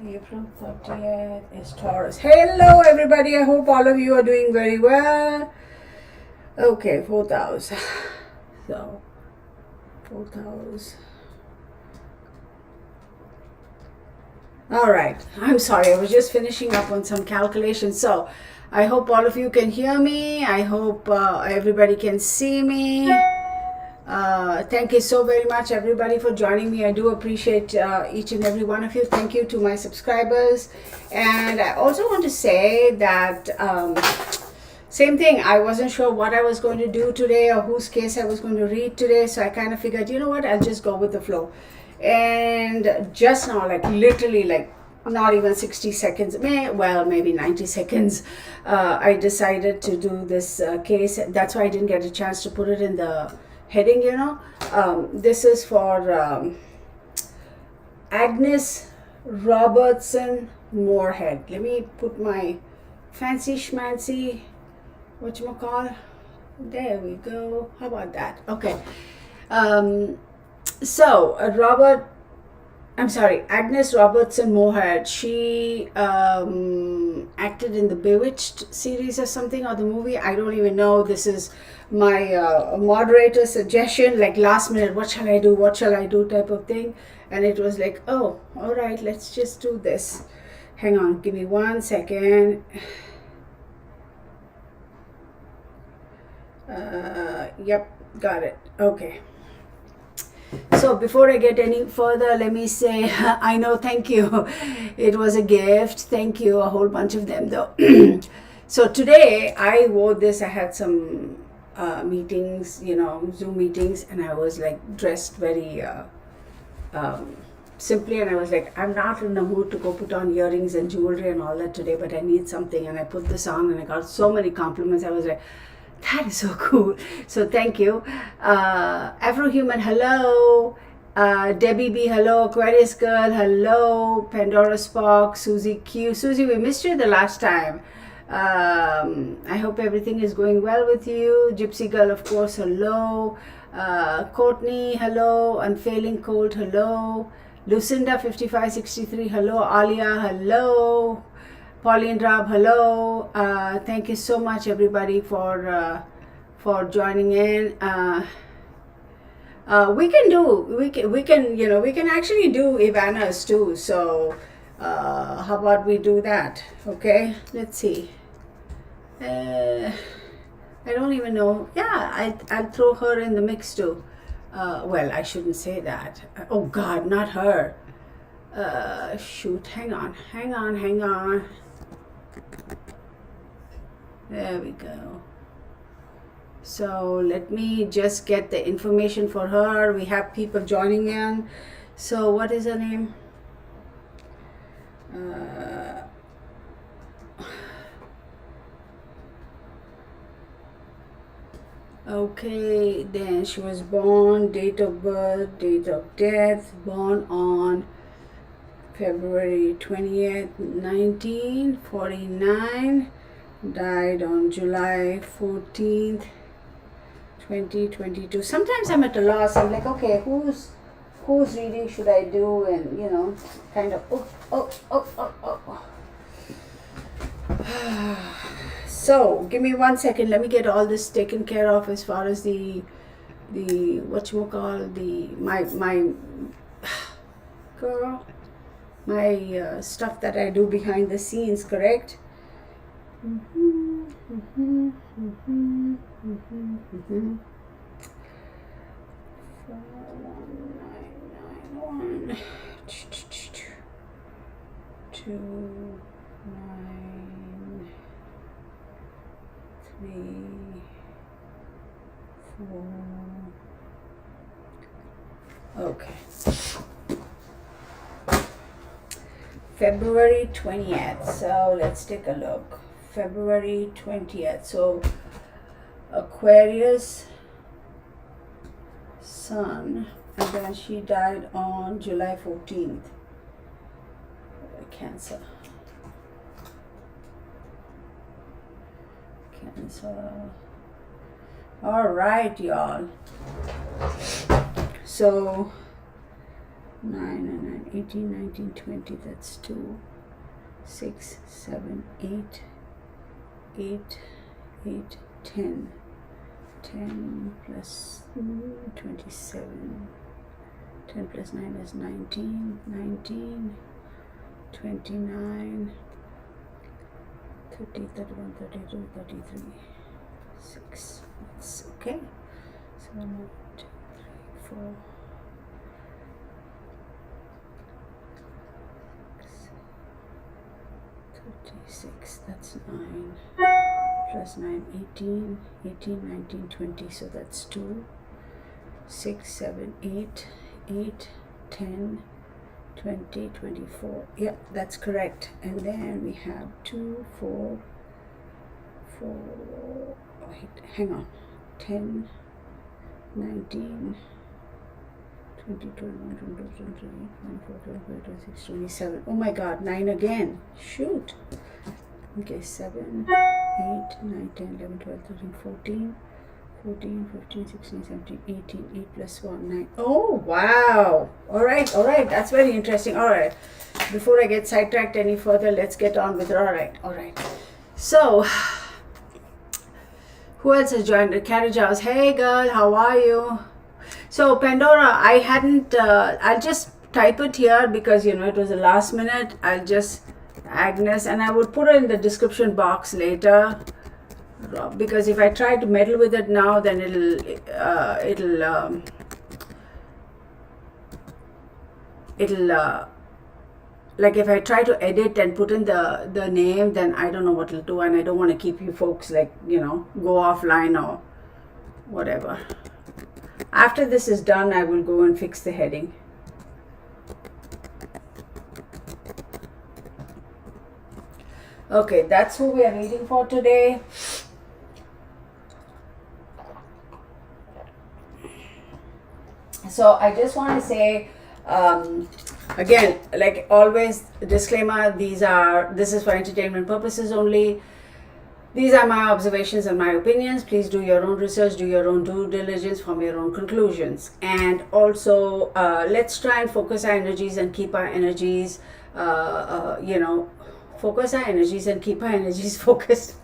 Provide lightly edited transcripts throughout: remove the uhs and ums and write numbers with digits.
April 30th is Taurus. Hello, everybody. I hope all of you are doing very well. Okay, 4th house. So, 4th house. All right. I'm sorry. I was just finishing up on some calculations. So, I hope all of you can hear me. I hope everybody can see me. Thank you so very much, everybody, for joining me. I do appreciate each and every one of you. Thank you to my subscribers. And I also want to say that same thing. I wasn't sure what I was going to do today or whose case I was going to read today. So I kind of figured, you know what, I'll just go with the flow. And just now, like literally, like not even 60 seconds, maybe 90 seconds, I decided to do this case. That's why I didn't get a chance to put it in the heading, this is for Agnes Robertson Moorehead. Let me put my fancy schmancy, whatchamacall. There we go. How about that? Okay. Agnes Robertson Moorehead. She acted in the Bewitched series or something, or the movie. I don't even know. This is my moderator suggestion, like last minute, what shall I do type of thing. And it was like, oh, all right, let's just do this. Hang on, give me 1 second. Yep, got it. Okay. So before I get any further, let me say, I know, thank you. It was a gift. Thank you. A whole bunch of them though. So today I wore this. I had some meetings, Zoom meetings, and I was like dressed very simply, and I was like, I'm not in the mood to go put on earrings and jewelry and all that today, but I need something. And I put this on and I got so many compliments. I was like, that is so cool. So thank you. Afrohuman, hello. Debbie B, hello. Aquarius Girl, hello. Pandora Spock, Susie Q. Susie, we missed you the last time. I hope everything is going well with you. Gypsy Girl, of course, hello. Courtney, hello. Unfailing Cold, hello. Lucinda 5563, hello. Alia, hello. Pauline Rab, hello. Thank you so much, everybody, for joining in. We can actually do Ivana's too. So how about we do that? Okay, let's see. I don't even know. Yeah, I'll throw her in the mix too. Well, I shouldn't say that. Oh God, not her. Shoot, hang on. There we go. So let me just get the information for her. We have people joining in. So what is her name? Okay, then she was born, date of birth, date of death, born on February 20th, 1949, died on July 14th, 2022. Sometimes I'm at a loss. I'm like, okay, whose reading should I do? And kind of So give me 1 second. Let me get all this taken care of as far as the my stuff that I do behind the scenes, correct? Okay. February 20th. So let's take a look. February 20th. So Aquarius Sun, and then she died on July 14th. Cancer. All right, y'all. So 9 and 9, 18, 19, 20, that's 2, 6, 7, 8, 8, 8, 10, 10 plus 27, 10 plus 9 is 19, 19, 29, 30, 31, 32, 33, 6, that's okay. So 1, 2, 3, 4, 36, that's 9, plus 9, 18, 18, 19, 20, so that's 2, 6, 7, 8, 8, 10, 20, 24, yeah, that's correct. And then we have 2, 4, 4, wait, hang on, 10, 19, 20, 21, 22, 23, 24, 25, 26, 27. Oh my god, 9 again. Shoot. Okay, 7, 8, 9, 10, 11, 12, 13, 14, 14, 15, 16, 17, 18, 8 plus 1, 9. Oh, wow. All right. That's very interesting. All right. Before I get sidetracked any further, let's get on with it. All right. So, who else has joined? The Carriage House. Hey, girl, how are you? So, Pandora, I hadn't, I'll just type it here because, it was the last minute. I'll just, Agnes, and I would put it in the description box later. Because if I try to meddle with it now, then like if I try to edit and put in the name, then I don't know what it'll do, and I don't want to keep you folks like, go offline or whatever. After this is done, I will go and fix the heading. Okay, that's who we are reading for today. So I just want to say, again, like always, disclaimer, this is for entertainment purposes only. These are my observations and my opinions. Please do your own research, do your own due diligence, form your own conclusions. And also, let's try and focus our energies and keep our energies, focus our energies and keep our energies focused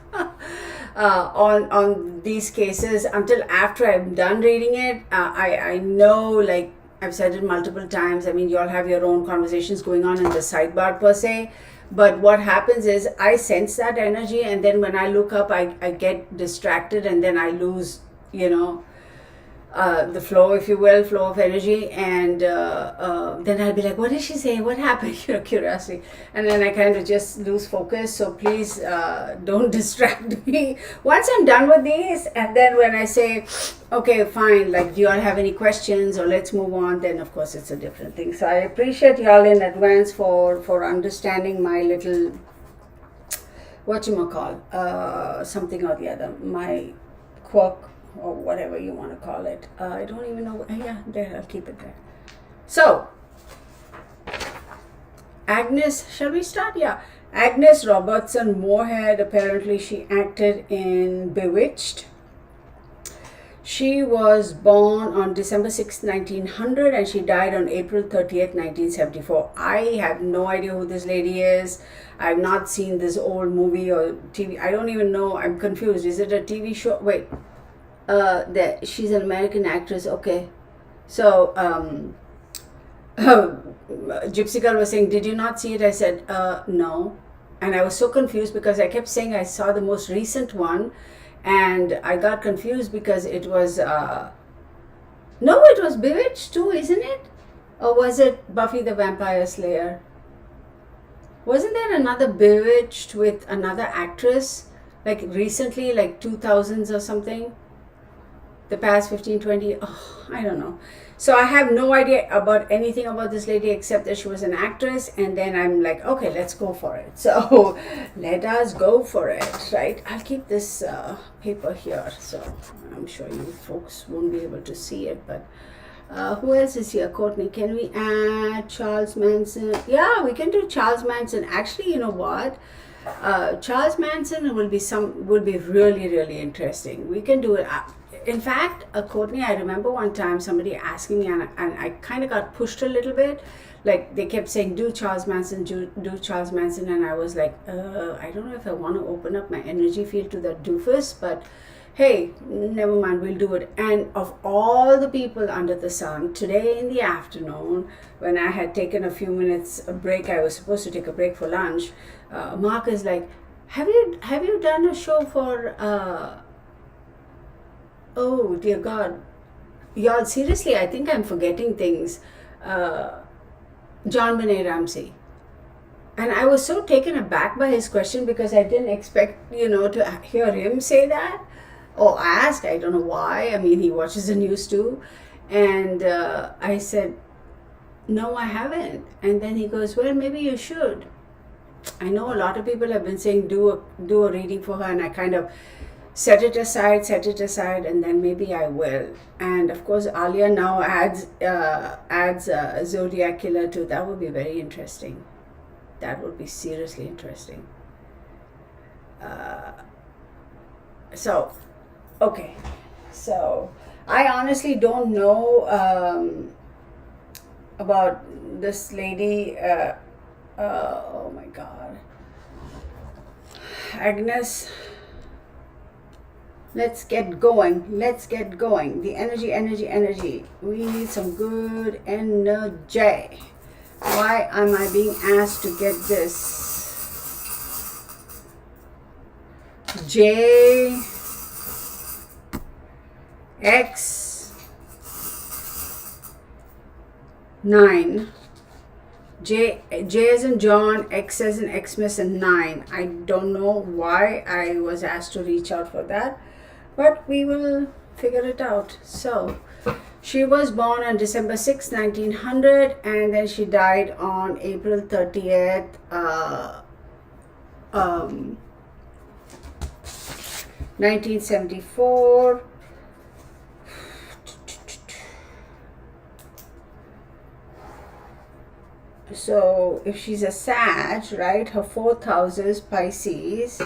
on these cases until after I'm done reading it. I know, like I've said it multiple times, I mean, you all have your own conversations going on in the sidebar per se. But what happens is I sense that energy, and then when I look up, I get distracted, and then I lose, the flow, if you will, flow of energy. And then I'll be like, what did she say? What happened? Curiosity. And then I kind of just lose focus. So please don't distract me once I'm done with these. And then when I say, okay, fine, like, do you all have any questions or let's move on, then of course it's a different thing. So I appreciate y'all in advance for understanding my little, something or the other, my quirk, or whatever you want to call it. I don't even know. Yeah, there, I'll keep it there. So, Agnes, shall we start? Yeah. Agnes Robertson Moorehead, apparently she acted in Bewitched. She was born on December 6, 1900, and she died on April 30th, 1974. I have no idea who this lady is. I've not seen this old movie or TV. I don't even know. I'm confused. Is it a TV show? Wait. She's an American actress. Okay. So, Gypsy Girl was saying, did you not see it? I said, no. And I was so confused because I kept saying I saw the most recent one. And I got confused because it was, no, it was Bewitched too, isn't it? Or was it Buffy the Vampire Slayer? Wasn't there another Bewitched with another actress? Like recently, like 2000s or something? The past 15, 20, I don't know. So I have no idea about anything about this lady except that she was an actress, and then I'm like, okay, let's go for it. So let us go for it, right? I'll keep this paper here, so I'm sure you folks won't be able to see it, but who else is here? Courtney, can we add Charles Manson? Yeah, we can do Charles Manson. Actually, you know what? Charles Manson will be really, really interesting. We can do it. In fact, Courtney, I remember one time somebody asking me, and I kind of got pushed a little bit. Like they kept saying, "Do Charles Manson, do Charles Manson," and I was like, I don't know if I want to open up my energy field to that doofus, but hey, never mind, we'll do it. And of all the people under the sun, today in the afternoon, when I had taken a few minutes a break, I was supposed to take a break for lunch. Mark is like, "Have you done a show for?" Oh dear God, y'all, seriously, I think I'm forgetting things. John Benet Ramsey. And I was so taken aback by his question because I didn't expect, to hear him say that or ask. I don't know why. I mean, he watches the news too. And I said, "No, I haven't." And then he goes, "Well, maybe you should." I know a lot of people have been saying do a reading for her, and I kind of set it aside, and then maybe I will. And of course, Alia now adds a Zodiac killer too. That would be very interesting. That would be seriously interesting. So, okay. So, I honestly don't know about this lady. Oh my God. Agnes. Let's get going. The energy. We need some good energy. Why am I being asked to get this? J X 9. J as in John, X as in Xmas, and 9. I don't know why I was asked to reach out for that, but we will figure it out. So, she was born on December 6, 1900, and then she died on April 30th, 1974. So, if she's a Sag, right, her 4th house is Pisces.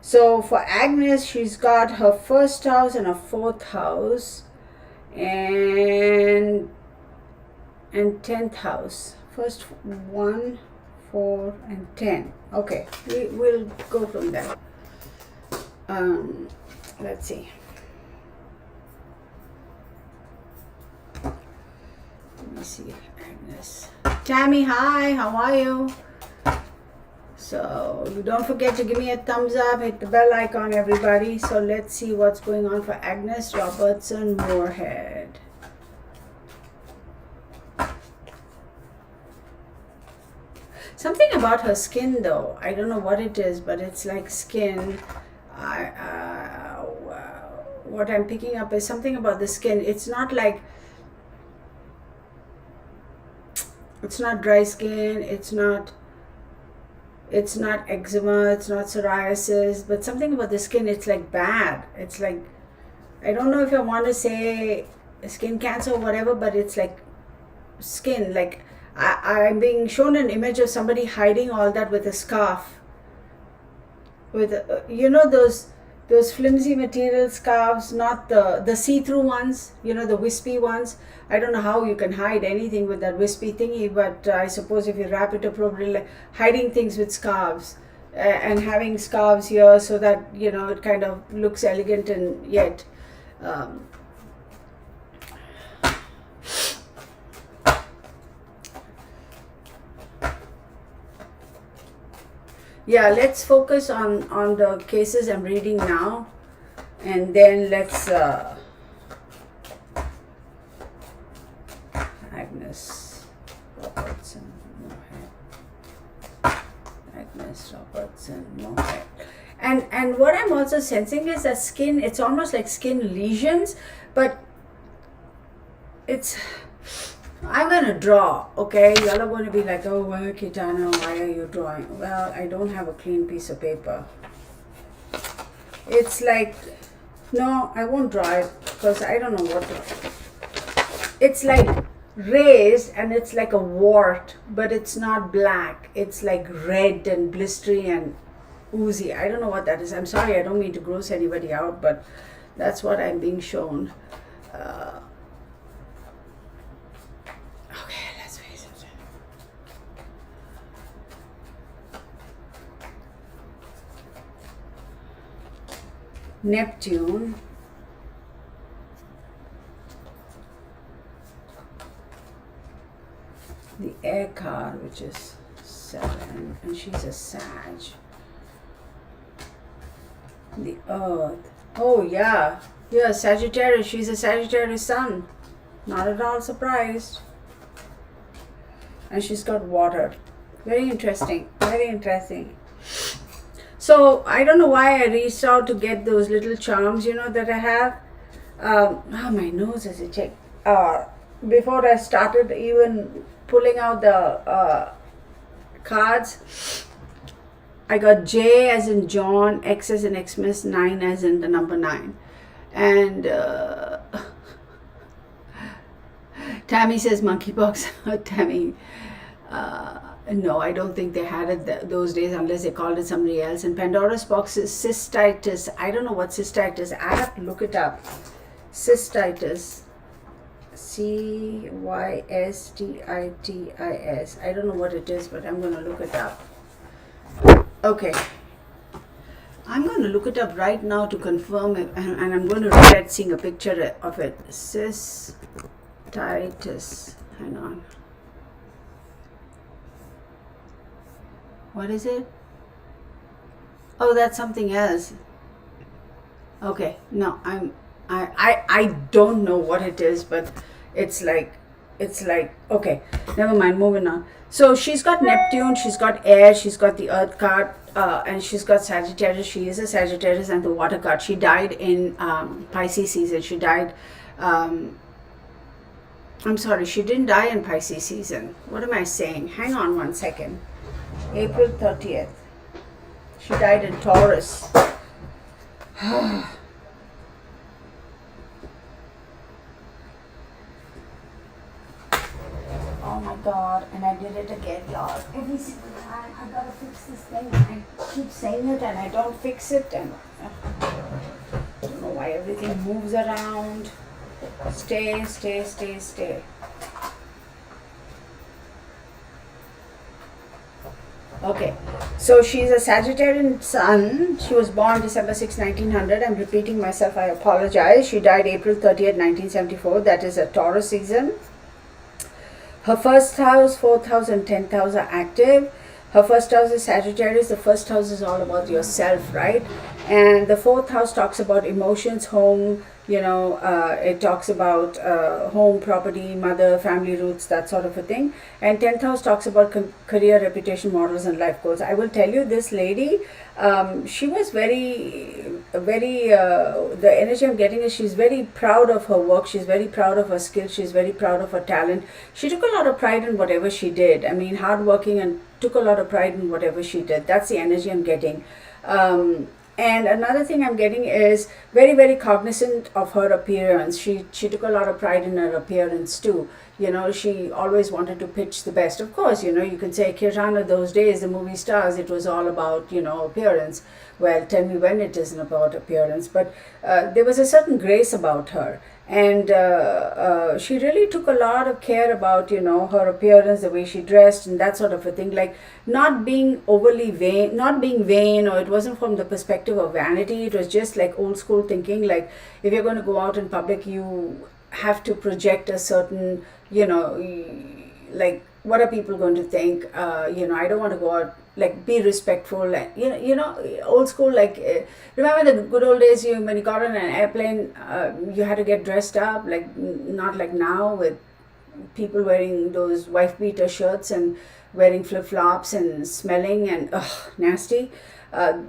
So for Agnes, she's got her 1st house and her 4th house and 10th house. First 1, 4, and 10. Okay, we'll go from there. Let's see. Let me see, Agnes. Tammy, hi, how are you? So don't forget to give me a thumbs up, hit the bell icon, everybody. So let's see what's going on for Agnes Robertson Moorehead. Something about her skin though, I don't know what it is, but it's like skin. What I'm picking up is something about the skin. It's not like, it's not dry skin, it's not eczema, it's not psoriasis, but something about the skin, it's like bad. It's like, I don't know if I want to say skin cancer or whatever, but it's like skin. Like I'm being shown an image of somebody hiding all that with a scarf. With those flimsy material scarves, not the see-through ones, the wispy ones. I don't know how you can hide anything with that wispy thingy, but I suppose if you wrap it appropriately, like hiding things with scarves and having scarves here so that, it kind of looks elegant and yet yeah, let's focus on the cases I'm reading now, and then let's Agnes Robertson Moorehead. And what I'm also sensing is that skin, it's almost like skin lesions, but I'm going to draw, okay? Y'all are going to be like, "Oh, well, Kitana, why are you drawing?" Well, I don't have a clean piece of paper. It's like, no, I won't draw it because I don't know what to. It's like raised and it's like a wart, but it's not black. It's like red and blistery and oozy. I don't know what that is. I'm sorry, I don't mean to gross anybody out, but That's what I'm being shown. Okay, let's face it. Neptune. The air card, which is 7, and she's a Sag. The Earth. Oh yeah, yeah, Sagittarius. She's a Sagittarius sun. Not at all surprised. And she's got water. Very interesting. Very interesting. So I don't know why I reached out to get those little charms, that I have. My nose is itching. Before I started even pulling out the cards, I got J as in John, X as in Xmas, 9 as in the number 9. And Tammy says monkeypox. Tammy, no, I don't think they had it those days unless they called it somebody else. And Pandora's box is cystitis. I don't know what cystitis. I have to look it up. Cystitis. Cystitis. I don't know what it is, but I'm going to look it up. Okay. I'm going to look it up right now to confirm it, and I'm going to regret seeing a picture of it. Cystitis. Hang on. What is it? Oh, that's something else. Okay. No, I don't know what it is, but it's like okay, never mind, moving on. So she's got Neptune, she's got air, she's got the earth card, and she's got Sagittarius. She is a Sagittarius, and the water card. She died in Pisces season. She died I'm sorry, she didn't die in Pisces season. What am I saying? Hang on one second. April 30th. She died in Taurus. Oh my God, and I did it again, y'all. Every single time I gotta fix this thing. I keep saying it and I don't fix it, and I don't know why everything moves around. Stay. Okay, so she's a Sagittarian sun. She was born December 6, 1900. I'm repeating myself, I apologize. She died April 30th, 1974. That is a Taurus season. Her first house, 4th house and 10th house are active. Her first house is Sagittarius. The first house is all about yourself, right? And the 4th house talks about emotions, home, it talks about home, property, mother, family roots, that sort of a thing. And 10th house talks about career, reputation, morals, and life goals. I will tell you, this lady, she was very, the energy I'm getting is she's very proud of her work. She's very proud of her skills. She's very proud of her talent. She took a lot of pride in whatever she did. I mean, hardworking, and took a lot of pride in whatever she did. That's the energy I'm getting. And another thing I'm getting is very, very cognizant of her appearance. She took a lot of pride in her appearance too. She always wanted to pitch the best. Of course, you can say Kirtana those days, the movie stars, it was all about, appearance. Well, tell me when it isn't about appearance. But there was a certain grace about her. And she really took a lot of care about, her appearance, the way she dressed, and that sort of a thing. Like, not being overly vain, not being vain, or it wasn't from the perspective of vanity. It was just like old school thinking. Like, if you're going to go out in public, you have to project a certain, like, what are people going to think? I don't want to go out, like, be respectful, and old school. Like, remember the good old days, when you got on an airplane, you had to get dressed up, like, not like now with people wearing those wife beater shirts and wearing flip-flops and smelling and nasty.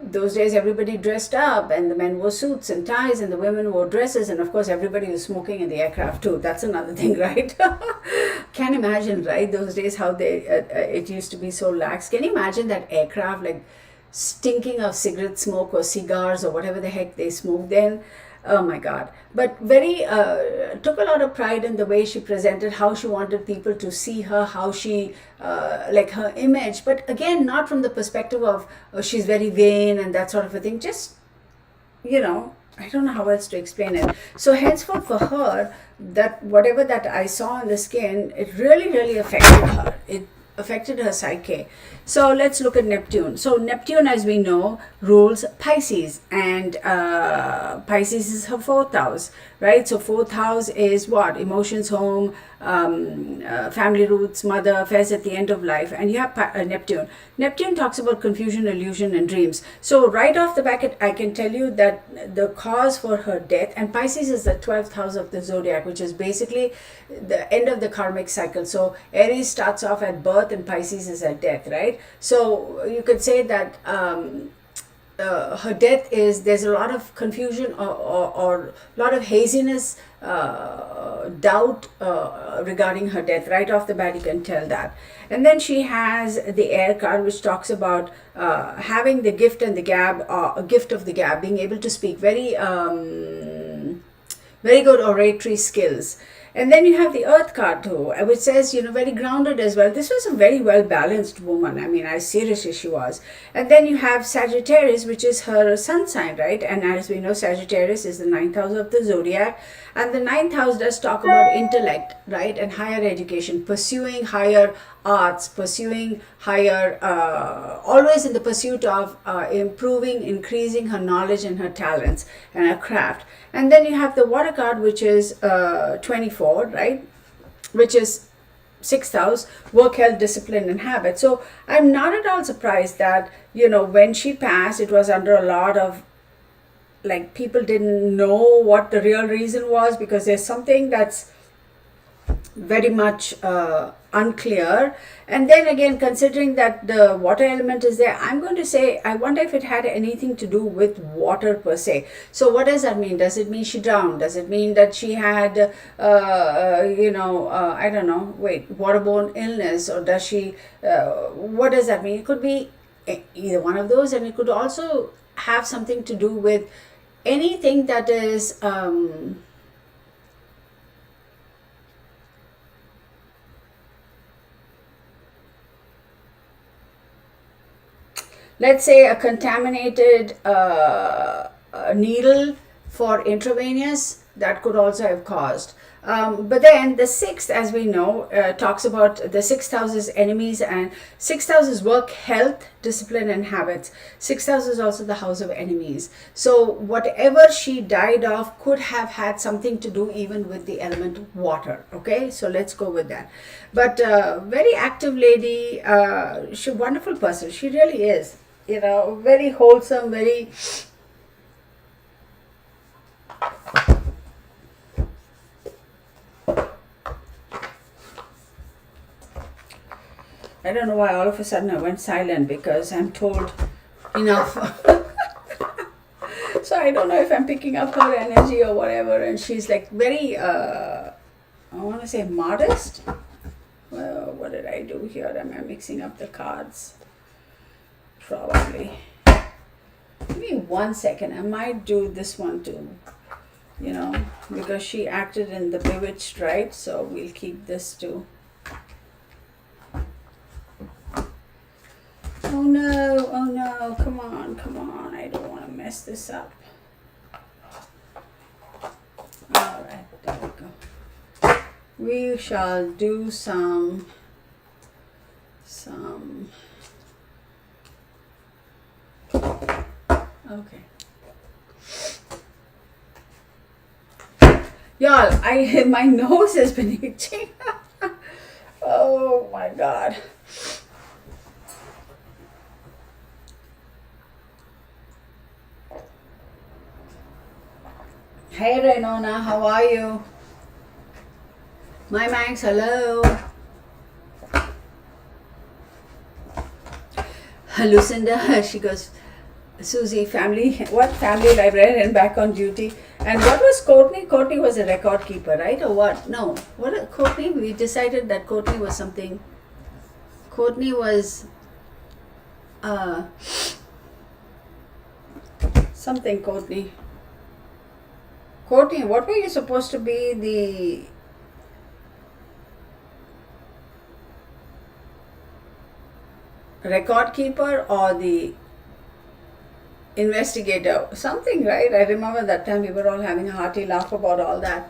Those days everybody dressed up, and the men wore suits and ties, and the women wore dresses, and of course everybody was smoking in the aircraft too. That's another thing, right? Can't imagine, right? Those days how it used to be so lax. Can you imagine that aircraft, like, stinking of cigarette smoke or cigars or whatever the heck they smoked then? Oh my God. But very, took a lot of pride in the way she presented, how she wanted people to see her, how she, like, her image. But again, not from the perspective of, she's very vain and that sort of a thing. Just, I don't know how else to explain it. So henceforth for her, that whatever that I saw on the skin, it really, really affected her. It affected her psyche. So let's look at Neptune. So Neptune, as we know, rules Pisces, and Pisces is her fourth house, right? So fourth house is what? Emotions, home, family roots, mother, affairs at the end of life. And you have Neptune. Neptune talks about confusion, illusion, and dreams. So right off the back, I can tell you that the cause for her death, and Pisces is the 12th house of the zodiac, which is basically the end of the karmic cycle. So Aries starts off at birth and Pisces is at death, right? So you could say that her death is, there's a lot of confusion or a lot of haziness, doubt regarding her death. Right off the bat, you can tell that. And then she has the air card, which talks about having the gift and the gab, a gift of the gab, being able to speak, very good oratory skills. And then you have the earth card too, which says, very grounded as well. This was a very well balanced woman. I mean, seriously she was. And then you have Sagittarius, which is her sun sign, right? And as we know, Sagittarius is the 9th house of the zodiac. And the 9th house does talk about intellect, right? And higher education, pursuing higher arts, pursuing higher, always in the pursuit of improving, increasing her knowledge and her talents and her craft. And then you have the water card, which is 24, right? Which is 6th house, work, health, discipline, and habit. So I'm not at all surprised that, when she passed, it was under a lot of, like, people didn't know what the real reason was, because there's something that's very much unclear. And then again, considering that the water element is there, I'm going to say, I wonder if it had anything to do with water per se. So what does that mean? Does it mean she drowned? Does it mean that she had I don't know, waterborne illness? Or does she what does that mean? It could be either one of those, and it could also have something to do with anything that is let's say a contaminated needle for intravenous, that could also have caused. But then the 6th, as we know, talks about the 6th house is enemies, and 6th house is work, health, discipline, and habits. 6th house is also the house of enemies. So whatever she died of could have had something to do even with the element water. Okay, so let's go with that. But very active lady, she wonderful person. She really is. Very wholesome, very. I don't know why all of a sudden I went silent, because I'm told enough. So I don't know if I'm picking up her energy or whatever. And she's like very, I want to say modest. Well, what did I do here? Am I mixing up the cards? Probably. Give me 1 second. I might do this one too, because she acted in the Bewitched, right? So we'll keep this too. Oh no, come on. I don't want to mess this up. Alright, there we go. We shall do some. Okay. Y'all, my nose has been itching. Oh my God. Hey Renona, how are you? My Max, hello. Lucinda, she goes, Susie, what family librarian back on duty? And what was Courtney? Courtney was a record keeper, right? Or what? No. Courtney? We decided that Courtney was something. Courtney was something, Courtney. Courtney, what were you supposed to be? The record keeper or the investigator, something, right? I remember that time we were all having a hearty laugh about all that.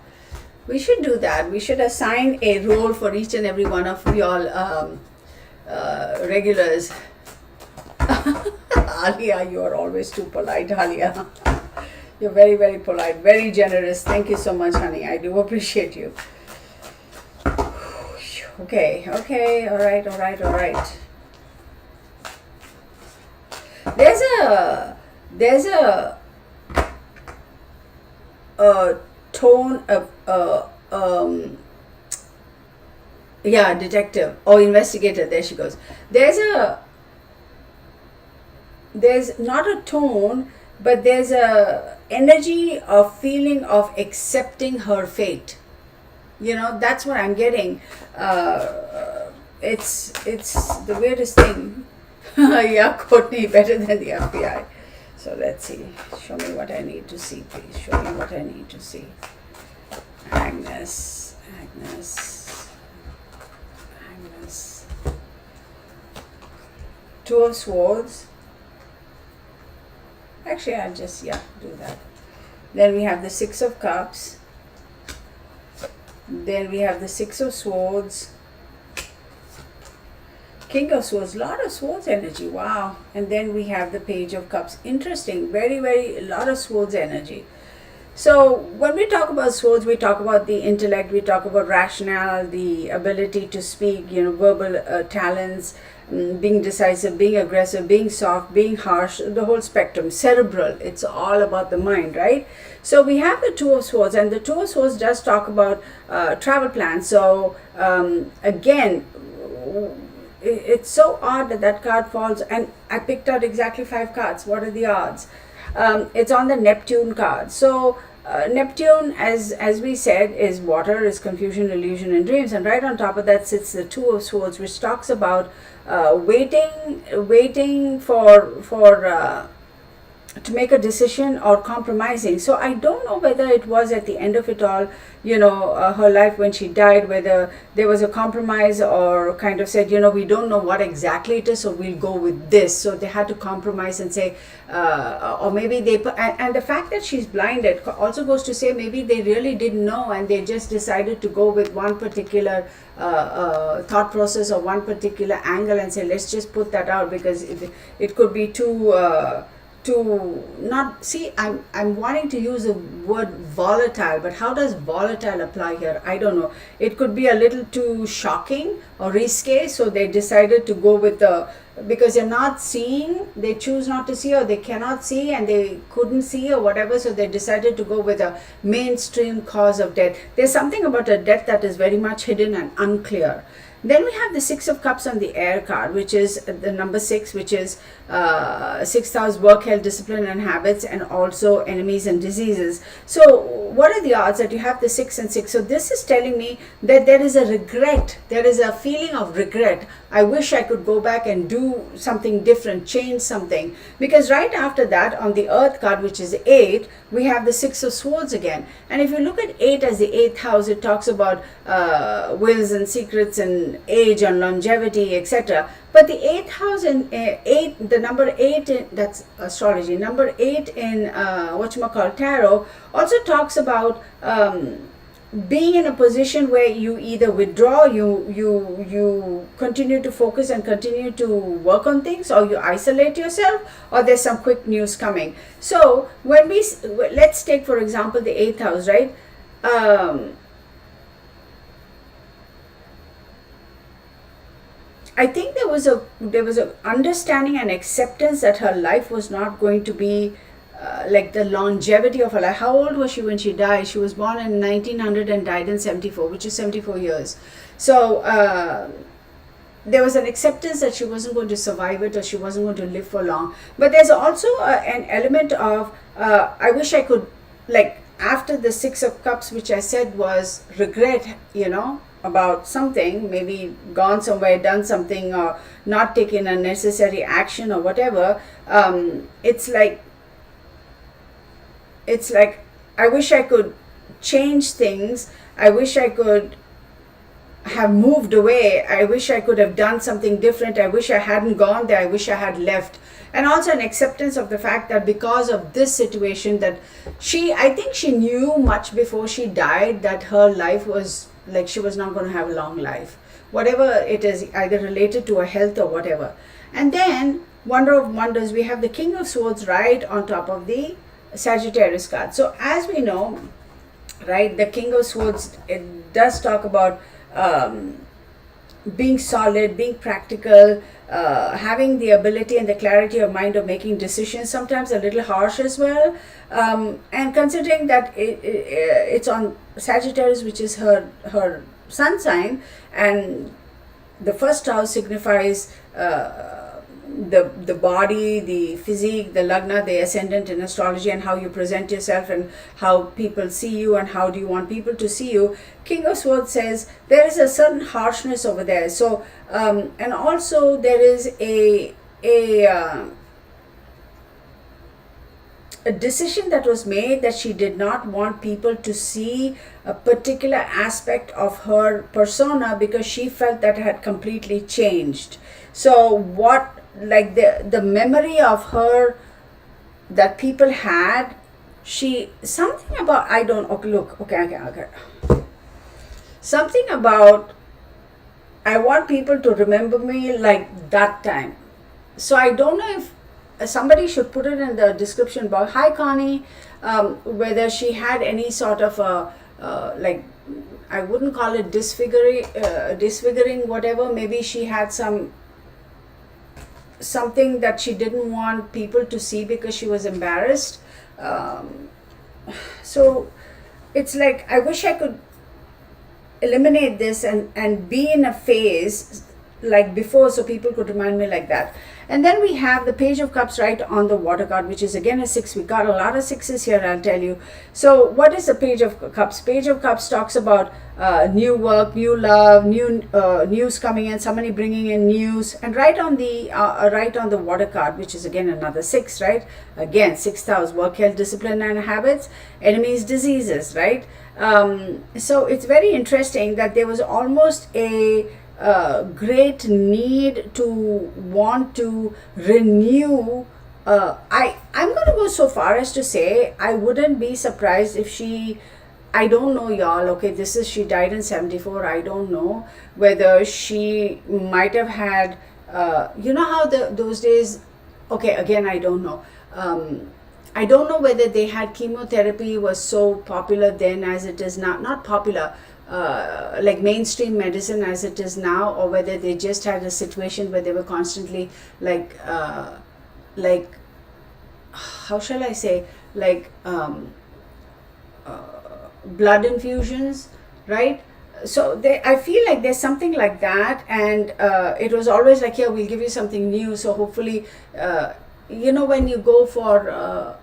We should do that. We should assign a role for each and every one of you all regulars. Alia, you are always too polite, Alia. You're very, very polite, very generous. Thank you so much, honey. I do appreciate you. Okay, all right. There's a tone of detective or investigator. There she goes. There's not a tone, but there's a energy of feeling of accepting her fate. That's what I'm getting. It's the weirdest thing. Yeah, Courtney, better than the FBI. So let's see. Show me what I need to see, please. Show me what I need to see. Agnes. Two of Swords. Actually, I'll just, do that. Then we have the Six of Cups. Then we have the Six of Swords. King of Swords, lot of Swords energy, wow. And then we have the Page of Cups. Interesting, very, very, lot of Swords energy. So when we talk about swords, we talk about the intellect, we talk about rationale, the ability to speak, verbal talents, being decisive, being aggressive, being soft, being harsh, the whole spectrum, cerebral. It's all about the mind, right? So we have the Two of Swords, and the Two of Swords does talk about travel plans. So again, it's so odd that card falls, and I picked out exactly 5 cards. What are the odds? It's on the Neptune card. So Neptune, as we said, is water, is confusion, illusion, and dreams. And right on top of that sits the Two of Swords, which talks about waiting for to make a decision or compromising. So I don't know whether it was at the end of it all, her life when she died, whether there was a compromise or kind of said, we don't know what exactly it is, so we'll go with this. So they had to compromise and say, or maybe they, and the fact that she's blinded also goes to say maybe they really didn't know and they just decided to go with one particular thought process or one particular angle and say, let's just put that out because it could be too not see. I'm wanting to use the word volatile, but how does volatile apply here? I don't know. It could be a little too shocking or risque, so they decided to go with because they're not seeing, they choose not to see, or they cannot see and they couldn't see or whatever, so they decided to go with a mainstream cause of death. There's something about a death that is very much hidden and unclear. Then we have the Six of Cups on the air card, which is the number 6, which is 6th house, work, health, discipline, and habits, and also enemies and diseases. So what are the odds that you have the 6 and 6? So this is telling me that there is a regret. There is a feeling of regret. I wish I could go back and do something different, change something. Because right after that, on the earth card, which is 8, we have the 6 of Swords again. And if you look at 8 as the 8th house, it talks about wills and secrets and age and longevity, etc. But the 8th house and the number 8 in, that's astrology, number 8 in tarot also talks about being in a position where you either withdraw, you continue to focus and continue to work on things, or you isolate yourself, or there's some quick news coming. So when let's take for example the 8th house, right? I think there was a understanding and acceptance that her life was not going to be like the longevity of her life. How old was she when she died? She was born in 1900 and died in 74, which is 74 years. So there was an acceptance that she wasn't going to survive it, or she wasn't going to live for long. But there's also an element of I wish I could, like after the 6 of Cups, which I said was regret, about something, maybe gone somewhere, done something, or not taken a necessary action or whatever. It's like I wish I could change things. I wish I could have moved away. I wish I could have done something different. I wish I hadn't gone there. I wish I had left. And also an acceptance of the fact that because of this situation, that I think she knew much before she died that her life was like, she was not going to have a long life, whatever it is, either related to her health or whatever. And then, wonder of wonders, we have the King of Swords right on top of the Sagittarius card. So as we know, right, the King of Swords, it does talk about being solid, being practical, having the ability and the clarity of mind of making decisions, sometimes a little harsh as well. And considering that it's on Sagittarius, which is her sun sign, and the first house signifies the body, the physique, the lagna, the ascendant in astrology, and how you present yourself and how people see you and how do you want people to see you. King of Swords says there is a certain harshness over there. So and also there is a decision that was made that she did not want people to see a particular aspect of her persona because she felt that it had completely changed. So what, like the memory of her that people had, she, something about, I don't, okay, look, okay. Something about, I want people to remember me like that time. So I don't know if somebody should put it in the description box. Hi Connie, whether she had any sort of a like, I wouldn't call it disfiguring whatever. Maybe she had something that she didn't want people to see because she was embarrassed. So it's like, I wish I could eliminate this and be in a phase like before, so people could remind me like that. And then we have the Page of Cups right on the water card, which is again a 6. We got a lot of 6s here, I'll tell you. So what is the Page of Cups? Page of Cups talks about new work, new love, new news coming in, somebody bringing in news. And right on the water card, which is again another 6, right? Again, 6th house, work, health, discipline and habits, enemies, diseases, right? So it's very interesting that there was almost a great need to want to renew. I'm going to go so far as to say I wouldn't be surprised if she, I don't know y'all, okay, she died in 74. I don't know whether she might have had, you know how those days, okay, again, I don't know. I don't know whether they had chemotherapy was so popular then as it is now, not popular, like mainstream medicine as it is now, or whether they just had a situation where they were constantly like how shall I say, like blood infusions, right? So I feel like there's something like that, and it was always like, yeah, we'll give you something new. So hopefully, you know, when you go for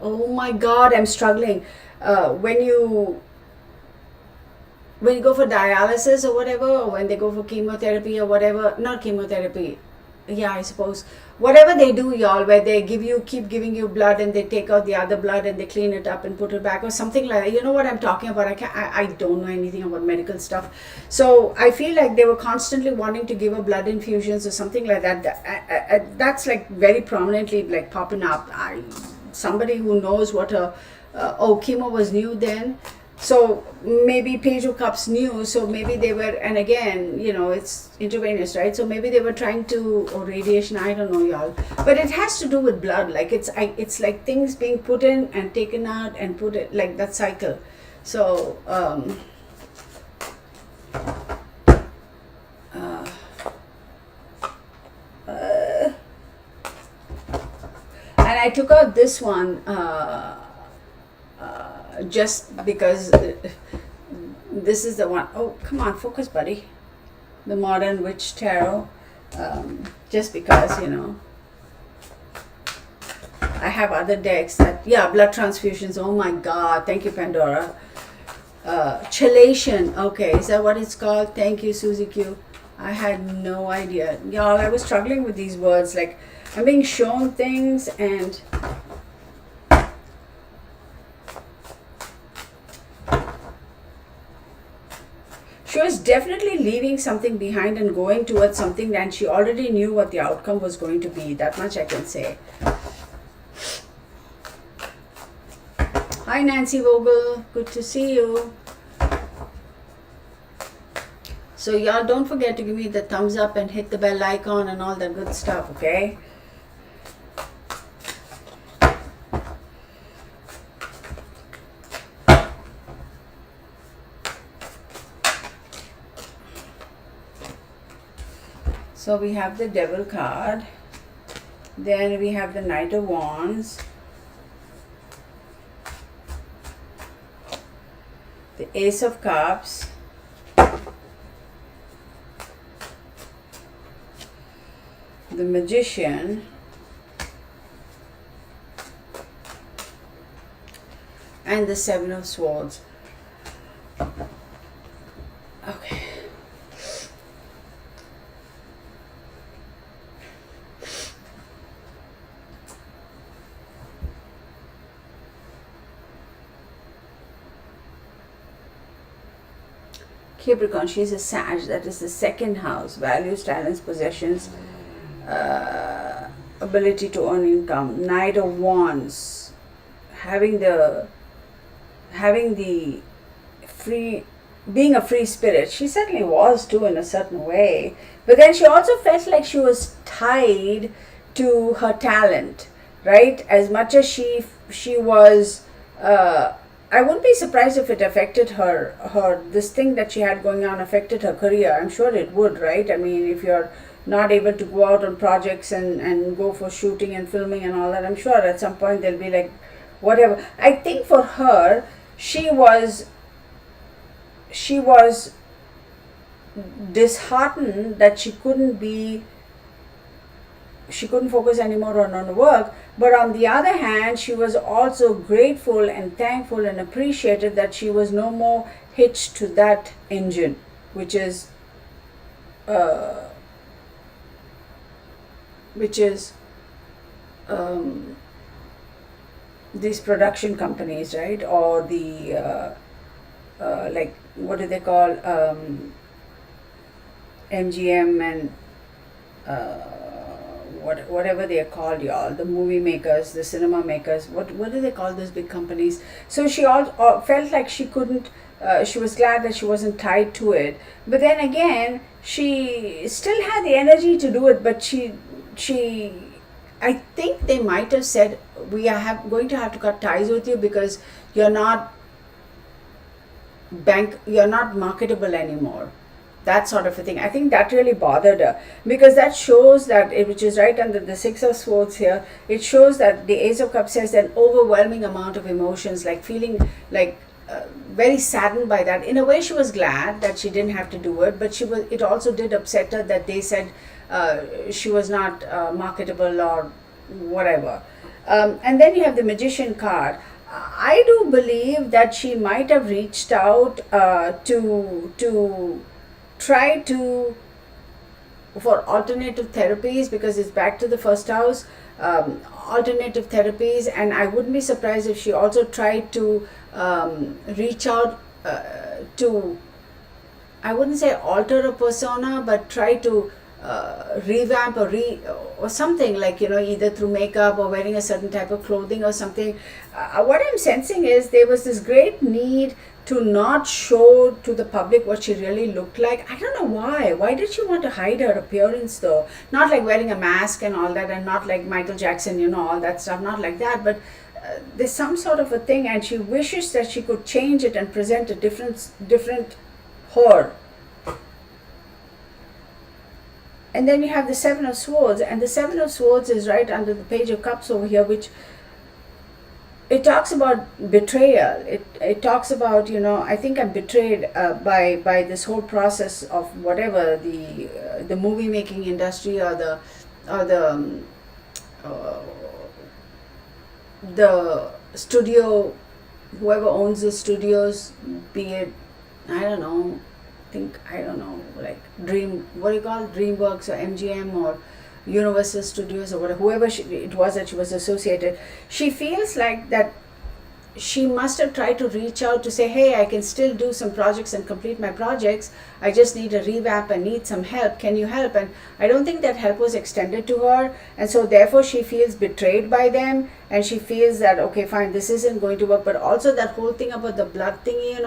oh my God, I'm struggling. When you go for dialysis or whatever, or when they go for chemotherapy or whatever, not chemotherapy, yeah, I suppose, whatever they do, y'all, where they keep giving you blood and they take out the other blood and they clean it up and put it back or something like that. You know what I'm talking about? I don't know anything about medical stuff. So I feel like they were constantly wanting to give her blood infusions or something like that. That's like very prominently like popping up. Somebody who knows what chemo was new then. So maybe Page of Cups knew, so maybe they were, and again, you know, it's intravenous, right? So maybe they were trying to, or radiation, I don't know, y'all. But it has to do with blood, like it's like things being put in and taken out and put it, like that cycle. So, and I took out this one, just because this is the one. Oh, come on, focus, buddy. The Modern Witch Tarot. Just because, you know, I have other decks that, yeah, blood transfusions. Oh my God, thank you, Pandora. Chelation. Okay, is that what it's called? Thank you, Susie Q. I had no idea, y'all. I was struggling with these words. Like, I'm being shown things and was definitely leaving something behind and going towards something, and she already knew what the outcome was going to be. That much I can say. Hi Nancy Vogel, good to see you. So y'all don't forget to give me the thumbs up and hit the bell icon and all that good stuff, okay? So we have the Devil card, then we have the Knight of Wands, the Ace of Cups, the Magician, and the Seven of Swords. Okay. Capricorn, she's a Sag, that is the second house, values, talents, possessions, ability to earn income. Knight of Wands, having the free, being a free spirit. She certainly was too in a certain way, but then she also felt like she was tied to her talent, right? As much as she was I wouldn't be surprised if it affected her this thing that she had going on affected her career. I'm sure it would, right? I mean, if you're not able to go out on projects and go for shooting and filming and all that, I'm sure at some point they'll be like, whatever. I think for her, she was disheartened that she couldn't focus anymore on her work. But on the other hand, she was also grateful and thankful and appreciated that she was no more hitched to that engine, which is these production companies, right? Or the like, what do they call, MGM and whatever they are called, y'all, the movie makers, the cinema makers, what do they call those big companies? So she all felt like she couldn't, she was glad that she wasn't tied to it, but then again, she still had the energy to do it, but she I think they might have said, we are going to have to cut ties with you because you're not marketable anymore. That sort of a thing. I think that really bothered her, because that shows that, which is right under the Six of Swords here, it shows that the Ace of Cups says an overwhelming amount of emotions, like feeling like very saddened by that. In a way, she was glad that she didn't have to do it, but it also did upset her that they said she was not marketable or whatever. And then you have the Magician card. I do believe that she might have reached out to try to for alternative therapies, because it's back to the first house, alternative therapies, and I wouldn't be surprised if she also tried to reach out to, I wouldn't say alter a persona, but try to revamp or something, like, either through makeup or wearing a certain type of clothing or something. What I'm sensing is there was this great need to not show to the public what she really looked like. I don't know why. Why did she want to hide her appearance though? Not like wearing a mask and all that, and not like Michael Jackson, all that stuff, not like that, but there's some sort of a thing, and she wishes that she could change it and present a different her. And then you have the Seven of Swords, and the Seven of Swords is right under the Page of Cups over here, which it talks about betrayal. It talks about, I think I'm betrayed by this whole process of whatever the movie making industry or the studio, whoever owns the studios, be it, I don't know, like DreamWorks or MGM or Universal Studios or whatever, whoever it was that she was associated. She feels like that she must have tried to reach out to say, hey, I can still do some projects and complete my projects. I just need a revamp and need some help. Can you help? And I don't think that help was extended to her. And so therefore she feels betrayed by them, and she feels that, okay, fine, this isn't going to work. But also that whole thing about the blood thingy,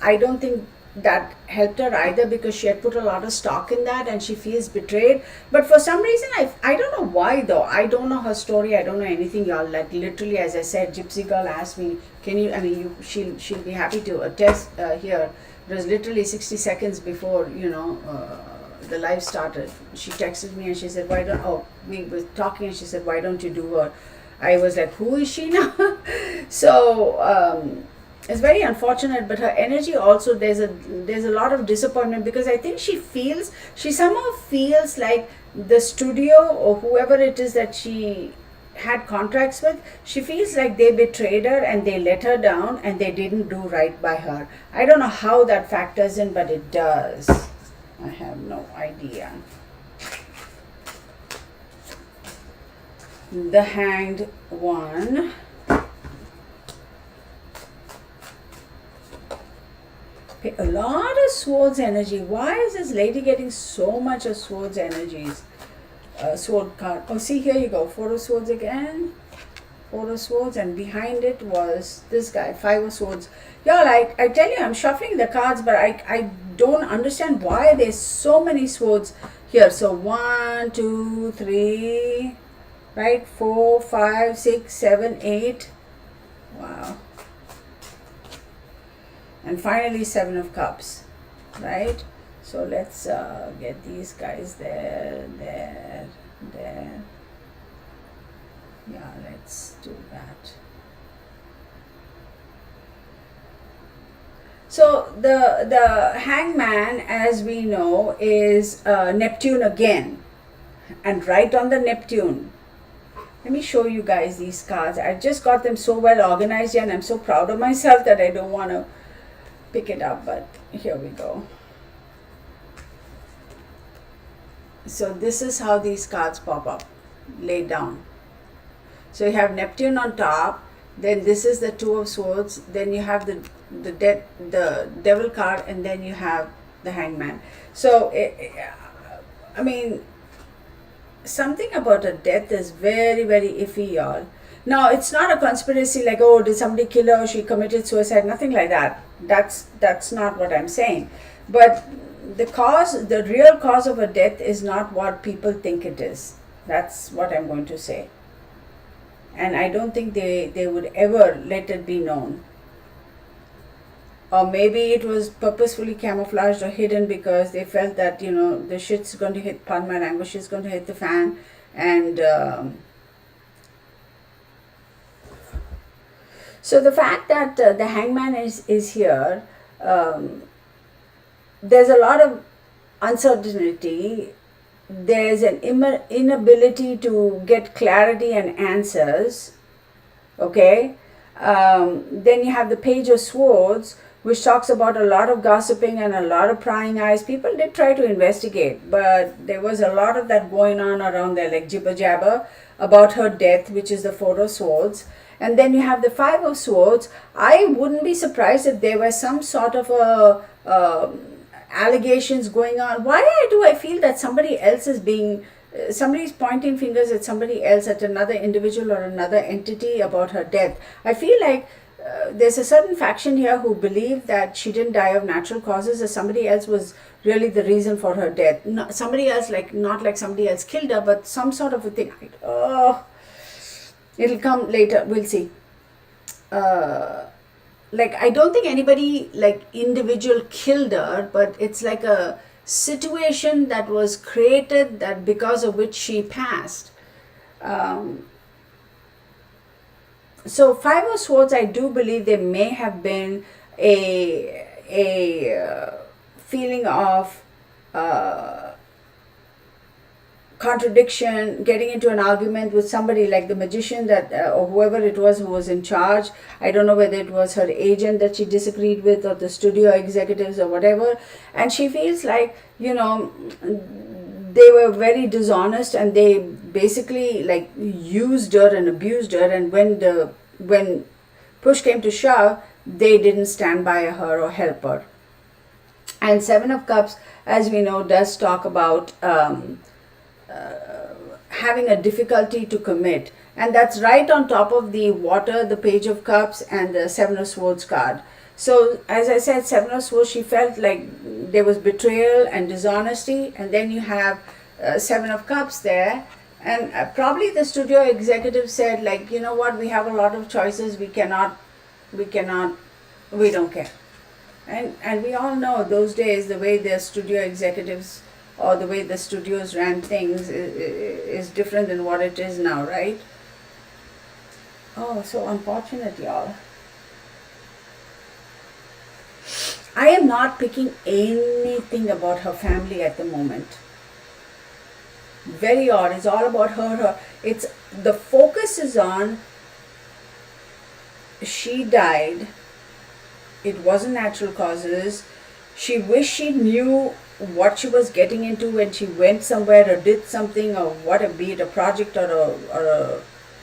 I don't think that helped her either, because she had put a lot of stock in that and she feels betrayed. But for some reason, I don't know why though. I don't know her story. I don't know anything, y'all. Like literally, as I said, Gypsy Girl asked me, can you, I mean, she'll be happy to attest here. It was literally 60 seconds before, the live started. She texted me and she said, we were talking and she said, why don't you do her? I was like, who is she now? So, it's very unfortunate, but her energy also, there's a lot of disappointment, because I think she somehow feels like the studio or whoever it is that she had contracts with, she feels like they betrayed her and they let her down and they didn't do right by her. I don't know how that factors in, but it does. I have no idea. The Hanged One. A lot of swords energy. Why is this lady getting so much of swords energies? Sword card. Oh, see, here you go. 4 of swords again. 4 of swords, and behind it was this guy, 5 of swords. Y'all, I tell you, I'm shuffling the cards, but I don't understand why there's so many swords here. So 1, 2, 3, right? 4, 5, 6, 7, 8. Wow. And finally 7 of Cups, right? So let's get these guys there. Yeah, let's do that. So the Hangman, as we know, is Neptune again, and right on the Neptune. Let me show you guys these cards. I just got them so well organized here, and I'm so proud of myself that I don't want to pick it up, but here we go. So this is how these cards pop up, laid down. So you have Neptune on top, then this is the 2 of Swords, then you have the Devil card, and then you have the Hangman. So I mean, something about a death is very, very iffy, y'all. Now, it's not a conspiracy like, oh, did somebody kill her, she committed suicide, nothing like that. That's not what I'm saying. But the real cause of a death is not what people think it is. That's what I'm going to say. And I don't think they would ever let it be known. Or maybe it was purposefully camouflaged or hidden because they felt that, the shit's going to hit, pardon my language, shit's going to hit the fan. And so the fact that the Hangman is here, there's a lot of uncertainty. There's an inability to get clarity and answers. Okay? Then you have the Page of Swords, which talks about a lot of gossiping and a lot of prying eyes. People did try to investigate, but there was a lot of that going on around there, like jibber jabber about her death, which is the 4 of Swords. And then you have the 5 of Swords. I wouldn't be surprised if there was some sort of allegations going on. Why do I feel that somebody else is somebody's pointing fingers at somebody else, at another individual or another entity about her death? I feel like there's a certain faction here who believe that she didn't die of natural causes, or somebody else was really the reason for her death. Somebody else, not like somebody else killed her, but some sort of a thing. It'll come later, we'll see. I don't think anybody individual killed her, but it's like a situation that was created that because of which she passed. So 5 of Swords, I do believe there may have been a feeling of contradiction, getting into an argument with somebody like the magician or whoever it was who was in charge. I don't know whether it was her agent that she disagreed with, or the studio executives or whatever. And she feels like, they were very dishonest, and they basically like used her and abused her, and when push came to shove, they didn't stand by her or help her. And Seven of Cups, as we know, does talk about having a difficulty to commit, and that's right on top of the water, the Page of Cups, and the Seven of Swords card. So as I said, Seven of Swords, she felt like there was betrayal and dishonesty, and then you have Seven of Cups there, and probably the studio executive said, like, you know what, we have a lot of choices, we don't care. And we all know those days the way the studio executives or the way the studios ran things is different than what it is now, right? Oh, so unfortunate, y'all. I am not picking anything about her family at the moment. Very odd. It's all about her. It's the focus is on she died. It wasn't natural causes. She wished she knew what she was getting into when she went somewhere or did something, or what, be it a project or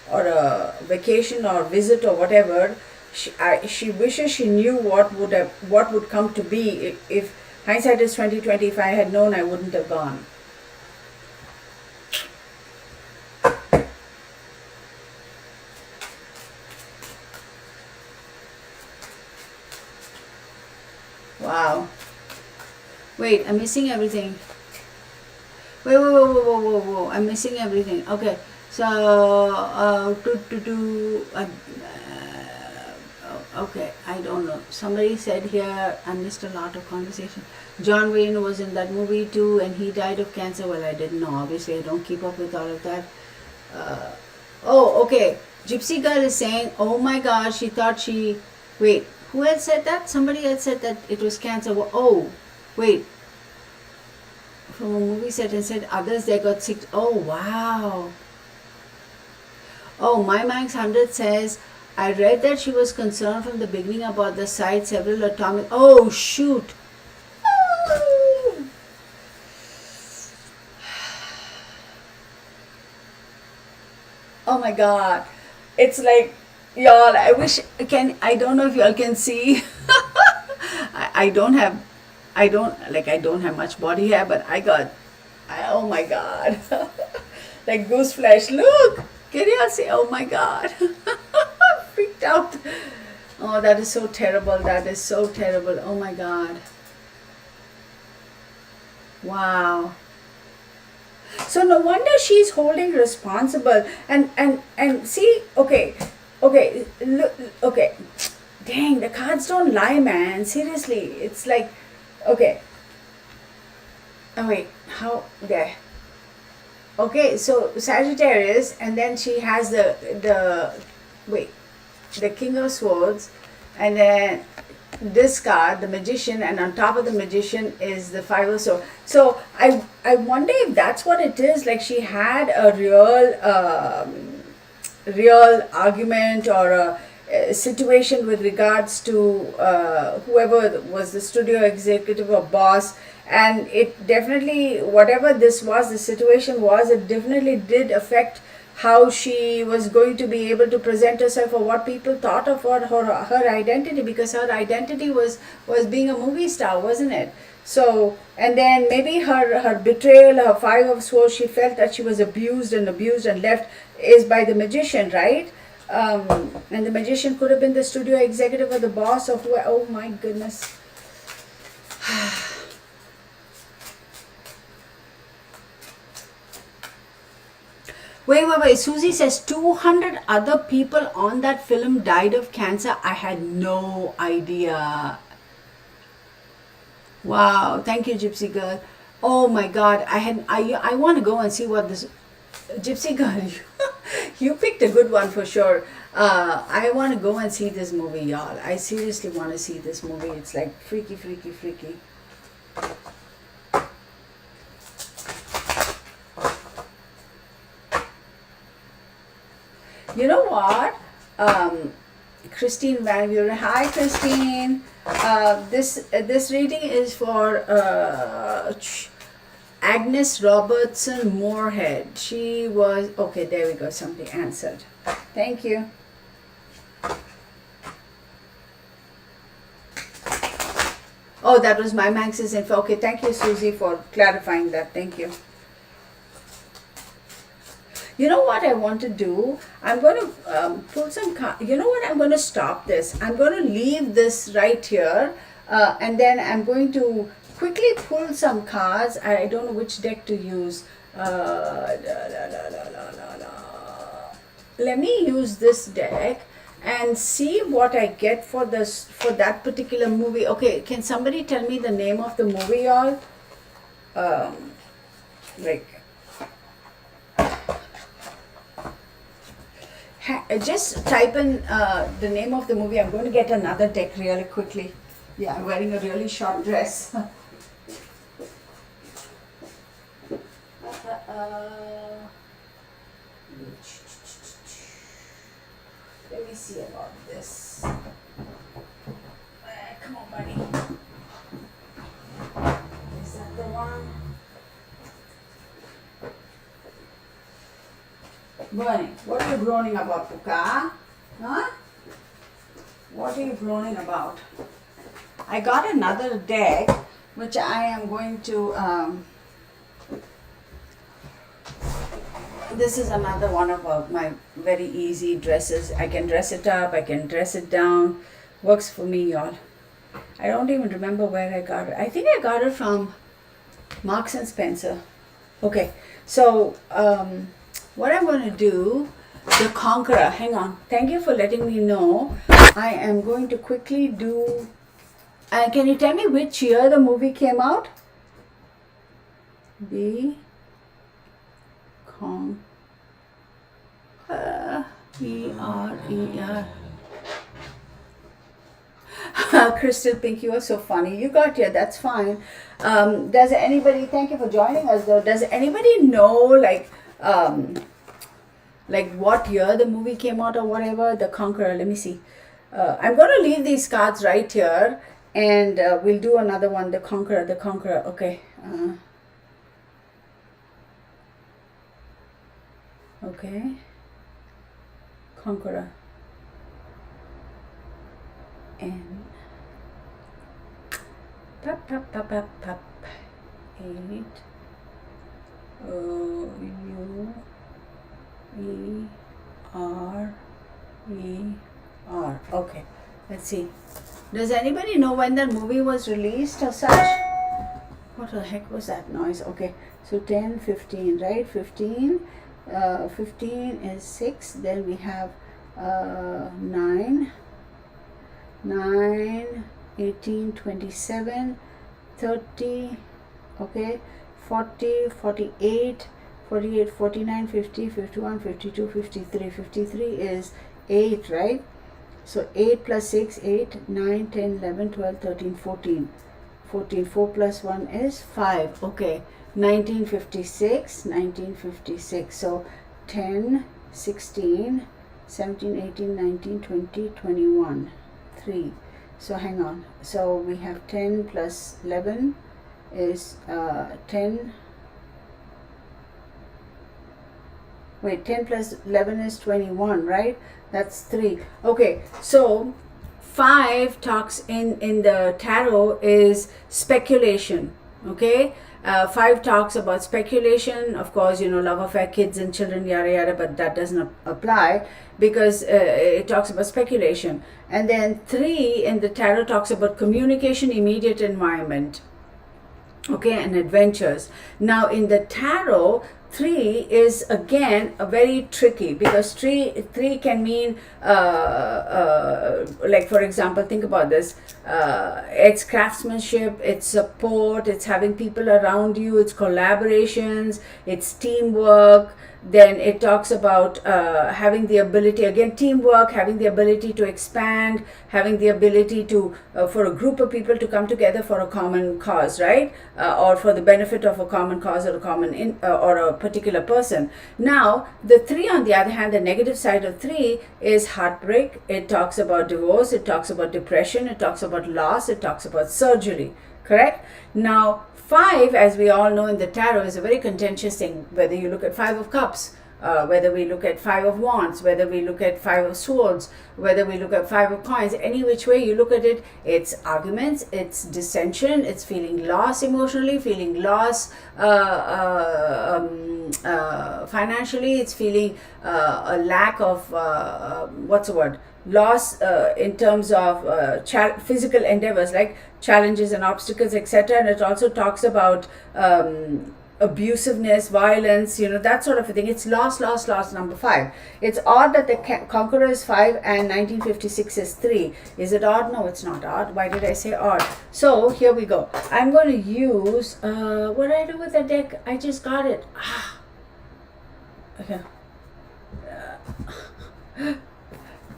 a vacation or visit or whatever. She wishes she knew what would come to be. If hindsight is 20/20, if I had known, I wouldn't have gone. Wow. Wait, I'm missing everything. Wait, whoa. I'm missing everything. Okay. So, okay, I don't know. Somebody said here, I missed a lot of conversation. John Wayne was in that movie too, and he died of cancer. Well, I didn't know. Obviously, I don't keep up with all of that. Oh, okay. Gypsy Girl is saying, oh my gosh, she thought she... Wait, who had said that? Somebody had said that it was cancer. Oh, wait. From a movie set and said others they got sick. Oh, wow. Oh, My Max 100 says, I read that she was concerned from the beginning about the site several atomic... Oh, shoot. Oh my God. It's like, y'all, I wish, I don't know if y'all can see. I don't have much body hair, but oh my God. Like goose flesh. Look, can y'all see? Oh my God. Freaked out. Oh, that is so terrible. That is so terrible. Oh my God. Wow. So no wonder she's holding responsible. And see, okay, look, okay. Dang, the cards don't lie, man. Seriously, it's like, okay. Oh wait, how there? Okay, so Sagittarius, and then she has the King of Swords, and then this card, the Magician, and on top of the Magician is the Five of Swords. So I wonder if that's what it is. Like she had a real argument or a situation with regards to whoever was the studio executive or boss, and it definitely, whatever this was, the situation was, it definitely did affect how she was going to be able to present herself, or what people thought of her identity, because her identity was being a movie star, wasn't it? So, and then maybe her betrayal, her Five of Swords, she felt that she was abused and left, is by the Magician, right? And the Magician could have been the studio executive or the boss or who. Oh my goodness. Wait. Susie says 200 other people on that film died of cancer. I had no idea. Wow. Thank you, Gypsy Girl. Oh my God. I want to go and see what this... Gypsy Girl, you picked a good one for sure. I want to go and see this movie, y'all. I seriously want to see this movie. It's like freaky. You know what? Christine Van Buren. Hi, Christine. This reading is for Agnes Robertson Moorehead. She was, okay, there we go, somebody answered. Thank you. Oh, that was my Max's info. Okay, thank you, Susie, for clarifying that. Thank you. You know what I want to do? I'm going to pull some you know what? I'm going to stop this. I'm going to leave this right here. And then I'm going to quickly pull some cards. I don't know which deck to use. Let me use this deck and see what I get for this, for that particular movie. Okay, can somebody tell me the name of the movie, y'all? Like, just type in the name of the movie. I'm going to get another deck really quickly. Yeah, I'm wearing a really short dress. Let me see about this. Come on, buddy. Is that the one? Bernie, what are you groaning about, Puka? Huh? What are you groaning about? I got another deck, which I am going to, this is another one of my very easy dresses. I can dress it up, I can dress it down. Works for me, y'all. I don't even remember where I got it. I think I got it from Marks and Spencer. Okay, so what I'm going to do, the Conqueror, hang on. Thank you for letting me know. I am going to quickly do, can you tell me which year the movie came out? The Conqueror, E-R-E-R. Crystal Pink, you are so funny. You got here, that's fine. Does anybody, thank you for joining us though, does anybody know like what year the movie came out or whatever? The Conqueror, let me see. I'm going to leave these cards right here and we'll do another one, the Conqueror, okay. Okay, Conqueror. And pop, 8 O-U-E-R-E-R. Okay, let's see. Does anybody know when that movie was released or such? What the heck was that noise? Okay, so 10, 15, right? 15. 15 is 6. Then we have 9, 18, 27, 30, okay, 40, 48, 48, 49, 50, 51, 52, 53. 53 is 8, right? So 8 plus 6, 8, 9, 10, 11, 12, 13, 14. 14, 4 plus 1 is 5. Okay, 1956. So 10, 16, 17, 18, 19, 20, 21. 3. So hang on. So we have 10 plus 11 is 10. Wait, 10 plus 11 is 21, right? That's 3. Okay, so 5 talks in the tarot is speculation. Okay, 5 talks about speculation. Of course, you know, love affair, kids and children, yada yada, but that doesn't apply because it talks about speculation. And then 3 in the tarot talks about communication, immediate environment, okay, and adventures. Now in the tarot, 3 is again a very tricky because 3 can mean like, for example, think about this, it's craftsmanship, it's support, it's having people around you, it's collaborations, it's teamwork. Then it talks about having the ability, again, teamwork, having the ability to expand, having the ability to, for a group of people to come together for a common cause, right? Or for the benefit of a common cause or a common, or a particular person. Now, the 3 on the other hand, the negative side of 3 is heartbreak. It talks about divorce, it talks about depression, it talks about loss, it talks about surgery. Correct? Now 5, as we all know in the tarot, is a very contentious thing. Whether you look at 5 of Cups, whether we look at 5 of Wands, whether we look at 5 of Swords, whether we look at 5 of Coins, any which way you look at it, it's arguments, it's dissension, it's feeling loss emotionally, feeling loss financially, it's feeling a lack of, what's the word? Loss in terms of physical endeavors like challenges and obstacles, etc. And it also talks about abusiveness, violence, that sort of a thing. It's loss, number 5. It's odd that the Conqueror is 5 and 1956 is 3. Is it odd? No, it's not odd. Why did I say odd? So here we go. I'm going to use, what did I do with the deck? I just got it. Okay.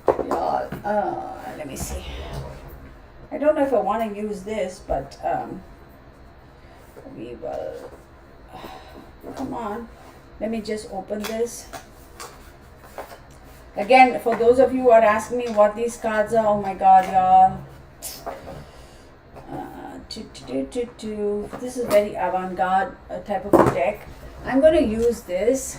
Y'all, let me see. I don't know if I want to use this, but we will. Come on, let me just open this. Again, for those of you who are asking me what these cards are, oh my god, y'all. This is very avant-garde type of a deck. I'm going to use this.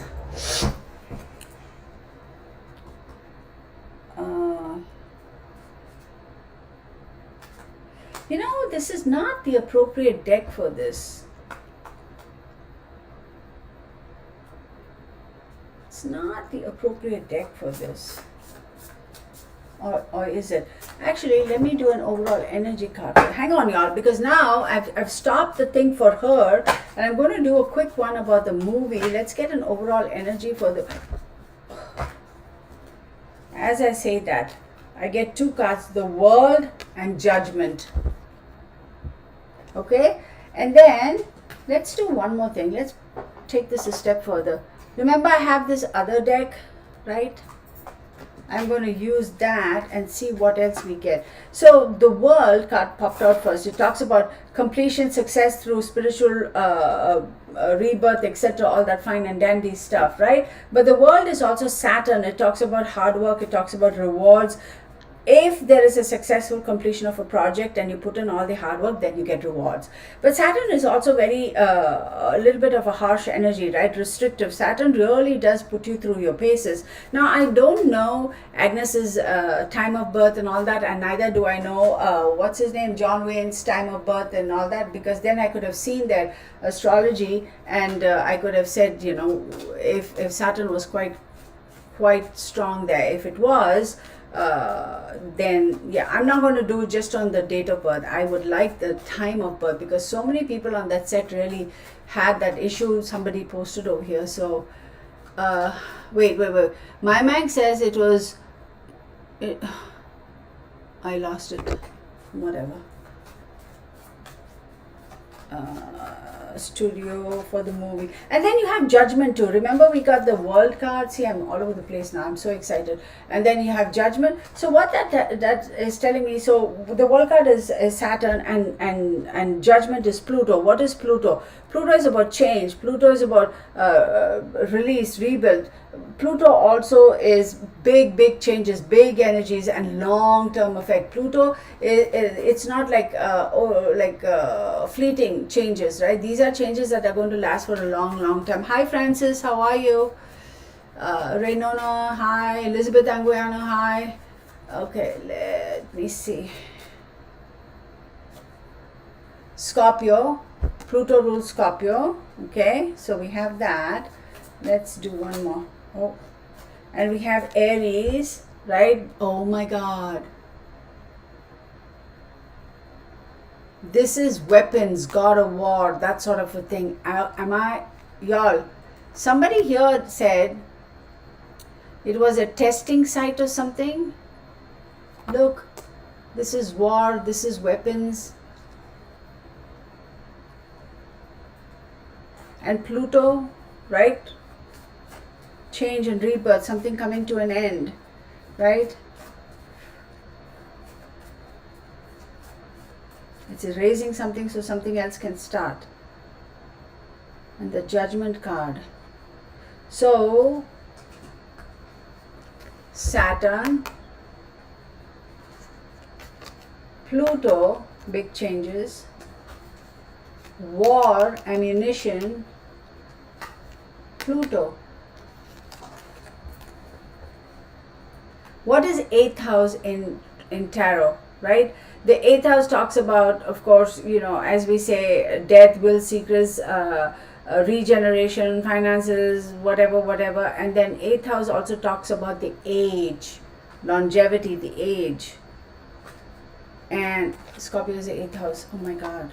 This is not the appropriate deck for this. It's not the appropriate deck for this. Or is it? Actually, let me do an overall energy card. Hang on, y'all, because now I've stopped the thing for her, and I'm going to do a quick one about the movie. Let's get an overall energy for the... As I say that, I get 2 cards, the World and Judgment. Okay? And then, let's do one more thing. Let's take this a step further. Remember, I have this other deck, right? I'm going to use that and see what else we get. So, the World card popped out first. It talks about completion, success through spiritual rebirth, etc. All that fine and dandy stuff, right? But the World is also Saturn. It talks about hard work. It talks about rewards. If there is a successful completion of a project and you put in all the hard work, then you get rewards. But Saturn is also very, a little bit of a harsh energy, right? Restrictive. Saturn really does put you through your paces. Now, I don't know Agnes's time of birth and all that, and neither do I know, what's his name, John Wayne's time of birth and all that, because then I could have seen their astrology and I could have said, if Saturn was quite strong there. If it was, then yeah, I'm not going to do just on the date of birth. I would like the time of birth, because so many people on that set really had that issue. Somebody posted over here. So wait, my mag says it was I lost it, whatever. Studio for the movie. And then you have Judgment too. Remember, we got the World card. See, I'm all over the place now. I'm so excited. And then you have Judgment. So what that is telling me, so the World card is Saturn, and Judgment is Pluto. What is Pluto? Pluto is about change. Pluto is about release, rebuild. Pluto also is big changes, big energies, and long-term effect. Pluto, it's not like fleeting changes, right? These are changes that are going to last for a long time. Hi Francis, how are you? Raynona, hi. Elizabeth Anguiano, hi. Okay, let me see. Scorpio, Pluto rules Scorpio. Okay, so we have that. Let's do one more. Oh, and we have Aries, right? Oh my God. This is weapons, god of war, that sort of a thing. Y'all, somebody here said it was a testing site or something. Look, this is war, this is weapons. And Pluto, right? Change and rebirth, something coming to an end, right? It's erasing something so something else can start. And the Judgment card. So, Saturn, Pluto, big changes. war, ammunition, Pluto. What is eighth house in tarot, right? The eighth house talks about, of course, as we say, death, will, secrets, regeneration, finances, whatever. And then eighth house also talks about the age, longevity, the age. And Scorpio is the eighth house. Oh my God.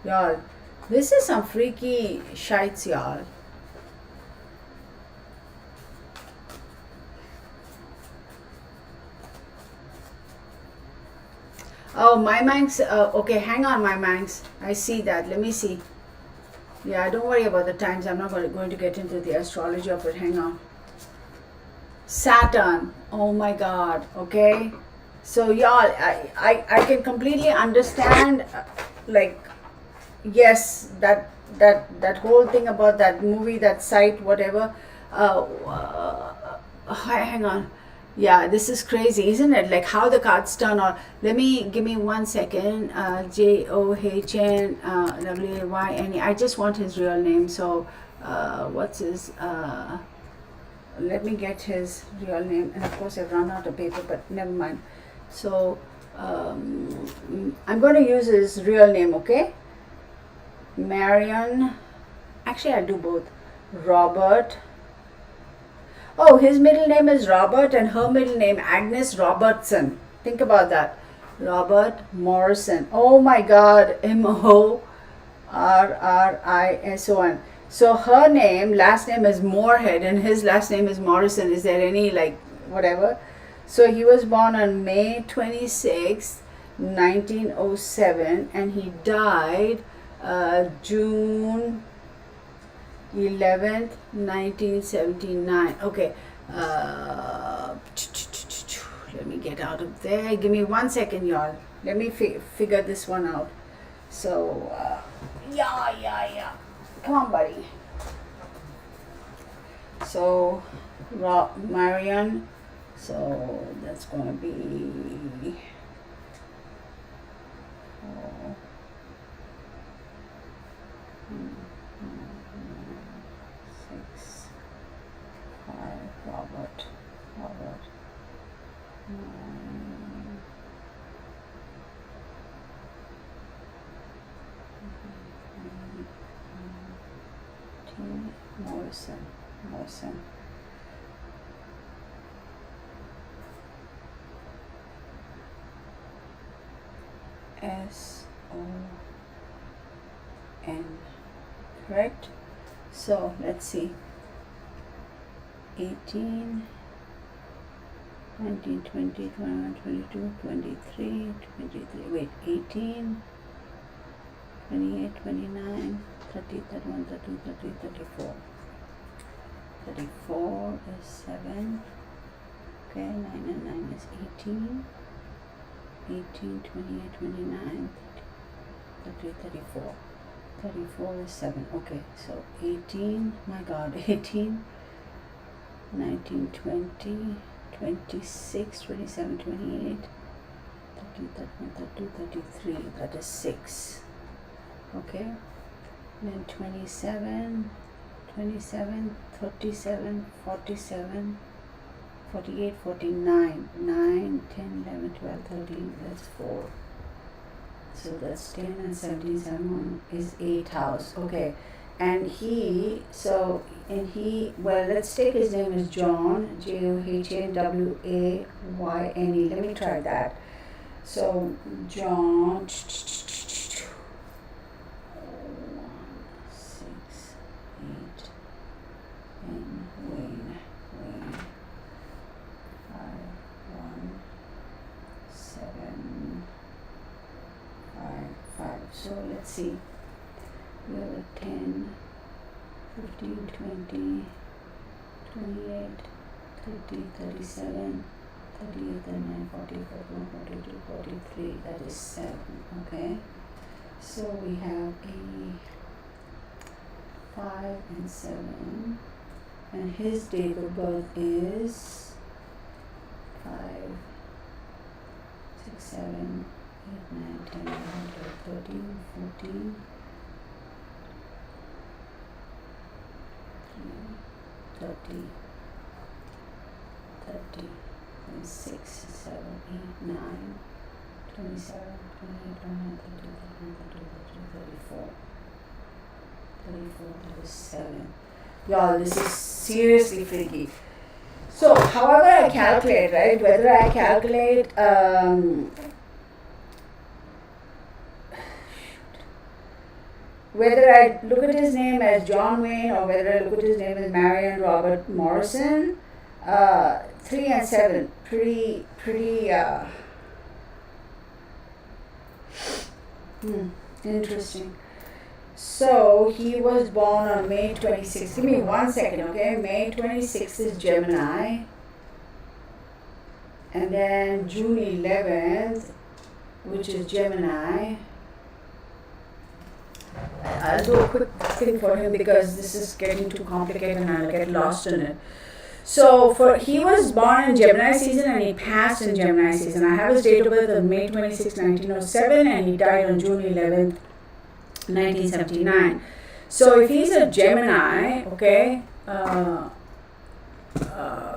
Y'all, this is some freaky shites, y'all. Oh, my Manx. Okay, hang on, my Manx. I see that. Let me see. Yeah, don't worry about the times. I'm not going to get into the astrology of it. Hang on. Saturn. Oh my God. Okay. So y'all, I can completely understand. Like, yes, that whole thing about that movie, that site, whatever. Hang on. Yeah, this is crazy, isn't it? Like how the cards turn. Or give me 1 second. John Wayne. I just want his real name. So, what's his? Let me get his real name. And of course, I've run out of paper, but never mind. So, I'm going to use his real name. Okay, Marion. Actually, I'll do both. Robert. Oh, his middle name is Robert and her middle name Agnes Robertson. Think about that. Robert Morrison. Oh my God. Morrison. So her name, last name is Moorhead and his last name is Morrison. Is there any whatever? So he was born on May 26th, 1907 and he died June 11th, 1979. Okay. Let me get out of there. Give me 1 second, y'all. Let me figure this one out. So, yeah. Come on, buddy. So, Marion. So, that's going to be... 5, Robert. 9, Morrison. S-O-N. Correct? So, let's see. 18, 19, 20, 21, 22, 23, 23, wait, 18, 28, 29, 30, 31, 32, 33, 34. 34 is 7. Okay, 9 and 9 is 18. 18, 28, 29, 30, 34. 34 is 7. Okay, so 18, my God, 18, 19, 20, 26, 27, 28, 30, 31, 32, 33. That is 6. Okay. Then 27, 37, 37, 47, 48, 49, 9, 10, 11, 12, 13. That's 4. So that's 10 and 17, 7 is 8 house. Okay. And let's take his name as John, Johawayne. Let me try that. So, John, 6, 8, and Wayne, 5, 1, 7, 5. So, let's see. We have 10, 15, 20, 28, 30, 37, 38, 39, 40, 41, 42, 43. That is 7. Okay. So we have 5 and 7. And his date of birth is 5, 6, 7, 8, 9, 10, 11, 12, 13, 14. 30, 26, 7, 8, 9, 27, 28, 29, 30, 31, 32, 34, 37. Y'all, this is seriously freaky. So, however I calculate, right, whether I calculate, whether I look at his name as John Wayne or whether I look at his name as Marion Robert Morrison, 3 and 7, pretty, interesting. So he was born on May 26th. Give me 1 second, okay? May 26th is Gemini. And then June 11th, which is Gemini. I'll do a quick thing for him because this is getting too complicated and I'll get lost in it. So he was born in Gemini season and he passed in Gemini season. I have his date of birth of May 26, 1907 and he died on June 11th, 1979. So if he's a Gemini, okay,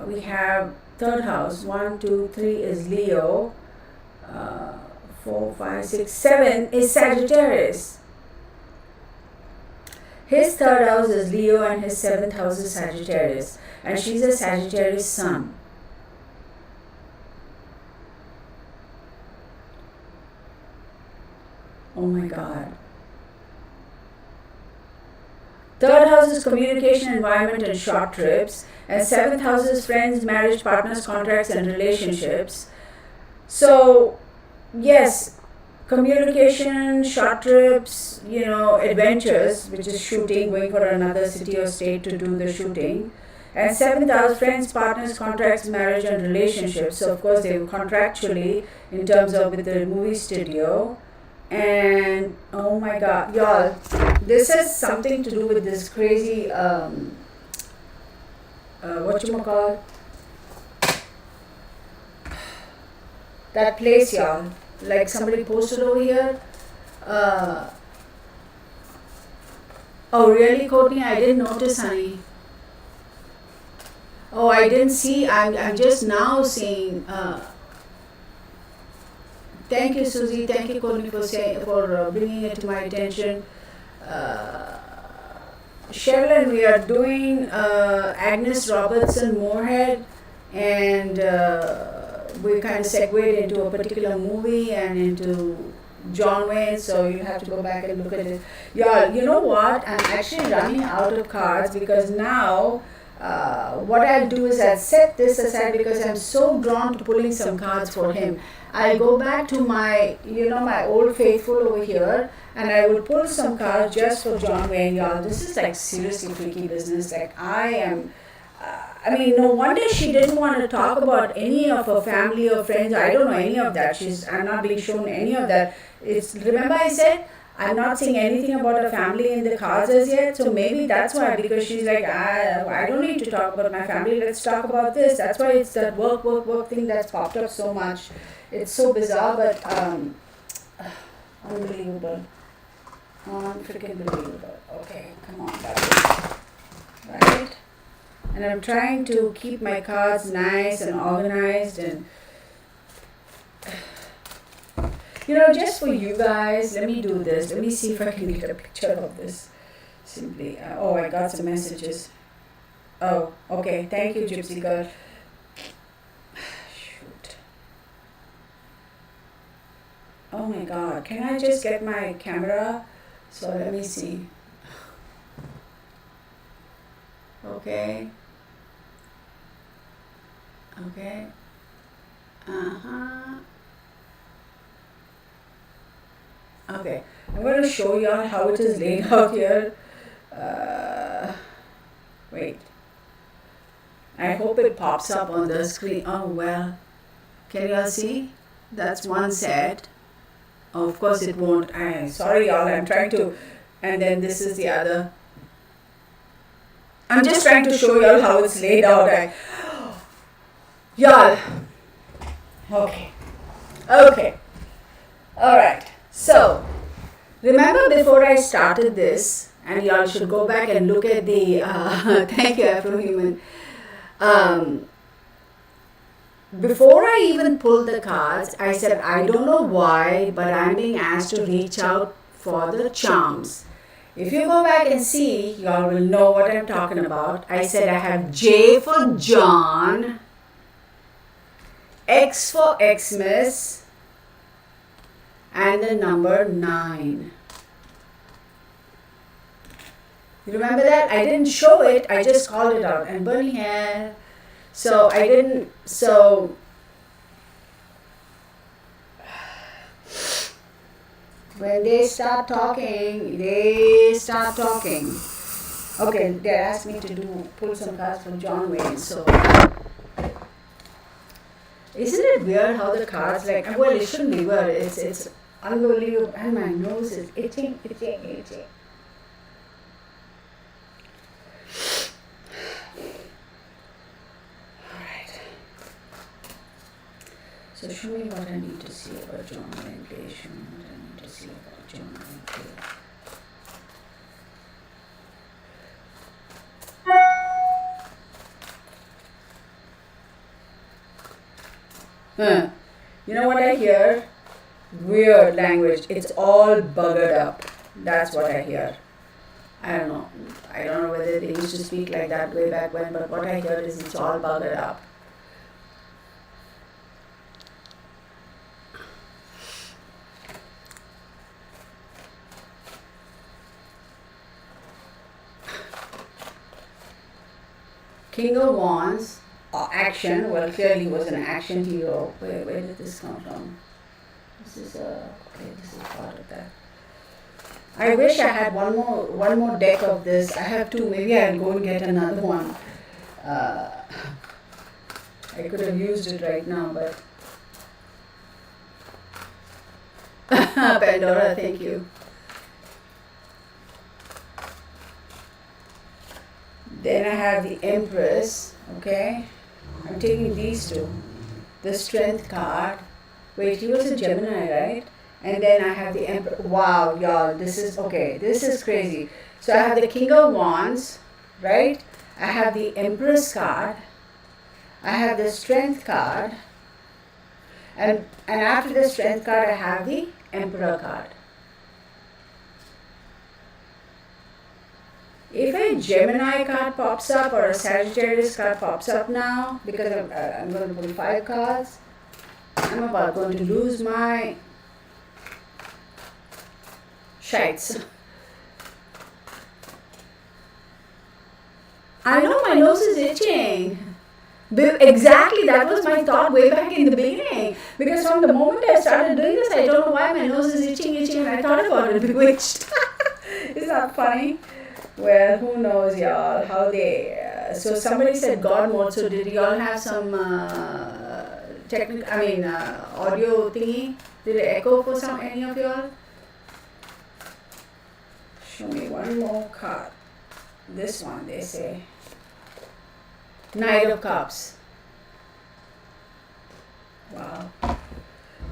we have third house, 1, 2, 3 is Leo, 4, 5, 6, 7 is Sagittarius. His third house is Leo and his seventh house is Sagittarius. And she's a Sagittarius sun. Oh my God. Third house is communication, environment, and short trips. And seventh house is friends, marriage, partners, contracts, and relationships. So, yes, communication, short trips, adventures, which is shooting, going for another city or state to do the shooting. And seventh house, friends, partners, contracts, marriage, and relationships. So, of course, they were contractually in terms of with the movie studio. And oh my God, y'all, this has something to do with this crazy, that place, y'all. Like somebody posted over here. Oh, really, Courtney? I didn't notice, honey. Oh, I didn't see. I'm just now seeing. Thank you, Susie. Thank you, Courtney, for bringing it to my attention. Sherilyn, we are doing Agnes Robertson Moorehead, and we kind of segued into a particular movie and into John Wayne, so you have to go back and look at it. Y'all, you know what? I'm actually running out of cards because now what I'll do is I'll set this aside because I'm so drawn to pulling some cards for him. I'll go back to my, my old faithful over here, and I will pull some cards just for John Wayne, y'all. This is like seriously freaky business. Like no wonder she didn't want to talk about any of her family or friends. I don't know any of that. I'm not being shown any of that. Remember I said, I'm not seeing anything about her family in the cards as yet. So maybe that's why, because she's like, I don't need to talk about my family. Let's talk about this. That's why it's that work thing that's popped up so much. It's so bizarre, but unbelievable. Unfreaking believable. Okay, come on, that's it. Right? And I'm trying to keep my cards nice and organized and just for you guys, let me do this. Let me see if I can get a picture of this. Simply, I got some messages. Oh, okay. Thank you, Gypsy Girl. Shoot. Oh my God. Can I just get my camera? So let me see. Okay. Okay. Okay, I'm going to show you all how it is laid out here. Wait. I hope it pops up on the screen. Oh, well. Can you all see? That's one set. Oh, of course it won't. Sorry, y'all. I'm trying to. And then this is the other. I'm just trying to show you all how it's laid out. Y'all. Okay. All right. So, remember before I started this, and y'all should go back and look at the, thank you, Afrohuman. Before I even pulled the cards, I said, I don't know why, but I'm being asked to reach out for the charms. If you go back and see, y'all will know what I'm talking about. I said I have J for John, X for Xmas, and the number 9. You remember that? I didn't show it, I just called it out. And burning hair. So I didn't, so when they start talking, they start talking. Okay, they asked me to pull some cards from John Wayne, so. Isn't it weird how the cards, like, well, it shouldn't be weird, it's unbelievable, and my nose is itching. So show me what I need to see about John Wayne Play. Show me what I need to see about John Wayne Play. You know what I hear? Weird language. It's all buggered up. That's what I hear. I don't know. I don't know whether they used to speak like that way back when, but what I hear is it's all buggered up. King of Wands, action. Well, clearly he was an action hero. Where did this come from? This is part of that. I wish I had one more deck of this. I have 2. Maybe I'll go and get another one. I could have used it right now, but Pandora, thank you. Then I have the Empress, okay? I'm taking these 2. The Strength card. Wait, he was a Gemini, right? And then I have the Emperor. Wow, y'all, this is crazy. So I have the King of Wands, right? I have the Empress card. I have the Strength card. And after the Strength card, I have the Emperor card. If a Gemini card pops up or a Sagittarius card pops up now, because I'm going to pull 5 cards, I'm about going to lose my shites. I know my nose is itching. Exactly, that was my thought way back in the beginning. Because from the moment I started doing this, I don't know why my nose is itching, and I thought about it, bewitched. Isn't that funny? Well, who knows, y'all, how they... so somebody said God mode, so did y'all have some audio thingy? Did it echo for any of y'all? Show me one more card. This one, they say. Knight of Cups. Wow.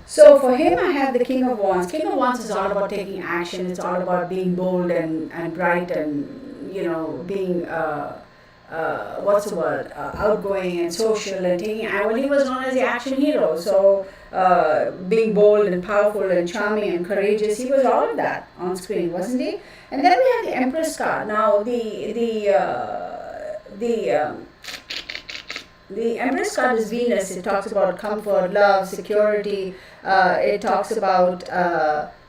So for him, I have the King of Wands. King of Wands is all about taking action. It's all about being bold and bright and, being, outgoing and social and taking, well, he was known as the action hero. So being bold and powerful and charming and courageous, he was all of that on screen, wasn't he? And then we have the Empress card. Now, the Empress card is Venus. It talks about comfort, love, security. It talks about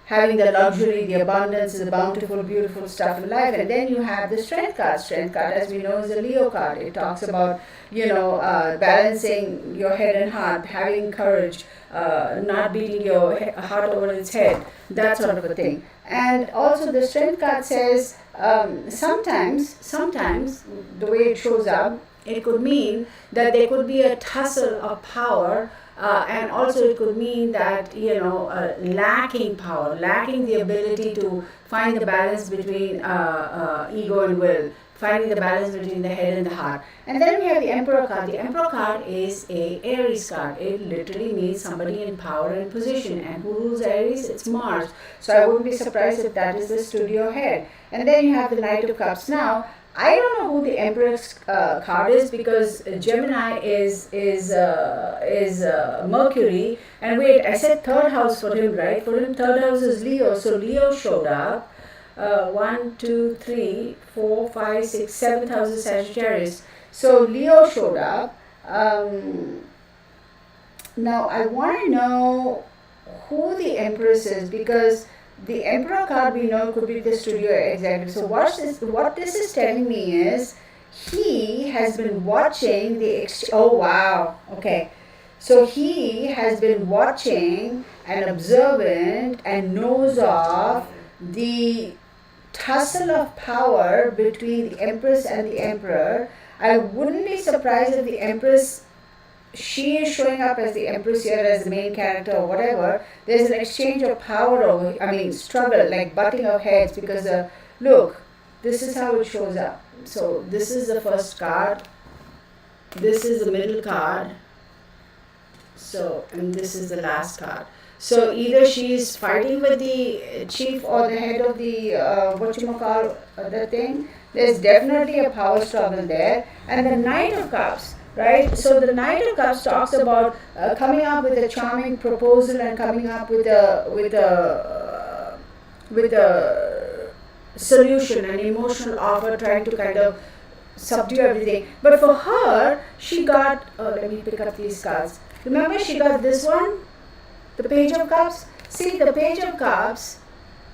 having the luxury, the abundance, the bountiful, beautiful stuff in life. And then you have the Strength card. Strength card, as we know, is a Leo card. It talks about, balancing your head and heart, having courage, not beating your heart over its head, that sort of a thing. And also the Strength card says sometimes the way it shows up, it could mean that there could be a tussle of power, and also it could mean that, lacking power, lacking the ability to find the balance between ego and will, finding the balance between the head and the heart. And then we have the Emperor card. The Emperor card is a Aries card. It literally means somebody in power and position. And who rules Aries? It's Mars. So I wouldn't be surprised if that is the studio head. And then you have the Knight of Cups. Now, I don't know who the Emperor's card is, because Gemini is Mercury. And wait, I said third house for him, right? For him, third house is Leo. So Leo showed up. 1, 2, 3, 4, 5, 6, 7th house is Sagittarius. So Leo showed up. Now I want to know who the Empress is, because the Emperor card we know could be the studio executive. So what this is telling me is he has been watching the oh wow, okay. So he has been watching and observant and knows of the tussle of power between the Empress and the Emperor. I wouldn't be surprised if the Empress, she is showing up as the Empress here as the main character or whatever. There's an exchange of power over, struggle, like butting of heads, because look, this is how it shows up. So this is the first card, this is the middle card, so, and this is the last card. So either she's fighting with the chief or the head of the the thing. There's definitely a power struggle there. And the Knight of Cups, right? So the Knight of Cups talks about coming up with a charming proposal and coming up with a solution, an emotional offer, trying to kind of subdue everything. But for her, she got. Let me pick up these cards. Remember, she got this one. The Page of Cups. See, the Page of Cups,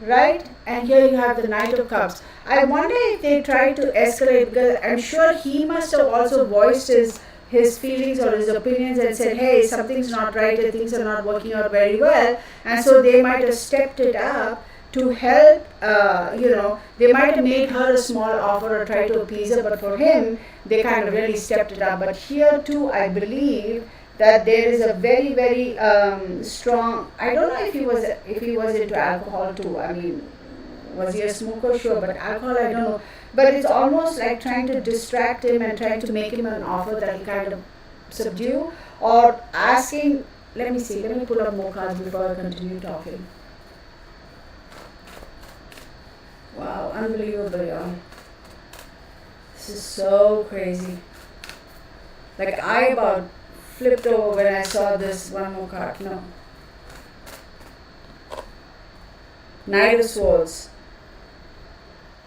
right? And here you have the Knight of Cups. I wonder if they tried to escalate, because I'm sure he must have also voiced his feelings or his opinions and said, hey, something's not right and things are not working out very well. And so they might have stepped it up to help, they might have made her a small offer or tried to appease her, but for him, they kind of really stepped it up. But here too, I believe that there is a very, very strong. I don't know if he was into alcohol too. Was he a smoker? Sure, but alcohol, I don't know. But it's almost like trying to distract him and trying to make him an offer that will kind of subdue, or asking. Let me see. Let me pull up more cards before I continue talking. Wow, unbelievable, y'all. This is so crazy. Like, I about flipped over when I saw this one more card. No. Knight of Swords.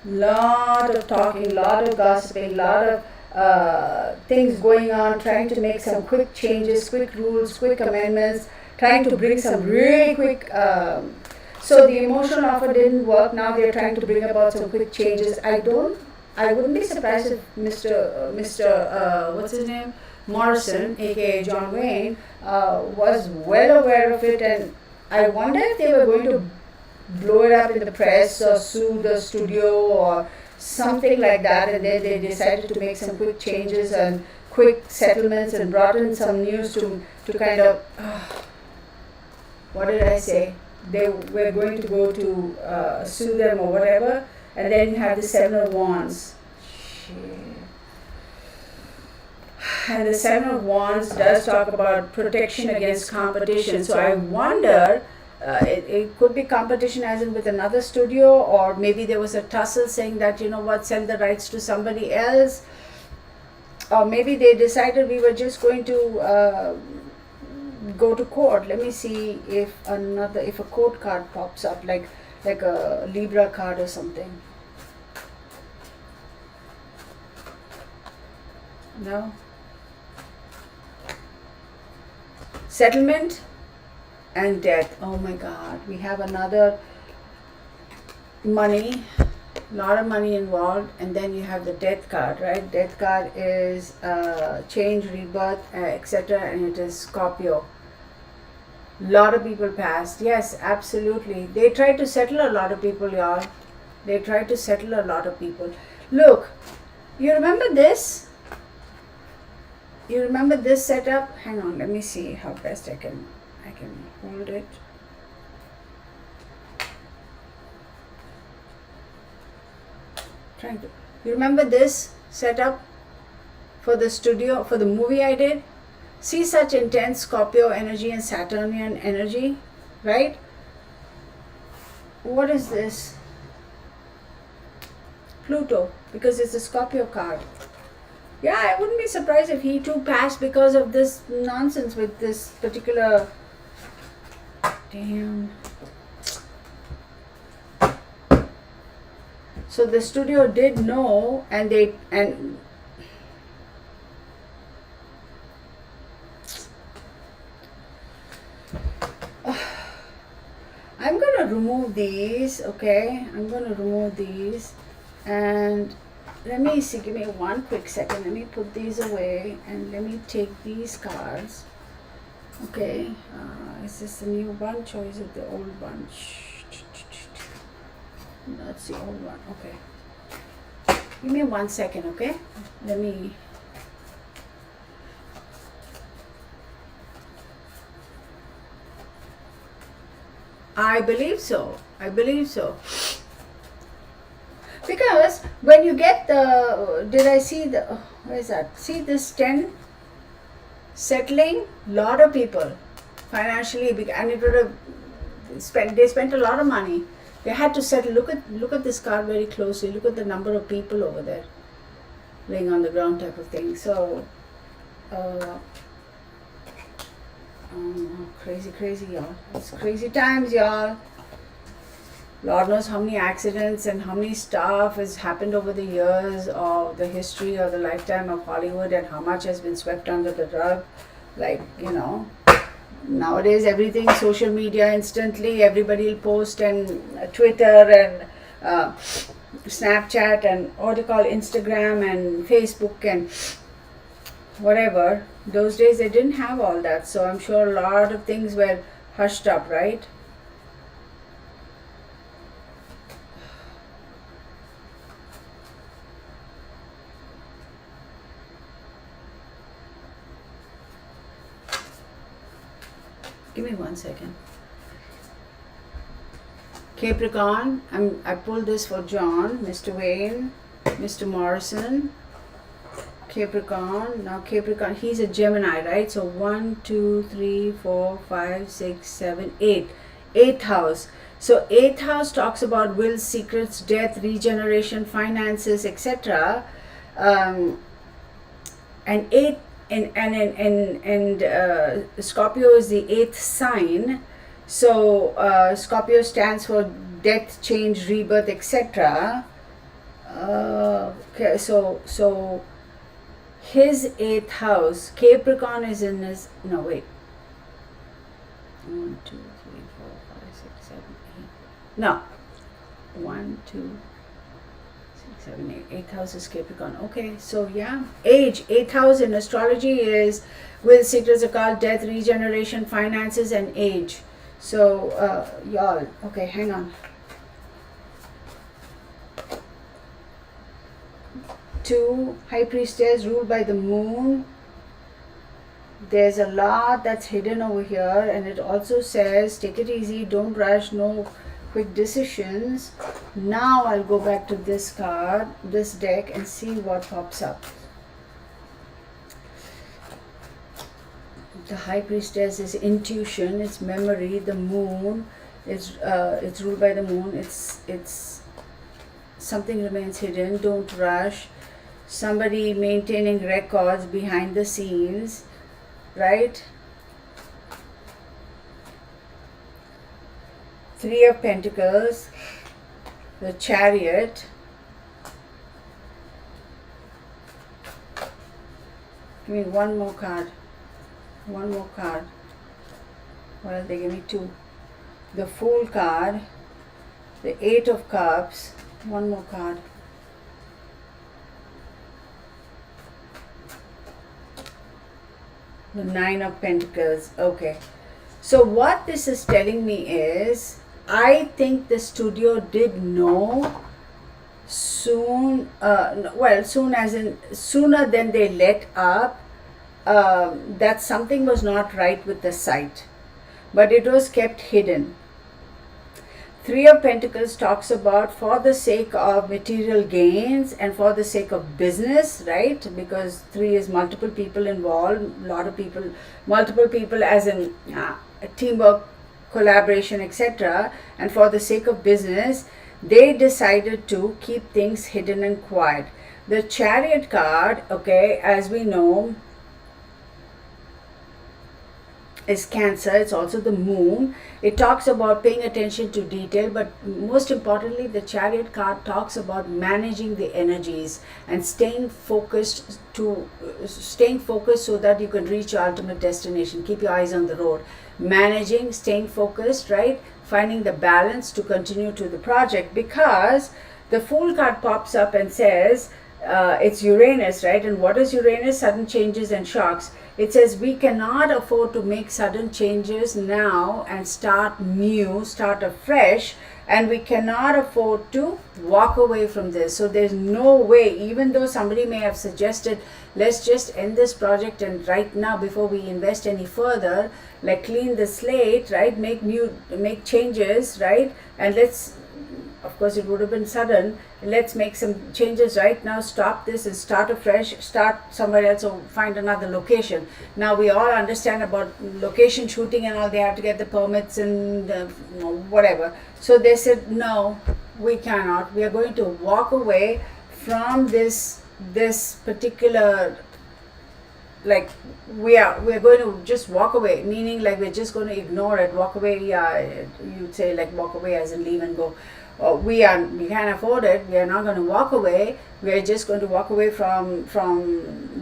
Lot of talking, lot of gossiping, lot of things going on, trying to make some quick changes, quick rules, quick amendments, trying to bring some really quick. So the emotional offer didn't work. Now they're trying to bring about some quick changes. I wouldn't be surprised if Mr. What's his name? Morrison, aka John Wayne, was well aware of it, and I wonder if they were going to blow it up in the press or sue the studio or something like that, and then they decided to make some quick changes and quick settlements and brought in some news to kind of what did I say? They were going to go to sue them or whatever, and then you have the Seven of Wands. Shit. And the Seven of Wands does talk about protection against competition. So I wonder, it could be competition as in with another studio, or maybe there was a tussle saying that, sell the rights to somebody else. Or maybe they decided we were just going to go to court. Let me see if a court card pops up, like a Libra card or something. No. Settlement and death. Oh my God, we have another money, lot of money involved, and then you have the death card, right? Death card is change, rebirth, etc., and it is Scorpio. Lot of people passed. Yes, absolutely. They tried to settle a lot of people, y'all. They tried to settle a lot of people. Look, you remember this? You remember this setup? Hang on, let me see how best I can hold it. Trying to You remember this setup for the studio, for the movie I did? See such intense Scorpio energy and Saturnian energy, right? What is this? Pluto, because it's a Scorpio card. Yeah, I wouldn't be surprised if he too passed because of this nonsense with this particular. Damn. So the studio did know, and I'm gonna remove these, okay? I'm gonna remove these, and let me see, give me one quick second. Let me put these away, and let me take these cards. Okay, is this the new bunch or is it the old bunch? That's the old one, okay. Give me 1 second, okay? Let me. I believe so. I believe so. Because when you get the, did I see the, where is that? See this 10 settling? Lot of people financially, and it would have they spent a lot of money. They had to settle. Look at this card very closely. Look at the number of people over there laying on the ground type of thing. So, crazy, y'all. It's crazy times, y'all. Lord knows how many accidents and how many stuff has happened over the years of the history or the lifetime of Hollywood, and how much has been swept under the rug. Like, nowadays everything social media instantly, everybody will post, and Twitter and Snapchat and what do you call Instagram and Facebook and whatever. Those days they didn't have all that, so I'm sure a lot of things were hushed up, right? Give me 1 second. Capricorn, I pulled this for John, Mr. Wayne, Mr. Morrison. Capricorn, now Capricorn, he's a Gemini, right? So 1, 2, 3, 4, 5, 6, 7, 8. 8th house. So 8th house talks about will, secrets, death, regeneration, finances, etc. And 8 and Scorpio is the 8th sign. So Scorpio stands for death, change, rebirth, etc. Okay, so his 8th house, Capricorn is in his, no wait, 1, 2, 3, 4, 5, 6, 7, 8. No, 1, 2, 6, 7, 8. 8th house is Capricorn. Okay, so yeah, age. 8th house in astrology is will, secrets, occult, death, regeneration, finances, and age. So y'all, okay, hang on. 2, High Priestess, ruled by the moon. There's a lot that's hidden over here, and it also says take it easy, don't rush, no quick decisions. Now I'll go back to this card, this deck, and see what pops up. The High Priestess is intuition, it's memory. The moon, it's ruled by the moon. It's something remains hidden, don't rush. Somebody maintaining records behind the scenes, right? 3 of Pentacles, the Chariot. Give me one more card. One more card. What else? They give me 2. The Fool card, the 8 of Cups. One more card. The 9 of Pentacles. Okay. So what this is telling me is, I think the studio did know soon, soon as in sooner than they let up, that something was not right with the site. But it was kept hidden. Three of Pentacles talks about for the sake of material gains and for the sake of business, right? Because three is multiple people involved, lot of people, multiple people as in teamwork, collaboration, etc. And for the sake of business, they decided to keep things hidden and quiet. The Chariot card, okay, as we know, is Cancer. It's also the moon. It talks about paying attention to detail, but most importantly, the Chariot card talks about managing the energies and staying focused so that you can reach your ultimate destination. Keep your eyes on the road. Managing, staying focused, right? Finding the balance to continue to the project, because the Fool card pops up and says, it's Uranus, right? And what is Uranus? Sudden changes and shocks. It says we cannot afford to make sudden changes now and start new, start afresh, and we cannot afford to walk away from this. So there's no way, even though somebody may have suggested, let's just end this project and right now before we invest any further, like clean the slate, right? Make changes, right? And let's, of course it would have been sudden, let's make some changes right now, stop this and start afresh, start somewhere else or find another location. Now we all understand about location shooting and all, they have to get the permits and whatever. So they said, no, we cannot. We are going to walk away from this particular, like we're going to just walk away, meaning like we're just going to ignore it, walk away. Yeah, you'd say like walk away as in leave and go. We can't afford it. We are not going to walk away. We are just going to walk away from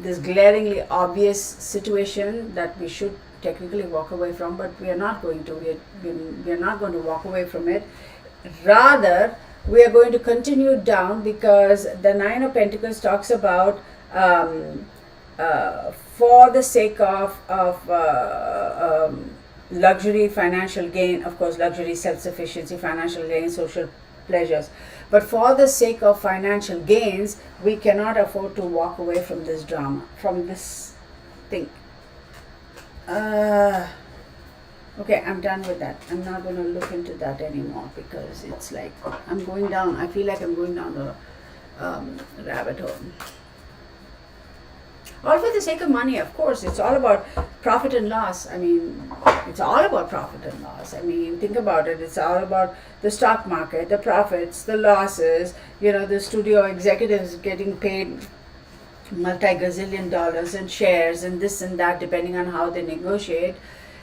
this glaringly obvious situation that we should technically walk away from, but we are not going to. We are not going to walk away from it. Rather, we are going to continue down, because the Nine of Pentacles talks about for the sake of luxury, financial gain, of course, luxury, self-sufficiency, financial gain, social pleasures. But for the sake of financial gains, we cannot afford to walk away from this drama, from this thing. Okay, I'm done with that. I'm not going to look into that anymore, because it's like I'm going down. I feel like I'm going down the rabbit hole. All for the sake of money, of course. It's all about profit and loss. I mean, it's all about profit and loss. I mean, think about it. It's all about the stock market, the profits, the losses, the studio executives getting paid multi-gazillion dollars in shares and this and that, depending on how they negotiate.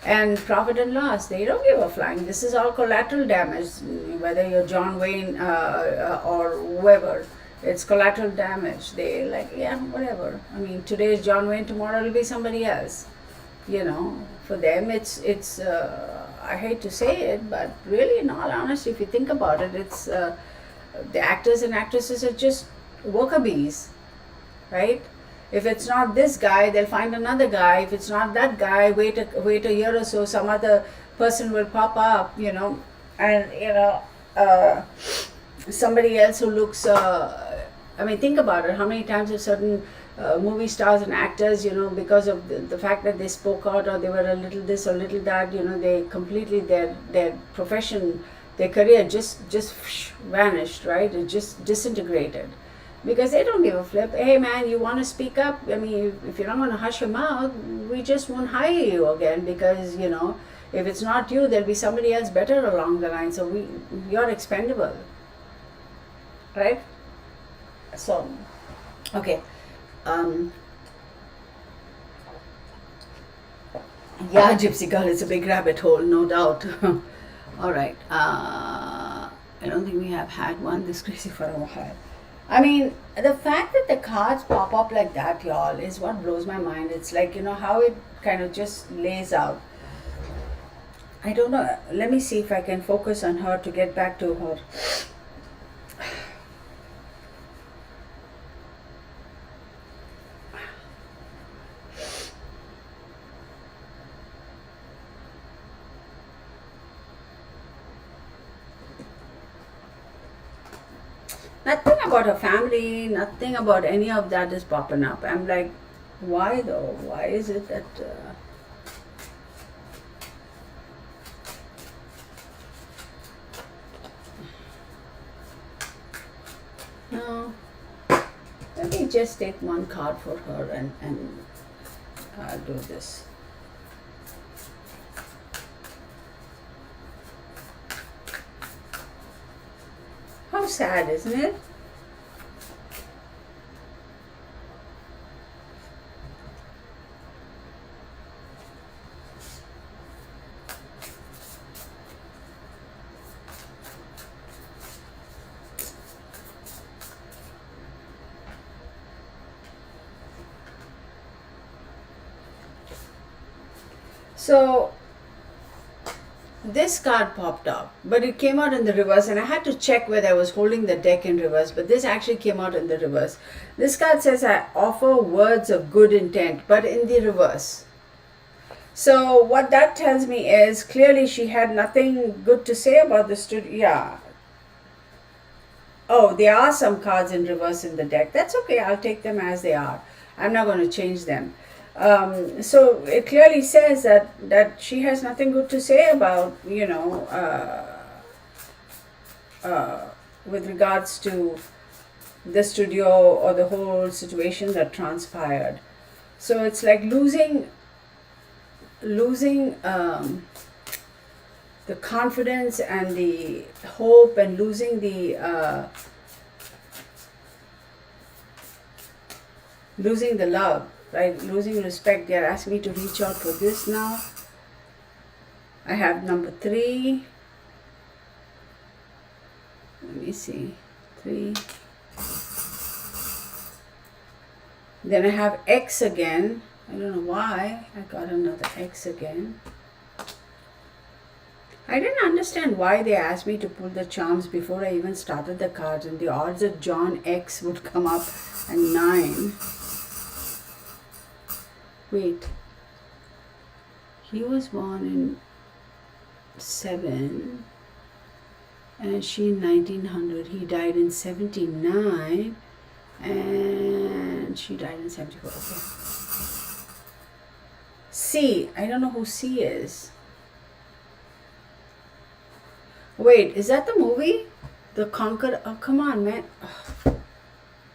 And profit and loss, they don't give a flying. This is all collateral damage, whether you're John Wayne or whoever. It's collateral damage. They like, yeah, whatever. I mean, today is John Wayne, tomorrow it'll be somebody else. For them, it's. I hate to say it, but really, in all honesty, if you think about it, it's the actors and actresses are just worker bees, right? If it's not this guy, they'll find another guy. If it's not that guy, wait a year or so, some other person will pop up, and somebody else who looks. I mean, think about it. How many times have certain movie stars and actors, because of the fact that they spoke out or they were a little this or little that, they completely their profession, their career just vanished, right? It just disintegrated, because they don't give a flip. Hey man, you want to speak up? I mean, if you're not going to hush your mouth, we just won't hire you again, because if it's not you, there'll be somebody else better along the line. So you're expendable, right? So, okay. Yeah, Gypsy Girl, it's a big rabbit hole, no doubt. All right. I don't think we have had one this crazy for a while. I mean, the fact that the cards pop up like that, y'all, is what blows my mind. It's like, how it kind of just lays out. I don't know. Let me see if I can focus on her to get back to her. Nothing about her family, nothing about any of that is popping up. I'm like, why though? Why is it that... No, let me just take one card for her and do this. How sad, isn't it? So this card popped up, but it came out in the reverse, and I had to check whether I was holding the deck in reverse, but this actually came out in the reverse. This card says, I offer words of good intent, but in the reverse. So what that tells me is clearly she had nothing good to say about the studio. Yeah. Oh, there are some cards in reverse in the deck. That's okay. I'll take them as they are. I'm not going to change them. So it clearly says that she has nothing good to say about, with regards to the studio or the whole situation that transpired. So it's like losing the confidence and the hope, and losing the love, right? Losing respect. They're asking me to reach out for this now. I have number 3. Let me see. 3. Then I have X again. I don't know why I got another X again. I didn't understand why they asked me to pull the charms before I even started the cards, and the odds that John X would come up and 9. Wait. He was born in 7 and she in 1900. He died in 79 and she died in 74. Okay. C. I don't know who C is. Wait, is that the movie? The Conqueror? Oh, come on, man. Oh,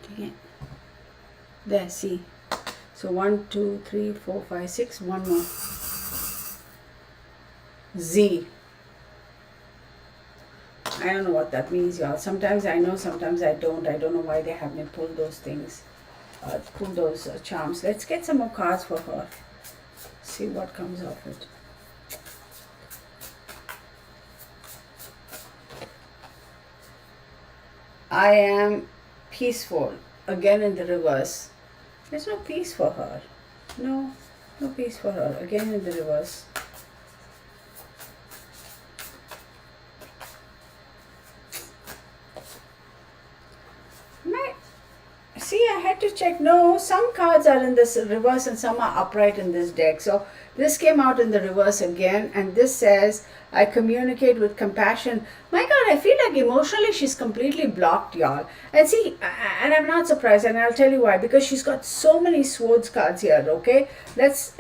dang it. There, C. So 1, 2, 3, 4, 5, 6. One more. Z. I don't know what that means, y'all. Sometimes I know, sometimes I don't. I don't know why they have me pull those things. Pull those charms. Let's get some more cards for her. See what comes of it. I am peaceful. Again in the reverse. There's no peace for her. No peace for her. Again in the reverse. See, I had to check. No, some cards are in this reverse and some are upright in this deck. So this came out in the reverse again, and this says, I communicate with compassion. My God, I feel like emotionally she's completely blocked, y'all. And see, and I'm not surprised, and I'll tell you why. Because she's got so many swords cards here. Okay, let's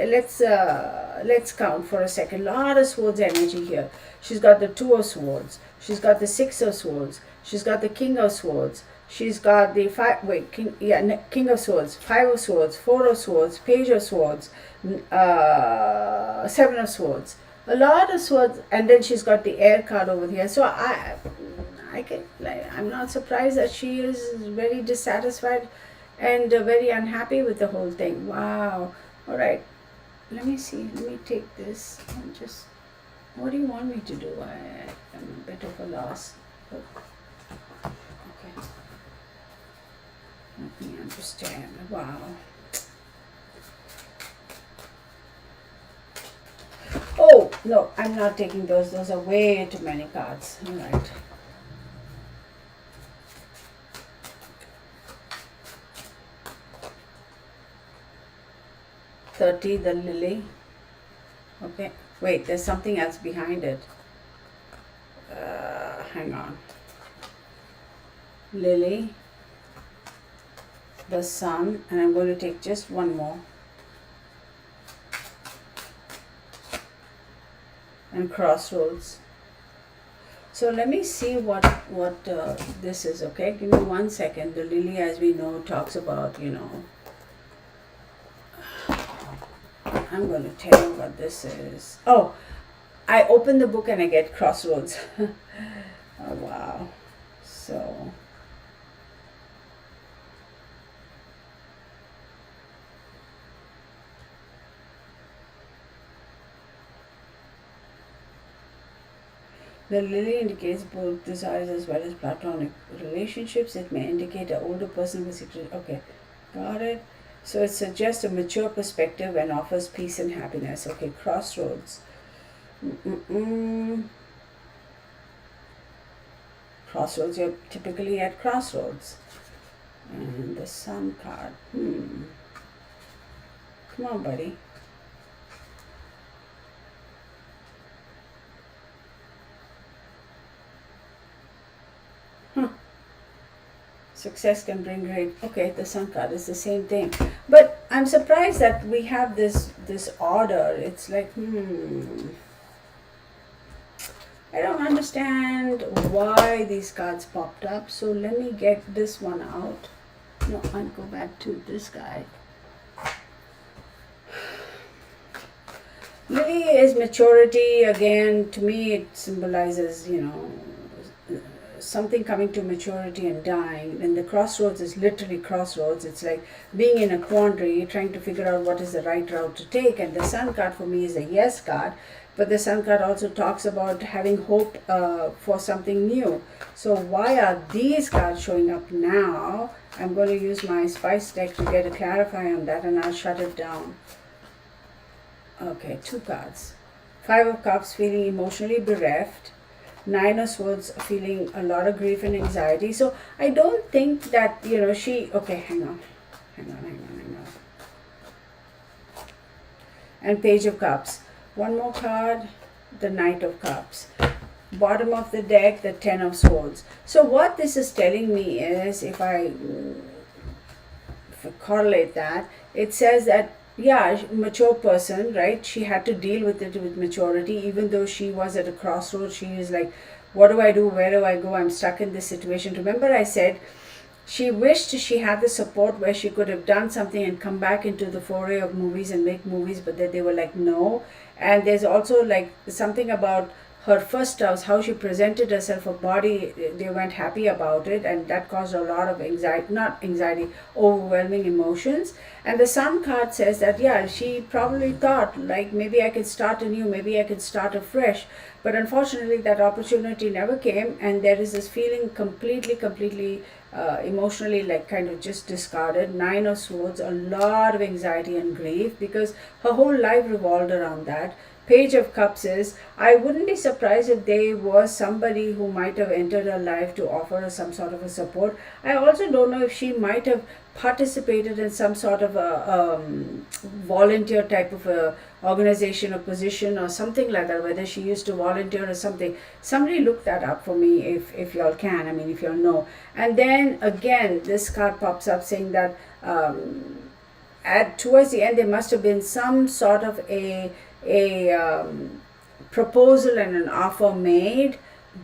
count for a second. A lot of swords energy here. She's got the 2 of swords. She's got the 6 of swords. She's got the King of swords. She's got the King of Swords, 5 of Swords, 4 of Swords, Page of Swords, 7 of Swords. A lot of swords, and then she's got the Air card over here. So I'm not surprised that she is very dissatisfied and very unhappy with the whole thing. Wow. All right. Let me see. Let me take this and just. What do you want me to do? I am a bit of a loss. But, okay. Let me understand. Wow. Oh, no, I'm not taking those. Those are way too many cards. All right. $30, the lily. Okay. Wait, there's something else behind it. Hang on. Lily. The sun, and I'm going to take just one more, and crossroads. So let me see what this is. Okay, give me 1 second. The lily, as we know, talks about, I'm going to tell you what this is. Oh, I open the book and I get crossroads. Oh, wow. So the lily indicates both desires as well as platonic relationships. It may indicate an older person with secret. Okay, got it. So it suggests a mature perspective and offers peace and happiness. Okay, crossroads. Mm-mm. Crossroads, you're typically at crossroads. And the sun card. Come on, buddy. Success can bring great. Okay, the sun card is the same thing, but I'm surprised that we have this order. It's like I don't understand why these cards popped up. So let me get this one out. No, I'll go back to this guy. Lily is maturity. Again, to me, it symbolizes, something coming to maturity and dying. And the crossroads is literally crossroads. It's like being in a quandary, trying to figure out what is the right route to take. And the sun card for me is a yes card. But the sun card also talks about having hope for something new. So why are these cards showing up now? I'm going to use my spice deck to get a clarify on that, and I'll shut it down. Okay, 2 cards. 5 of Cups, feeling emotionally bereft. 9 of Swords, feeling a lot of grief and anxiety. So I don't think that, she... Okay, hang on. And Page of Cups. One more card, the Knight of Cups. Bottom of the deck, the 10 of Swords. So what this is telling me is, if I correlate that, it says that, yeah, mature person, right? She had to deal with it with maturity, even though she was at a crossroads. She is like, what do I do? Where do I go? I'm stuck in this situation. Remember I said she wished she had the support where she could have done something and come back into the foray of movies and make movies, but then they were like, no. And there's also like something about her first house, how she presented herself, her body, they weren't happy about it, and that caused a lot of overwhelming emotions. And the Sun card says that, yeah, she probably thought, like, maybe I could start anew, maybe I could start afresh. But unfortunately, that opportunity never came, and there is this feeling completely emotionally, like, kind of just discarded. 9 of Swords, a lot of anxiety and grief, because her whole life revolved around that. Page of Cups is, I wouldn't be surprised if there was somebody who might have entered her life to offer her some sort of a support. I also don't know if she might have participated in some sort of a volunteer type of a organization or position or something like that, whether she used to volunteer or something. Somebody look that up for me if y'all can, I mean, if y'all know. And then again, this card pops up saying that towards the end there must have been some sort of a proposal and an offer made,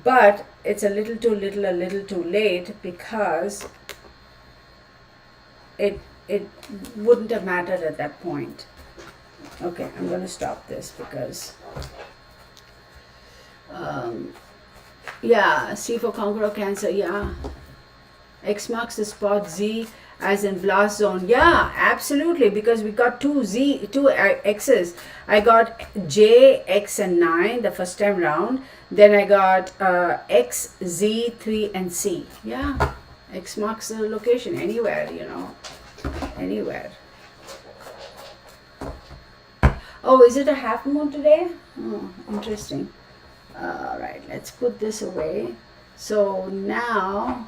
but it's a little too little, a little too late, because it wouldn't have mattered at that point. Okay, I'm going to stop this because yeah, C for Conqueror, Cancer, yeah. X marks the spot, Z as in blast zone. Yeah, absolutely, because we got two X's. I got J, X and 9 the first time round. Then I got X, Z, 3 and C. Yeah, X marks the location, anywhere, anywhere. Oh, is it a half moon today? Oh, interesting. All right, let's put this away. So now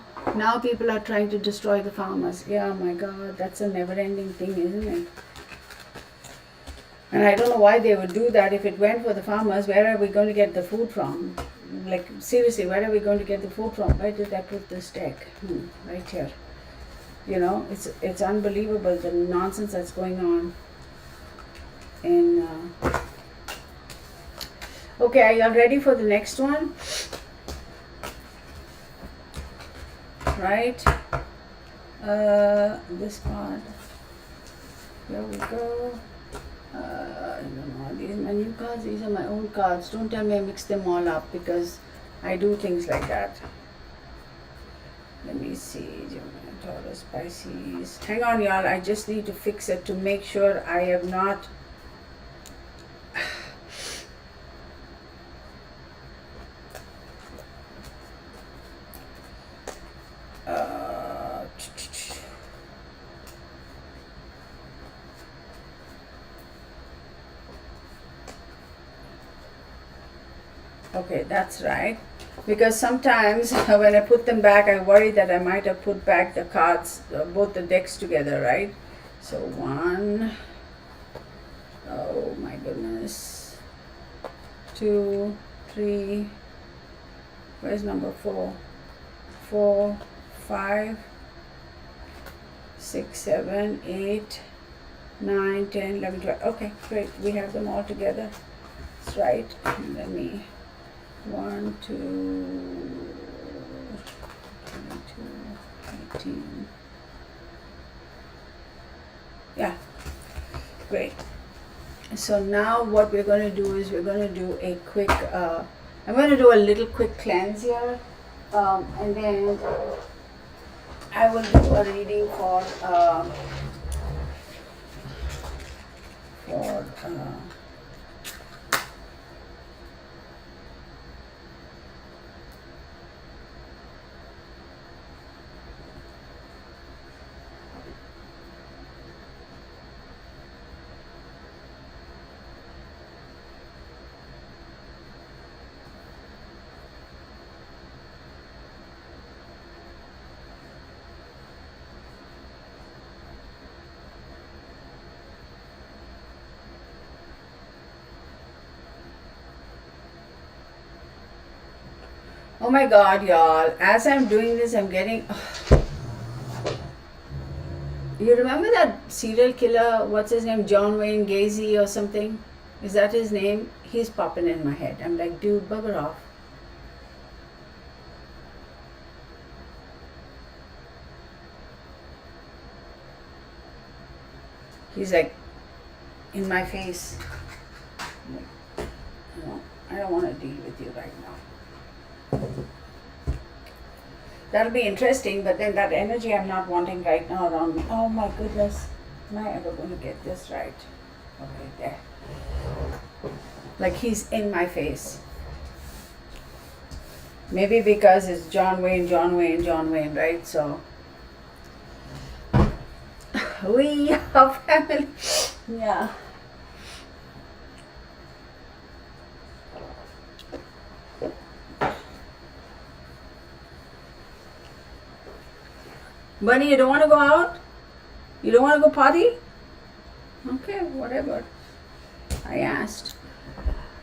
people are trying to destroy the farmers. Yeah, my God, that's a never-ending thing, isn't it? And I don't know why they would do that. If it went for the farmers, where are we going to get the food from? Like, seriously, where are we going to get the food from? Where did I put this deck? Right here. It's unbelievable, the nonsense that's going on. Okay, are you all ready for the next one? right? This part. Here we go. I don't know. These are my new cards. These are my old cards. Don't tell me I mix them all up because I do things like that. Let me see. Gemini, Taurus, Pisces. Hang on, y'all. I just need to fix it to make sure I have not. Okay, that's right. Because sometimes when I put them back, I worry that I might have put back the cards, both the decks together, right? So 1, oh my goodness, 2, 3, where's number 4? 4, 5, 6, 7, 8, 9, 10, 11, 12. Okay, great. We have them all together. That's right. Let me. 1, 2, 22, 18. Yeah, great. So now what we're going to do is we're going to do a quick, I'm going to do a little quick cleanse here. And then I will do a reading for oh my god, y'all, as I'm doing this, I'm getting. You remember that serial killer, what's his name, John Wayne Gacy or something? Is that his name? He's popping in my head. I'm like, dude, bugger off. He's like in my face. I'm like, no, I don't want to deal with you right now. That'll be interesting, but then that energy I'm not wanting right now around me. Oh my goodness. Am I ever going to get this right? Okay, there. Like he's in my face. Maybe because it's John Wayne, right? So we are family. Yeah. Bunny, you don't want to go out? You don't want to go party? Okay, whatever. I asked.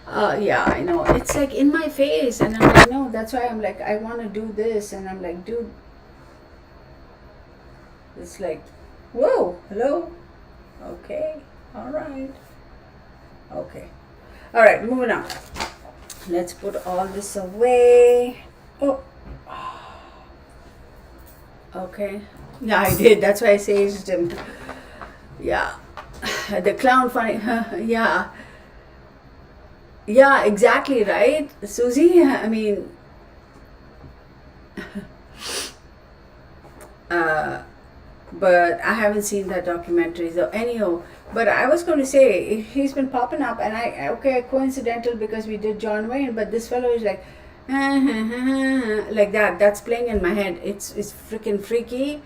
Yeah, I know. It's like in my face, and I'm like, no, that's why I'm like, I want to do this, and I'm like, dude. It's like, whoa, hello? Okay, all right. Okay. All right, moving on. Let's put all this away. Oh. Okay. Yeah, I did. That's why I saged him. Yeah. The clown funny. Yeah. Yeah, exactly, right? Susie, I mean, but I haven't seen that documentary. So anyhow, but I was going to say, he's been popping up and okay, coincidental because we did John Wayne, but this fellow is like, like that. That's playing in my head. It's freaking freaky.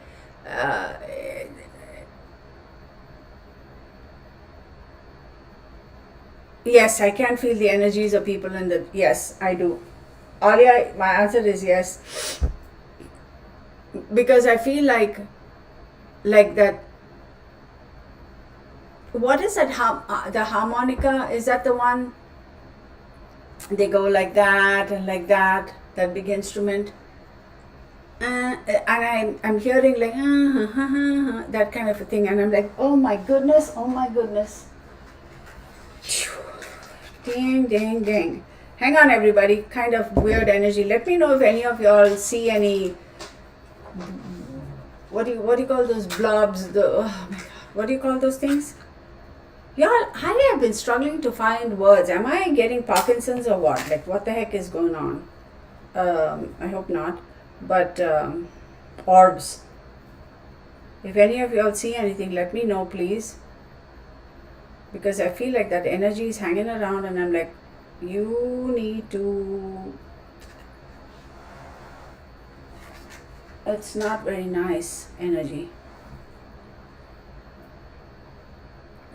Yes, I can feel the energies of people in the. Yes, I do. Alia, my answer is yes. Because I feel like that. What is that? The harmonica, is that the one? They go like that and like that. That big instrument. And I'm hearing like that kind of a thing, and I'm like, oh my goodness, oh my goodness. Ding, ding, ding. Hang on, everybody. Kind of weird energy. Let me know if any of y'all see any what do you call those blobs? Oh my god, what do you call those things? Yeah, I have been struggling to find words. Am I getting Parkinson's or what? Like, what the heck is going on? I hope not. But orbs. If any of y'all see anything, let me know, please. Because I feel like that energy is hanging around, and I'm like, you need to. It's not very nice energy.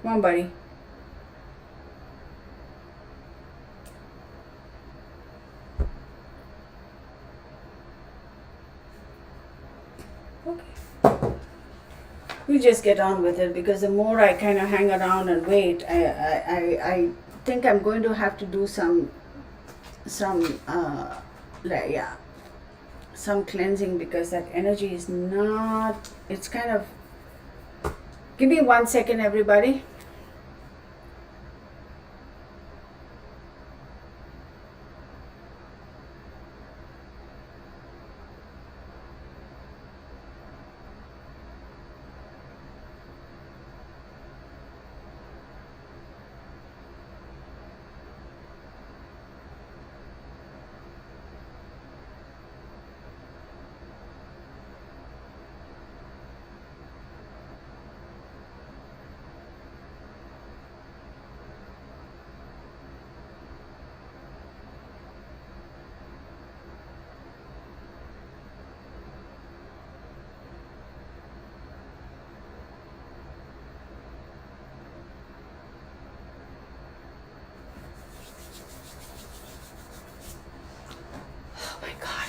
Come on, buddy. Okay. We just get on with it, because the more I kind of hang around and wait, I think I'm going to have to do some like, yeah, some cleansing, because that energy is not. It's kind of. Give me 1 second, everybody.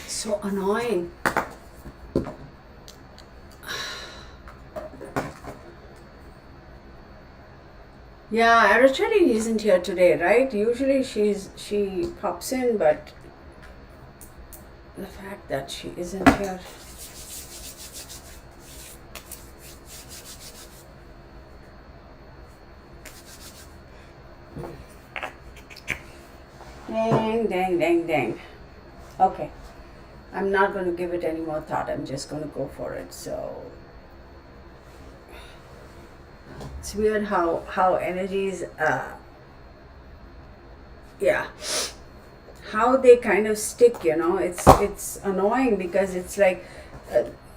So annoying. Yeah, Araceli isn't here today, right? Usually she pops in, but the fact that she isn't here. Dang, dang, dang, dang. Okay. I'm not going to give it any more thought. I'm just going to go for it. So it's weird how energies, yeah, how they kind of stick. It's annoying, because it's like,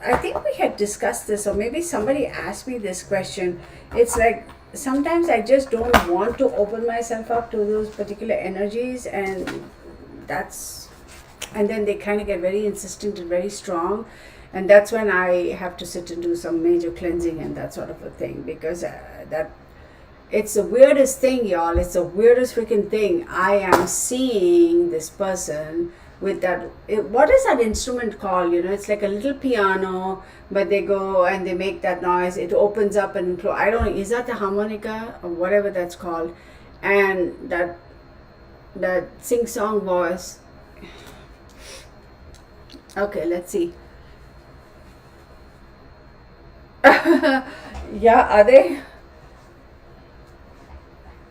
I think we had discussed this, or maybe somebody asked me this question. It's like, sometimes I just don't want to open myself up to those particular energies, and then they kind of get very insistent and very strong, and that's when I have to sit and do some major cleansing and that sort of a thing, because that it's the weirdest thing, y'all. It's the weirdest freaking thing. I am seeing this person with that. What is that instrument called? It's like a little piano, but they go and they make that noise. It opens up and I don't know. Is that the harmonica or whatever that's called? And that sing-song voice. Okay, let's see. Yeah, are they?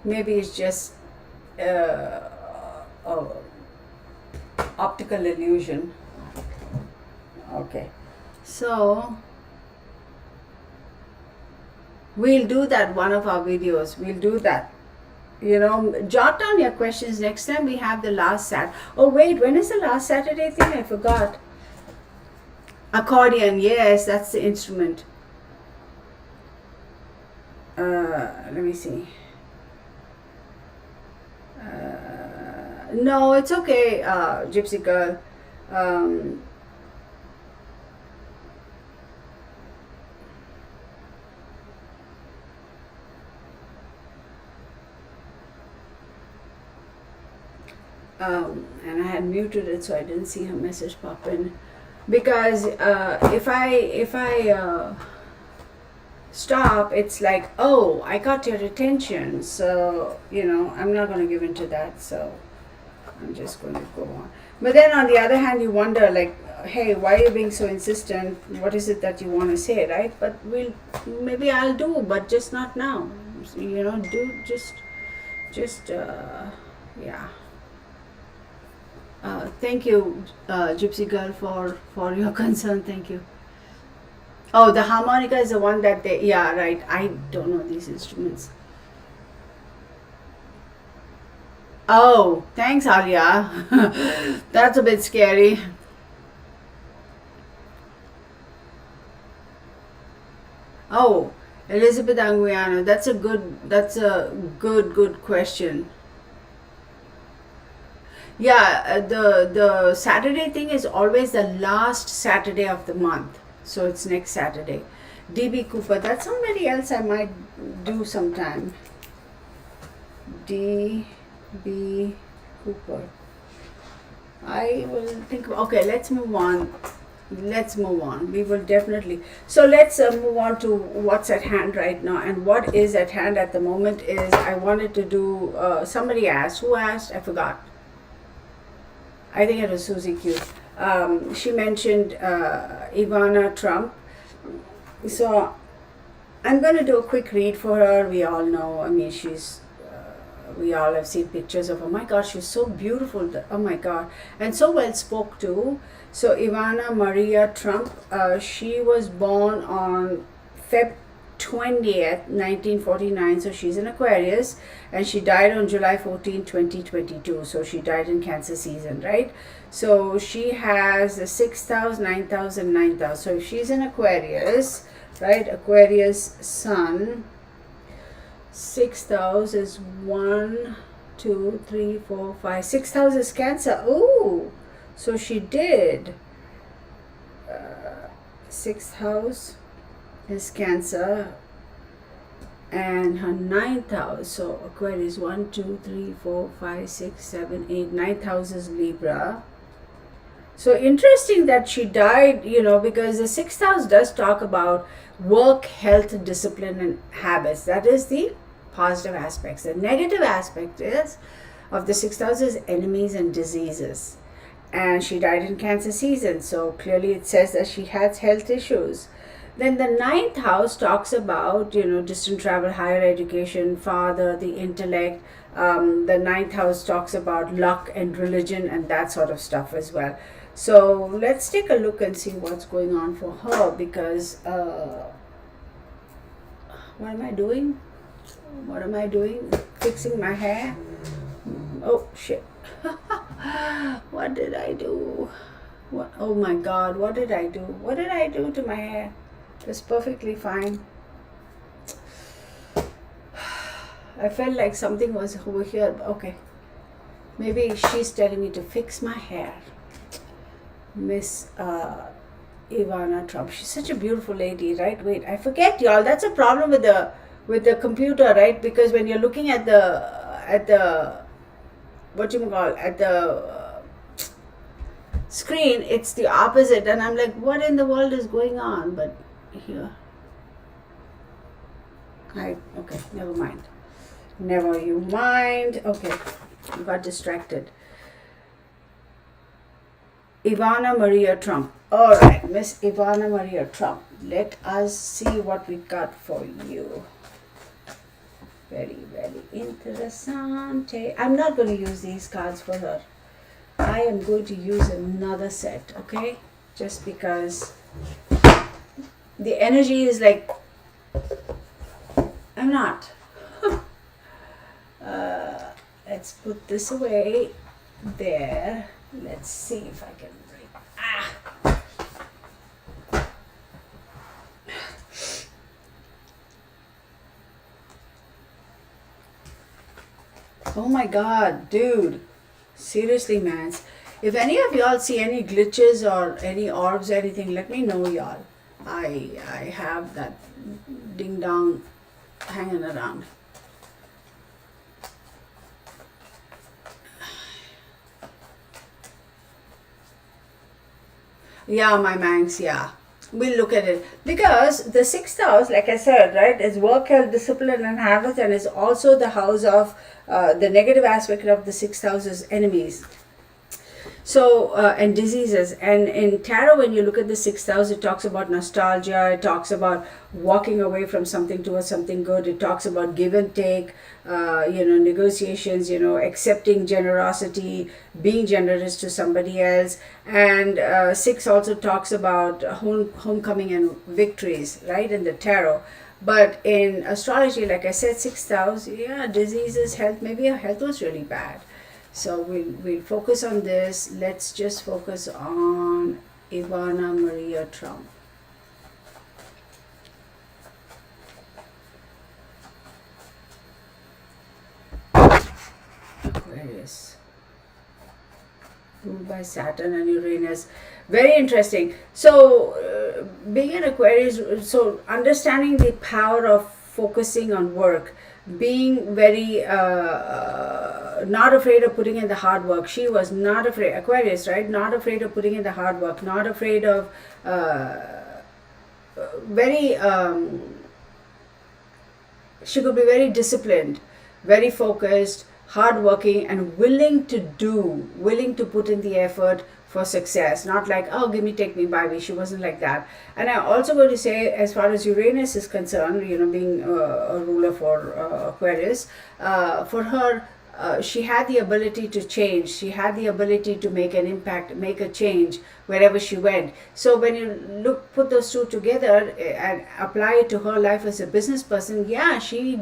Maybe it's just optical illusion. Okay, so we'll do that one of our videos. We'll do that. Jot down your questions. Next time we have the last Oh wait, when is the last Saturday thing? I forgot. Accordion, yes, that's the instrument. Let me see. No, it's okay, Gypsy Girl. And I had muted it, so I didn't see her message pop in. Because if I stop, it's like, oh, I got your attention, so I'm not going to give in to that, so I'm just going to go on. But then on the other hand, you wonder, like, hey, why are you being so insistent? What is it that you want to say, right? But maybe I'll do, but just not now. Do just yeah. Thank you, Gypsy Girl, for your concern. Thank you. Oh, the harmonica is the one that they, yeah, right. I don't know these instruments. Oh, thanks, Alia. That's a bit scary. Oh, Elizabeth Anguiano. That's a good question. Yeah, the Saturday thing is always the last Saturday of the month. So it's next Saturday. DB Cooper. That's somebody else I might do sometime. DB Cooper. I will think. Okay, let's move on. Let's move on. We will definitely. So let's move on to what's at hand right now. And what is at hand at the moment is I wanted to do. Somebody asked. Who asked? I forgot. I think it was Susie Q. She mentioned Ivana Trump. So I'm going to do a quick read for her. We all know. I mean, we all have seen pictures of her. Oh my God, she's so beautiful. Oh my God, and so well spoke too. So Ivana Maria Trump, she was born on Feb 20th, 1949. So she's an Aquarius, and she died on July 14, 2022. So she died in Cancer season, right? So she has the 6,000, 9,000, 9,000. So if she's an Aquarius, right? Aquarius Sun. 6,000 is 1, 2, 3, 4, 5. 6,000 is Cancer. Ooh, so she did. 6th house is Cancer, and her 9th house. So Aquarius 1, 2, 3, 4, 5, 6, 7, 8. 9th house is Libra. So interesting that she died, because the 6th house does talk about work, health, discipline, and habits. That is the positive aspects. The negative aspect is of the 6th house is enemies and diseases. And she died in Cancer season. So clearly it says that she has health issues. Then the 9th house talks about, distant travel, higher education, father, the intellect. The 9th house talks about luck and religion and that sort of stuff as well. So let's take a look and see what's going on for her, because what am I doing? What am I doing? Fixing my hair? Oh shit. What did I do? What? Oh my God, what did I do? What did I do to my hair? It's perfectly fine. I felt like something was over here. Okay. Maybe she's telling me to fix my hair. Miss Ivana Trump. She's such a beautiful lady, right? Wait, I forget, y'all. That's a problem with the computer, right? Because when you're looking at the what you call at the screen, it's the opposite, and I'm like, what in the world is going on? But here, okay, never mind. Never you mind. Okay, I got distracted. Ivana Maria Trump. All right, Miss Ivana Maria Trump. Let us see what we got for you. Very, very interessante. I'm not going to use these cards for her. I am going to use another set, okay? Just because the energy is like, I'm not. Let's put this away there. Let's see if I can break. Oh my God, dude. Seriously, man. If any of y'all see any glitches or any orbs or anything, let me know, y'all. I have that ding dong hanging around. Yeah, my Manx, yeah. We'll look at it. Because the 6th house, like I said, right, is work, health, discipline, and habits, and is also the house of the negative aspect of the 6th house is enemies. So and diseases, and in tarot, when you look at the sixth house, it talks about nostalgia, it talks about walking away from something towards something good, it talks about give and take, negotiations, accepting generosity, being generous to somebody else. And six also talks about homecoming and victories, right, in the tarot. But in astrology, like I said, sixth house, yeah, diseases, health, maybe her health was really bad. So we'll focus on this. Let's just focus on Ivana Maria Trump. Aquarius, ruled by Saturn and Uranus. Very interesting. So being an Aquarius, so understanding the power of focusing on work, being very not afraid of putting in the hard work. She was not afraid, Aquarius, right? Not afraid of putting in the hard work, not afraid of very she could be very disciplined, very focused, hardworking, and willing to put in the effort for success. Not like, oh, give me, take me, buy me. She wasn't like that. And I also going to say, as far as Uranus is concerned, being a ruler for Aquarius, for her, she had the ability to change. She had the ability to make an impact, make a change wherever she went. So when you put those two together and apply it to her life as a business person, yeah, she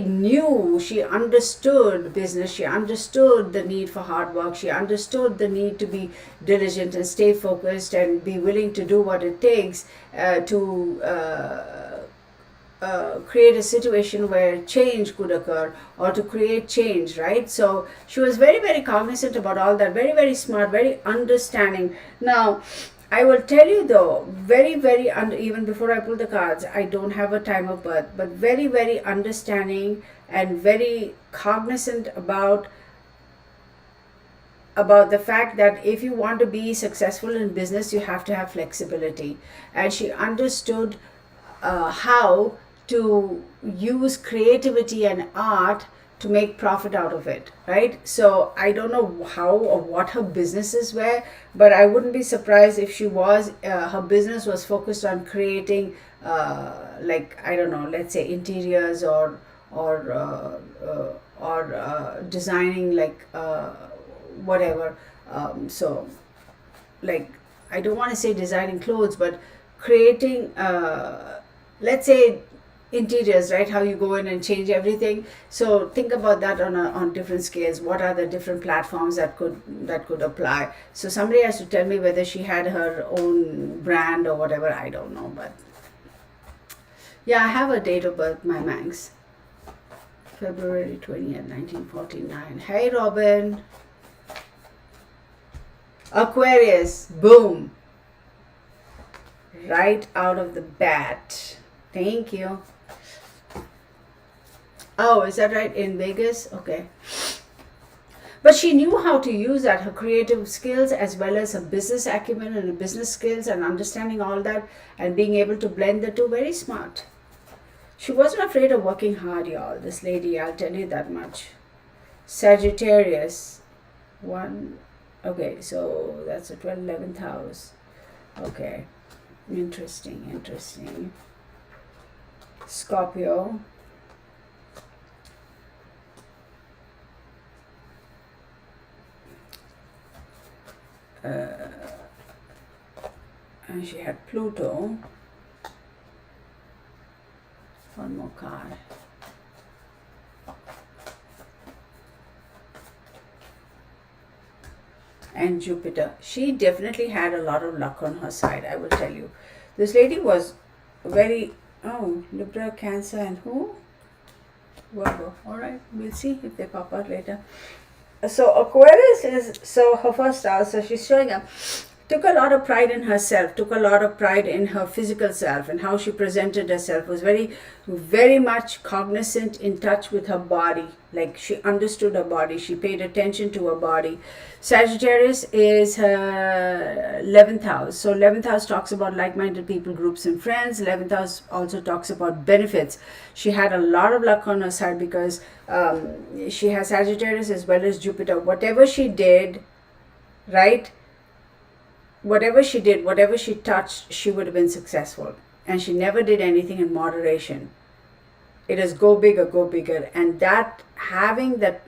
knew, she understood business, she understood the need for hard work, she understood the need to be diligent and stay focused and be willing to do what it takes to create a situation where change could occur or to create change, right? So she was very, very cognizant about all that, very, very smart, very understanding. Now, I will tell you though, very, very, even before I pull the cards, I don't have a time of birth, but very, very understanding and very cognizant about the fact that if you want to be successful in business, you have to have flexibility. And she understood how to use creativity and art to make profit out of it, right? So I don't know how or what her businesses were, but I wouldn't be surprised if she was her business was focused on creating like, I don't know, let's say interiors or designing, like whatever. So like, I don't want to say designing clothes, but creating let's say interiors, right? How you go in and change everything. So think about that on different scales. What are the different platforms that could apply? So somebody has to tell me whether she had her own brand or whatever. I don't know, but yeah, I have a date of birth, my Manx. February 20th, 1949. Hey, Robin. Aquarius, boom. Right out of the bat. Thank you. Oh, is that right? In Vegas? Okay. But she knew how to use that, her creative skills as well as her business acumen and her business skills and understanding all that and being able to blend the two. Very smart. She wasn't afraid of working hard, y'all. This lady, I'll tell you that much. Sagittarius. One. Okay, so that's the 12th, 11th house. Okay. Interesting. Scorpio. And she had Pluto. One more card. And Jupiter. She definitely had a lot of luck on her side, I will tell you. This lady was very, Libra, Cancer, and who? Virgo. Alright, we'll see if they pop out later. So Aquarius is, so her first house, so she's showing up. Took a lot of pride in herself, took a lot of pride in her physical self and how she presented herself, was very, very much cognizant, in touch with her body. Like, she understood her body, she paid attention to her body. Sagittarius is her 11th house. So 11th house talks about like-minded people, groups and friends. 11th house also talks about benefits. She had a lot of luck on her side because she has Sagittarius as well as Jupiter. Whatever she did, right? Whatever she did, whatever she touched, she would have been successful. And she never did anything in moderation. It is go big or go bigger. And that, having that,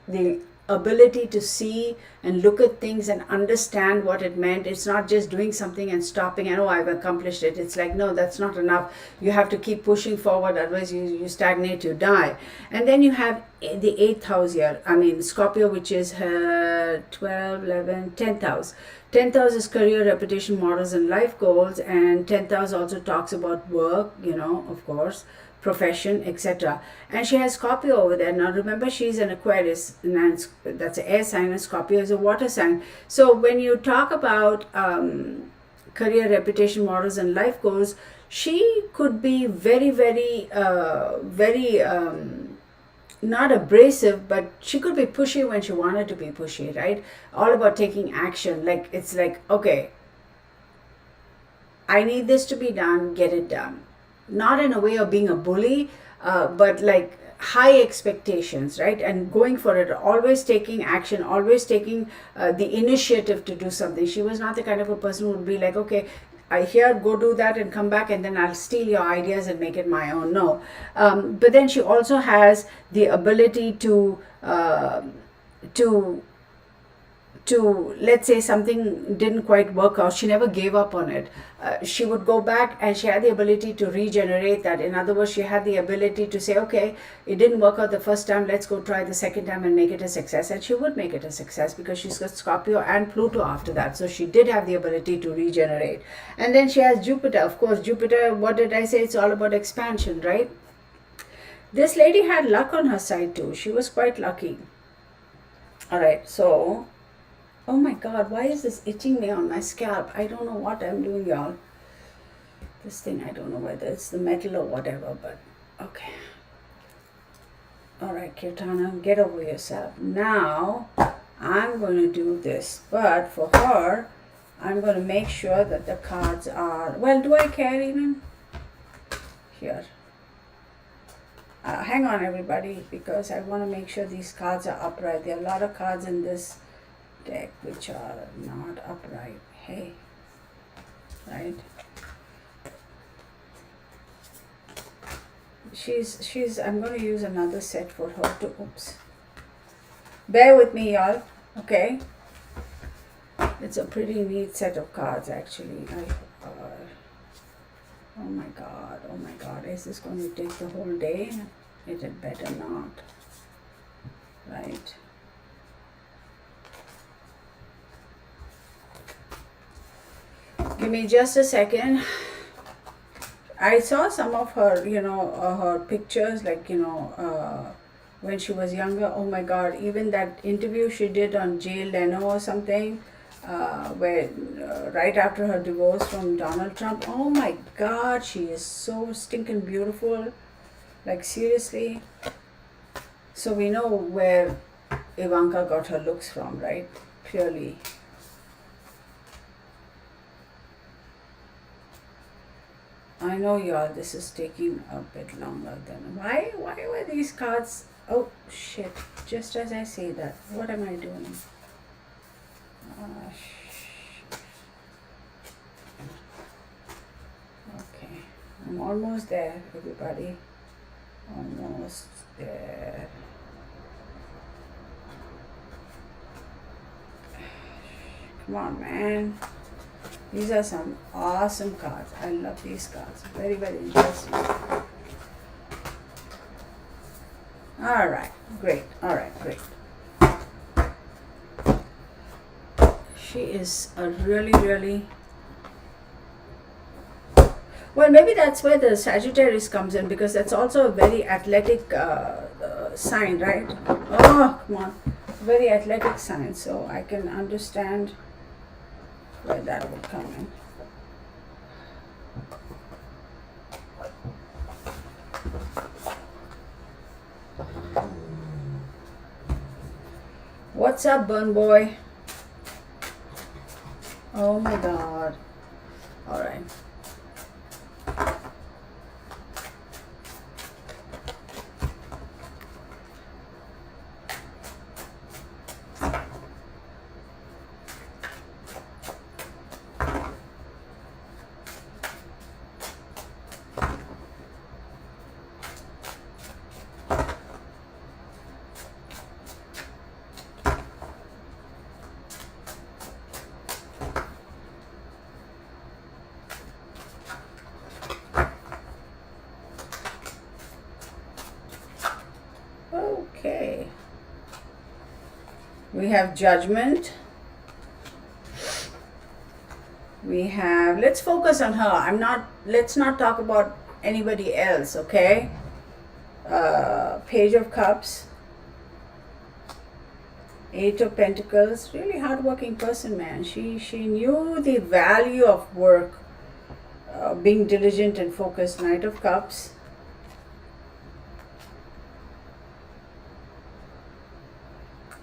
the ability to see and look at things and understand what it meant. It's not just doing something and stopping and, oh, I've accomplished it. It's like, no, that's not enough. You have to keep pushing forward, otherwise you stagnate, you die. And then you have the 8th house here. I mean, Scorpio, which is her 12, 11, 10th house. 10th house is career, reputation, morals, and life goals. And 10th house also talks about work, of course, profession, etc. And she has Scorpio over there. Now remember, she's an Aquarius, and that's an air sign, and Scorpio is a water sign. So when you talk about career, reputation, morals, and life goals, she could be very, very, not abrasive, but she could be pushy when she wanted to be pushy, right? All about taking action. Like, it's like, okay, I need this to be done, get it done. Not in a way of being a bully, but like high expectations, right? And going for it, always taking action, always taking the initiative to do something. She was not the kind of a person who would be like, okay, I hear, go do that and come back and then I'll steal your ideas and make it my own. No. But then she also has the ability to let's say something didn't quite work out, she never gave up on it. She would go back, and she had the ability to regenerate that. In other words, she had the ability to say, okay, it didn't work out the first time, let's go try the second time and make it a success. And she would make it a success because she's got Scorpio and Pluto after that. So she did have the ability to regenerate. And then she has Jupiter. Of course, Jupiter, what did I say? It's all about expansion, right? This lady had luck on her side too. She was quite lucky. All right, so oh my God, why is this itching me on my scalp? I don't know what I'm doing, y'all. This thing, I don't know whether it's the metal or whatever, but okay. All right, Kirtana, get over yourself. Now, I'm going to do this, but for her, I'm going to make sure that the cards are, well, do I care even? Here. Hang on, everybody, because I want to make sure these cards are upright. There are a lot of cards in this deck which are not upright. Hey, right? She's I'm going to use another set for her to, oops, bear with me, y'all. Okay, it's a pretty neat set of cards actually. Oh my god, is this going to take the whole day? It had better not, right? Give me just a second. I saw some of her, her pictures, like, when she was younger. Oh my God, even that interview she did on Jay Leno or something, where right after her divorce from Donald Trump. Oh my God, she is so stinking beautiful. Like, seriously. So we know where Ivanka got her looks from, right? Purely. I know, y'all, this is taking a bit longer than... Why were these cards... Oh, shit. Just as I say that. What am I doing? Shit. Okay. I'm almost there, everybody. Almost there. Come on, man. These are some awesome cards. I love these cards. Very, very interesting. All right, great. All right, great. She is a really, really... Well, maybe that's where the Sagittarius comes in, because that's also a very athletic sign, right? Oh, come on. Very athletic sign. So I can understand where that would come in. What's up, Bun Boy? Oh my God. All right. Okay. We have Judgment. We have, let's focus on her. Let's not talk about anybody else, okay? Page of Cups. Eight of Pentacles. Really hardworking person, man. She knew the value of work, being diligent and focused. Knight of Cups.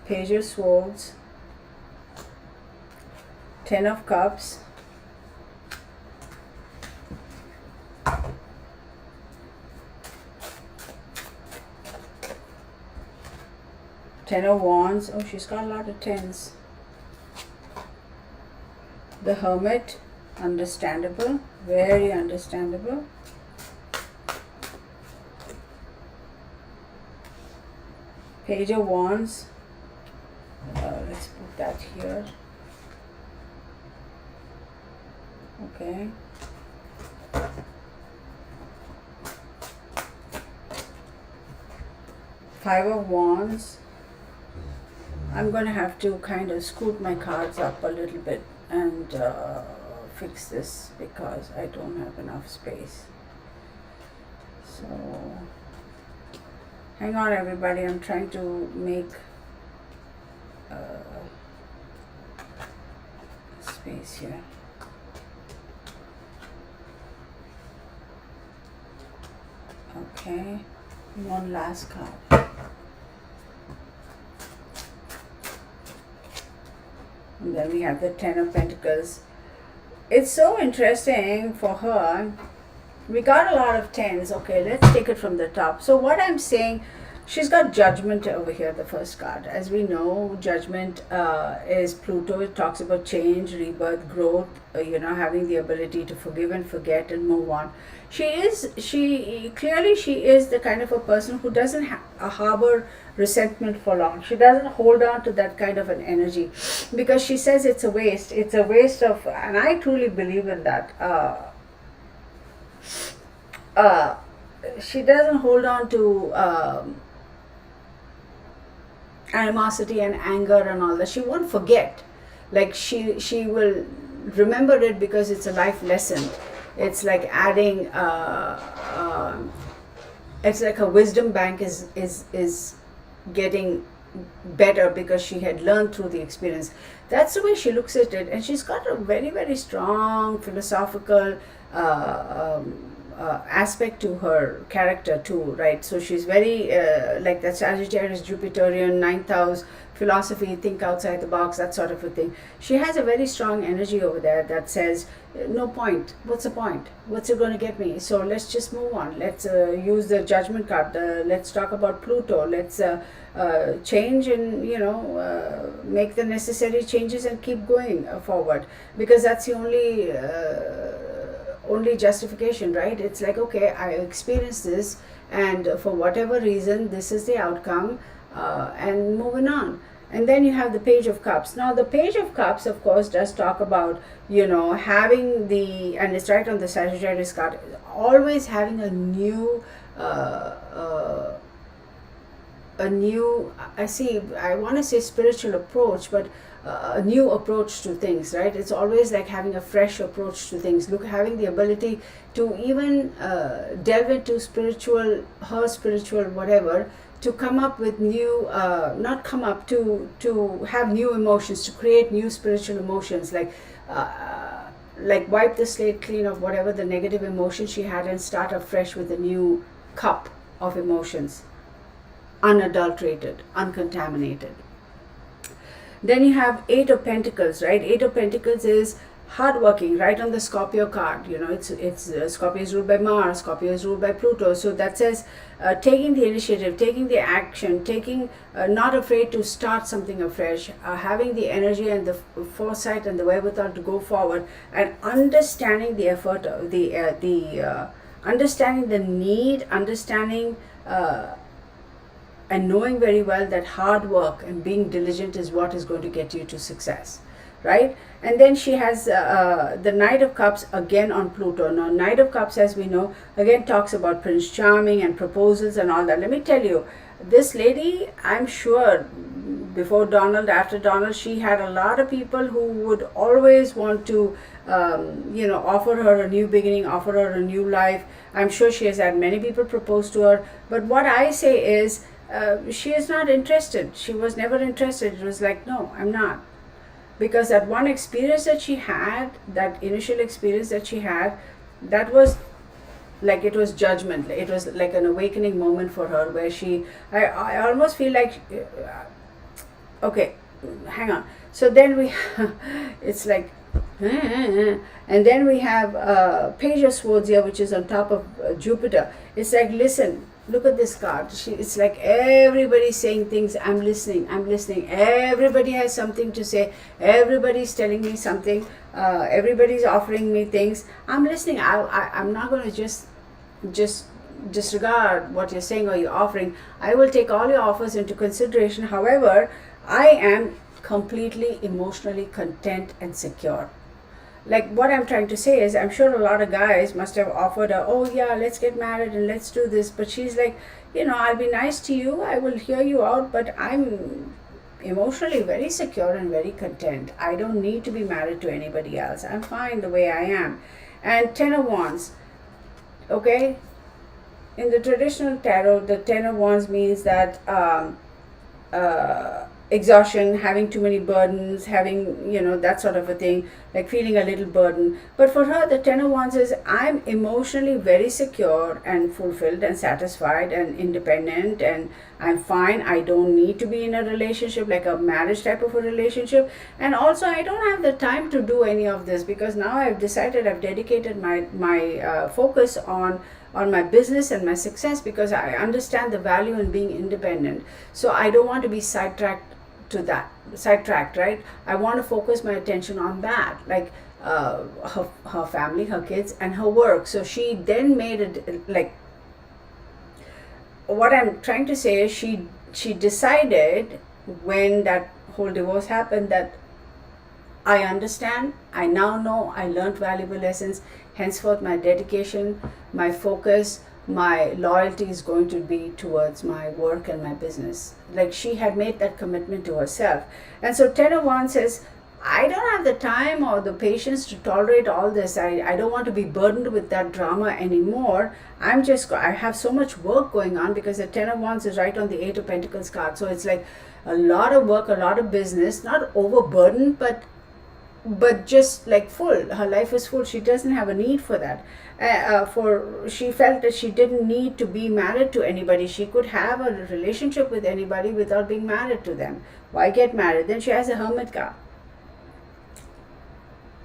Page of Swords. Ten of Cups. Ten of Wands. Oh, she's got a lot of tens. The Hermit. Understandable. Very understandable. Page of Wands. Let's put that here. Okay. Five of Wands. I'm going to have to kind of scoot my cards up a little bit and fix this because I don't have enough space. So, hang on everybody, I'm trying to make space here. Okay, one last card. And then we have the Ten of Pentacles. It's so interesting for her. We got a lot of tens. Okay, let's take it from the top. So what I'm saying, she's got Judgment over here, the first card. As we know, Judgment is Pluto. It talks about change, rebirth, growth, having the ability to forgive and forget and move on. She clearly is the kind of a person who doesn't harbor resentment for long. She doesn't hold on to that kind of an energy because she says it's a waste. It's a waste of, and I truly believe in that. She doesn't hold on to animosity and anger and all that. She won't forget. Like she will remember it because it's a life lesson. It's like adding it's like her wisdom bank is getting better because she had learned through the experience. That's the way she looks at it, and she's got a very, very strong philosophical aspect to her character too, right? So she's very like that Sagittarius, Jupiterian, ninth house, philosophy, think outside the box, that sort of a thing. She has a very strong energy over there that says, no point, what's the point? What's it going to get me? So let's just move on. Let's use the Judgment card. Let's talk about Pluto. Let's change and, make the necessary changes and keep going forward, because that's the only justification, right? It's like, okay, I experienced this, and for whatever reason, this is the outcome, and moving on. And then you have the Page of Cups. Now, the Page of Cups, of course, does talk about, having the, and it's right on the Sagittarius card, always having a new, I want to say spiritual approach, but a new approach to things, right? It's always like having a fresh approach to things. Having the ability to even delve into her spiritual whatever, to come up with new, to have new emotions, to create new spiritual emotions, like wipe the slate clean of whatever the negative emotions she had and start afresh with a new cup of emotions, unadulterated, uncontaminated. Then you have Eight of Pentacles, right? Eight of Pentacles is hardworking, right on the Scorpio card. It's Scorpio is ruled by Mars, Scorpio is ruled by Pluto. So that says taking the initiative, taking the action, not afraid to start something afresh, having the energy and the foresight and the wherewithal to go forward, and understanding the effort, understanding the need, understanding and knowing very well that hard work and being diligent is what is going to get you to success, right? And then she has the Knight of Cups again on Pluto. Now, Knight of Cups, as we know, again talks about Prince Charming and proposals and all that. Let me tell you, this lady, I'm sure, before Donald, after Donald, she had a lot of people who would always want to, offer her a new beginning, offer her a new life. I'm sure she has had many people propose to her. But what I say is, she is not interested. She was never interested. It was like, no, I'm not. Because that one experience that she had, that initial experience that she had, that was like, it was judgment. It was like an awakening moment for her, where I almost feel like, okay, hang on. So then we it's like, and then we have Page of Swords here, which is on top of Jupiter. It's like, listen, look at this card. It's like everybody's saying things. I'm listening. Everybody has something to say. Everybody's telling me something. Everybody's offering me things. I'm listening. I'm not going to just disregard what you're saying or you're offering. I will take all your offers into consideration. However, I am completely emotionally content and secure. Like, what I'm trying to say is, I'm sure a lot of guys must have offered her, oh yeah, let's get married and let's do this. But she's like, I'll be nice to you. I will hear you out, but I'm emotionally very secure and very content. I don't need to be married to anybody else. I'm fine the way I am. And Ten of Wands. Okay, in the traditional tarot, the Ten of Wands means that exhaustion, having too many burdens, having, that sort of a thing, like feeling a little burden. But for her, the Ten of Wands is, I'm emotionally very secure and fulfilled and satisfied and independent, and I'm fine. I don't need to be in a relationship, like a marriage type of a relationship. And also, I don't have the time to do any of this, because now I've decided, I've dedicated my focus on my business and my success, because I understand the value in being independent. So I don't want to be sidetracked, right? I want to focus my attention on that, like her family, her kids, and her work. So she then made it, like, what I'm trying to say is, she decided, when that whole divorce happened, that I understand, I now know, I learned valuable lessons. Henceforth, my dedication, my focus, my loyalty is going to be towards my work and my business. Like, she had made that commitment to herself. And so Ten of Wands says, I don't have the time or the patience to tolerate all this. I don't want to be burdened with that drama anymore. I have so much work going on, because the Ten of Wands is right on the Eight of Pentacles card. So it's like a lot of work, a lot of business, not overburdened, but just like full. Her life is full. She doesn't have a need for that. She felt that she didn't need to be married to anybody. She could have a relationship with anybody without being married to them. Why get married? Then she has a Hermit card,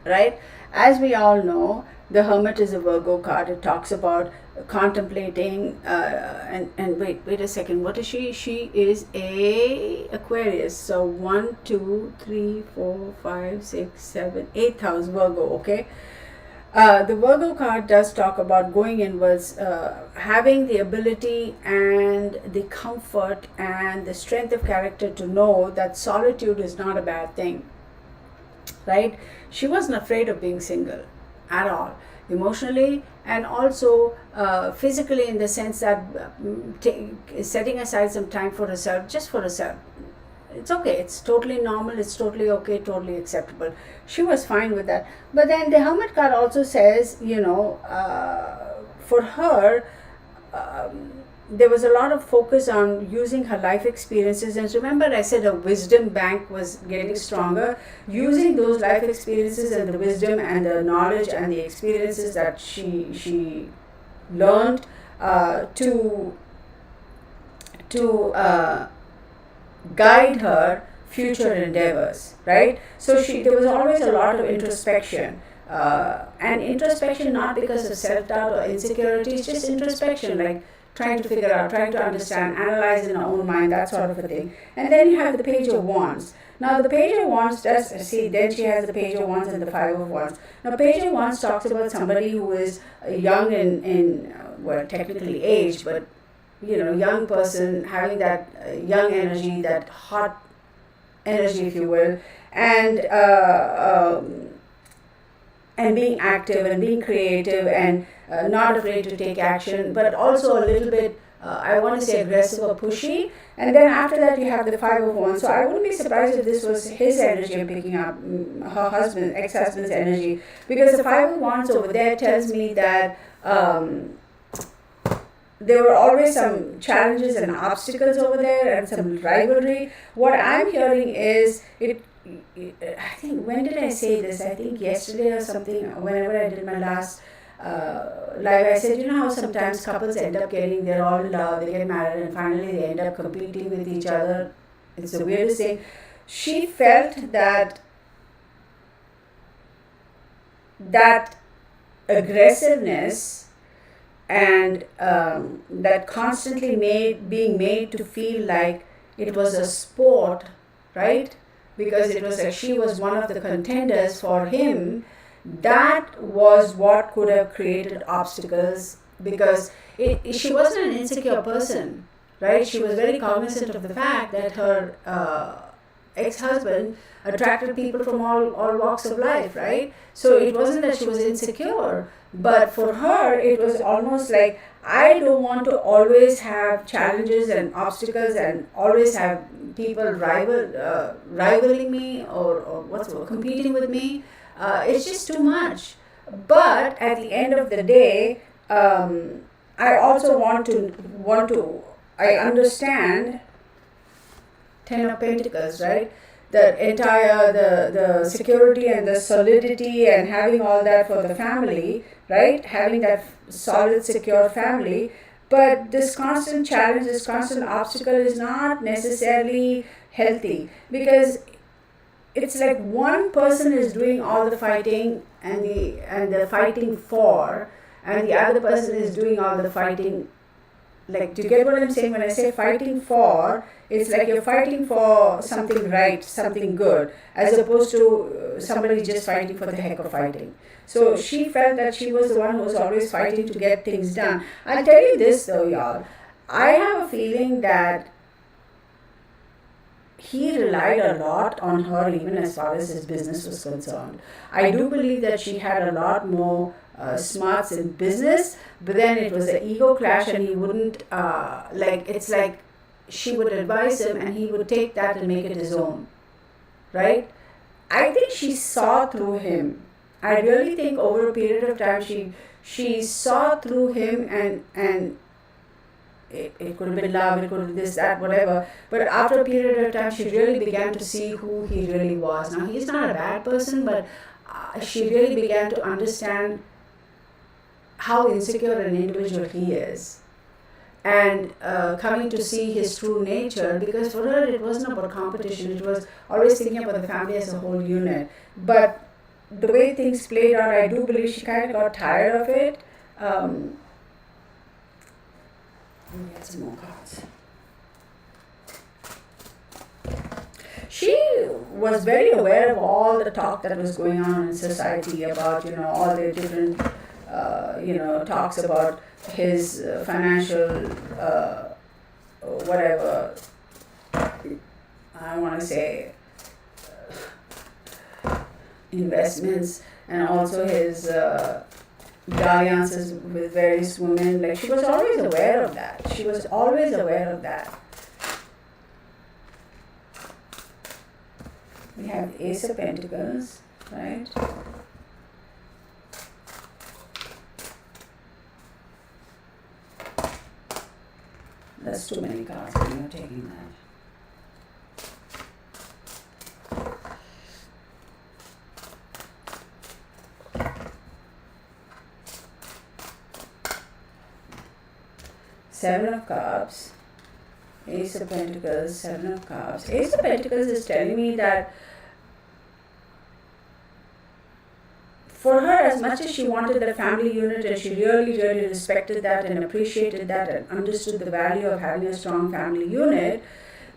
right? As we all know, the Hermit is a Virgo card. It talks about contemplating, and wait a second, what is she? She is a Aquarius. So 1, 2, 3, 4, 5, 6, 7, 8th house Virgo. Okay, the Virgo card does talk about going inwards, having the ability and the comfort and the strength of character to know that solitude is not a bad thing, right? She wasn't afraid of being single at all, emotionally and also physically, in the sense that setting aside some time for herself, just for herself. It's okay, it's totally normal, it's totally okay, totally acceptable. She was fine with that. But then the Hermit card also says, for her, there was a lot of focus on using her life experiences. And remember, I said her wisdom bank was getting stronger. Using those life experiences and the wisdom and the knowledge and the experiences that she learned to guide her future endeavors, right? So there was always a lot of introspection. And introspection not because of self-doubt or insecurity, it's just introspection, like trying to figure out, trying to understand, analyze in our own mind, that sort of a thing. And then you have the Page of Wands. Now the Page of Wands does, then she has the Page of Wands and the Five of Wands. Now Page of Wands talks about somebody who is young well, technically aged, but young person, having that young energy, that hot energy, if you will, and being active and being creative and not afraid to take action, but also a little bit I want to say aggressive or pushy. And then after that you have the Five of Wands. So I wouldn't be surprised if this was his energy I'm picking up, her husband, ex-husband's energy, because the Five of Wands over there tells me that there were always some challenges and obstacles over there and some rivalry. What I'm hearing is I think, when did I say this? I think yesterday or something, whenever I did my last live, I said, you know how sometimes couples end up they're all in love, they get married, and finally they end up competing with each other. It's the weirdest thing. She felt that aggressiveness and that constantly being made to feel like it was a sport, right? Because it was like she was one of the contenders for him. That was what could have created obstacles, because she wasn't an insecure person, right? She was very cognizant of the fact that her ex-husband attracted people from all walks of life, right? So it wasn't that she was insecure, but for her it was almost like, I don't want to always have challenges and obstacles and always have people rivaling me or competing with me. It's just too much. But at the end of the day, I also want to I understand Ten of Pentacles, right? The entire the security and the solidity and having all that for the family, right? Having that solid, secure family. But this constant challenge, this constant obstacle is not necessarily healthy, because it's like one person is doing all the fighting and the fighting for, and the other person is doing all the fighting. Like, do you get what I'm saying when I say fighting for? It's like you're fighting for something right, something good, as opposed to somebody just fighting for the heck of fighting. So she felt that she was the one who was always fighting to get things done. I'll tell you this though, y'all. I have a feeling that he relied a lot on her, even as far as his business was concerned. I do believe that she had a lot more smarts in business, but then it was an ego clash, and he wouldn't it's like she would advise him and he would take that and make it his own, right? I think she saw through him. I really think over a period of time she saw through him, and it could have been love, it could have been this, that, whatever. But after a period of time, she really began to see who he really was. Now, he's not a bad person, but she really began to understand how insecure an individual he is. And coming to see his true nature, because for her it wasn't about competition, it was always thinking about the family as a whole unit. But the way things played out, I do believe she kind of got tired of it. Let me get some more cards. She was very aware of all the talk that was going on in society about, all the different, talks about his financial, whatever, I want to say, investments, and also his dalliances with various women. Like, she was always aware of that. She was always aware of that. We have Ace of Pentacles, right? That's too many cards. I'm not taking that. Seven of Cups, Ace of Pentacles, Seven of Cups. Ace of Pentacles is telling me that for her, as much as she wanted the family unit, and she really, really respected that and appreciated that and understood the value of having a strong family unit,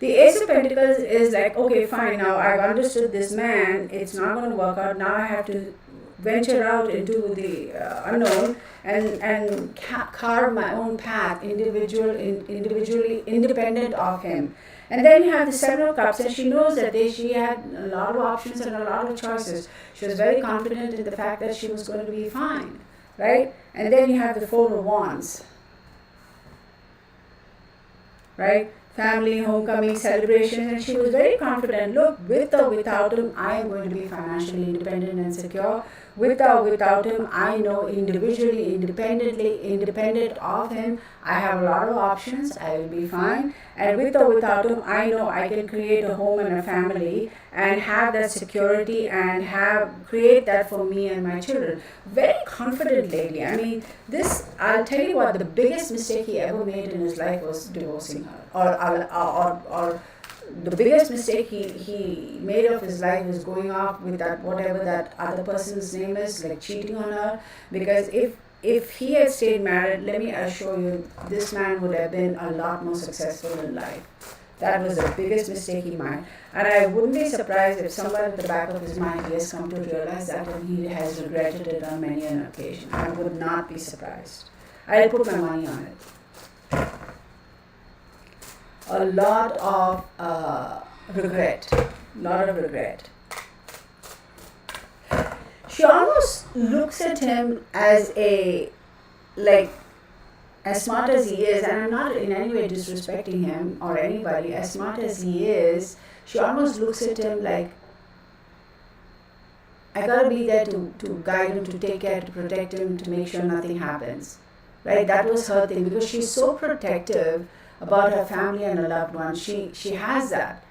the Ace of Pentacles is like, okay, fine, now I've understood this man, it's not going to work out, now I have to venture out into the unknown and carve my own path, individually independent of him. And then you have the Seven of Cups, and she knows that she had a lot of options and a lot of choices. She was very confident in the fact that she was going to be fine, right? And then you have the Four of Wands. right? Family, homecoming, celebrations, and she was very confident. Look, with or without him, I am going to be financially independent and secure. With or without him, I know individually, independent of him, I have a lot of options. I will be fine. And with or without him, I know I can create a home and a family and have that security and have create that for me and my children. Very confident lady. I mean, this, I'll tell you what, the biggest mistake he ever made in his life was divorcing her, or the biggest mistake he made of his life was going off with that whatever that other person's name is, like cheating on her. Because if he had stayed married, let me assure you, this man would have been a lot more successful in life. That was the biggest mistake he made. And I wouldn't be surprised if somewhere at the back of his mind he has come to realize that, and he has regretted it on many an occasion. I would not be surprised. I'll put my money on it. A lot of regret. Lot of regret. She almost looks at him as as smart as he is, and I'm not in any way disrespecting him or anybody, as smart as he is, she almost looks at him like, I gotta be there to guide him, to take care, to protect him, to make sure nothing happens. Right? That was her thing, because she's so protective about her family and her loved ones. She has that.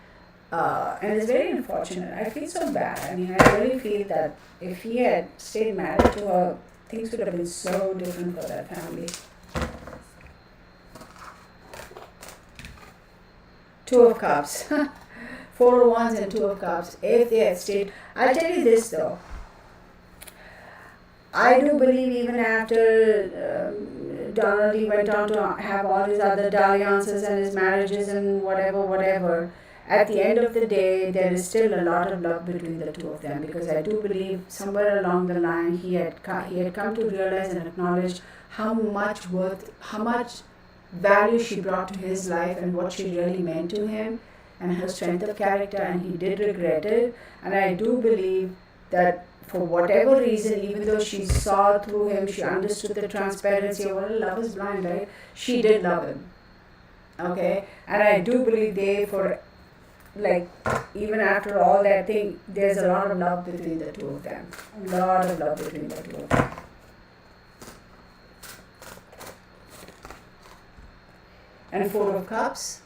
And it's very unfortunate. I feel so bad. I mean, I really feel that if he had stayed married to her, things would have been so different for that family. Two of Cups. 4 of Wands and 2 of Cups. If they had stayed. I'll tell you this though. I do believe even after Donald Lee went on to have all his other dalliances and his marriages and whatever, at the end of the day, there is still a lot of love between the two of them, because I do believe somewhere along the line he had come to realize and acknowledge how much value she brought to his life and what she really meant to him and her strength of character, and he did regret it. And I do believe that for whatever reason, even though she saw through him, she understood the transparency of what love is blind, right? She did love him. Okay? And I do believe even after all that thing, there's a lot of love between the two of them. A lot of love between the two of them. And 4 of Cups.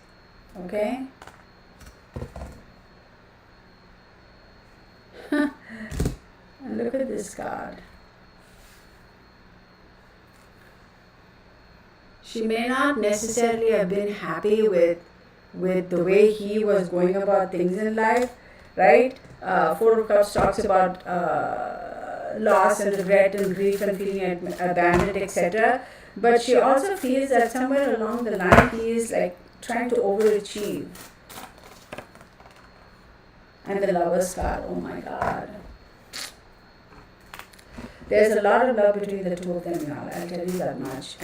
Okay? And look at this card. She may not necessarily have been happy with the way he was going about things in life, right? 4 of Cups talks about loss and regret and grief and feeling abandoned, etc. But she also feels that somewhere along the line he is like trying to overachieve. And the Lover's card, oh my God. There's a lot of love between the two of them, y'all. I'll tell you that much.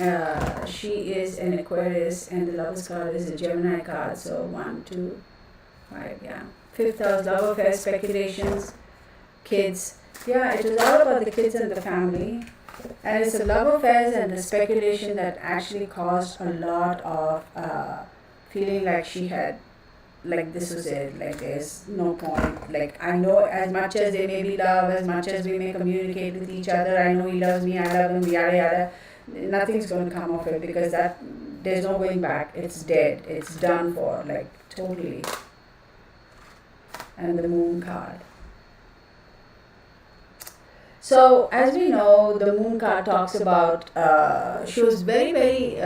She is an Aquarius, and the Lover's card is a Gemini card. So 1, 2, 5, yeah. 5th house, love affairs, speculations, kids. Yeah, it was all about the kids and the family. And it's the love affairs and the speculation that actually caused a lot of feeling like she had, like this was it, like there's no point. Like I know as much as they may be love, as much as we may communicate with each other, I know he loves me, I love him, yada yada, nothing's going to come of it, because that there's no going back. It's dead. It's done for, like totally. And the Moon card. So as we know, the Moon card talks about she was very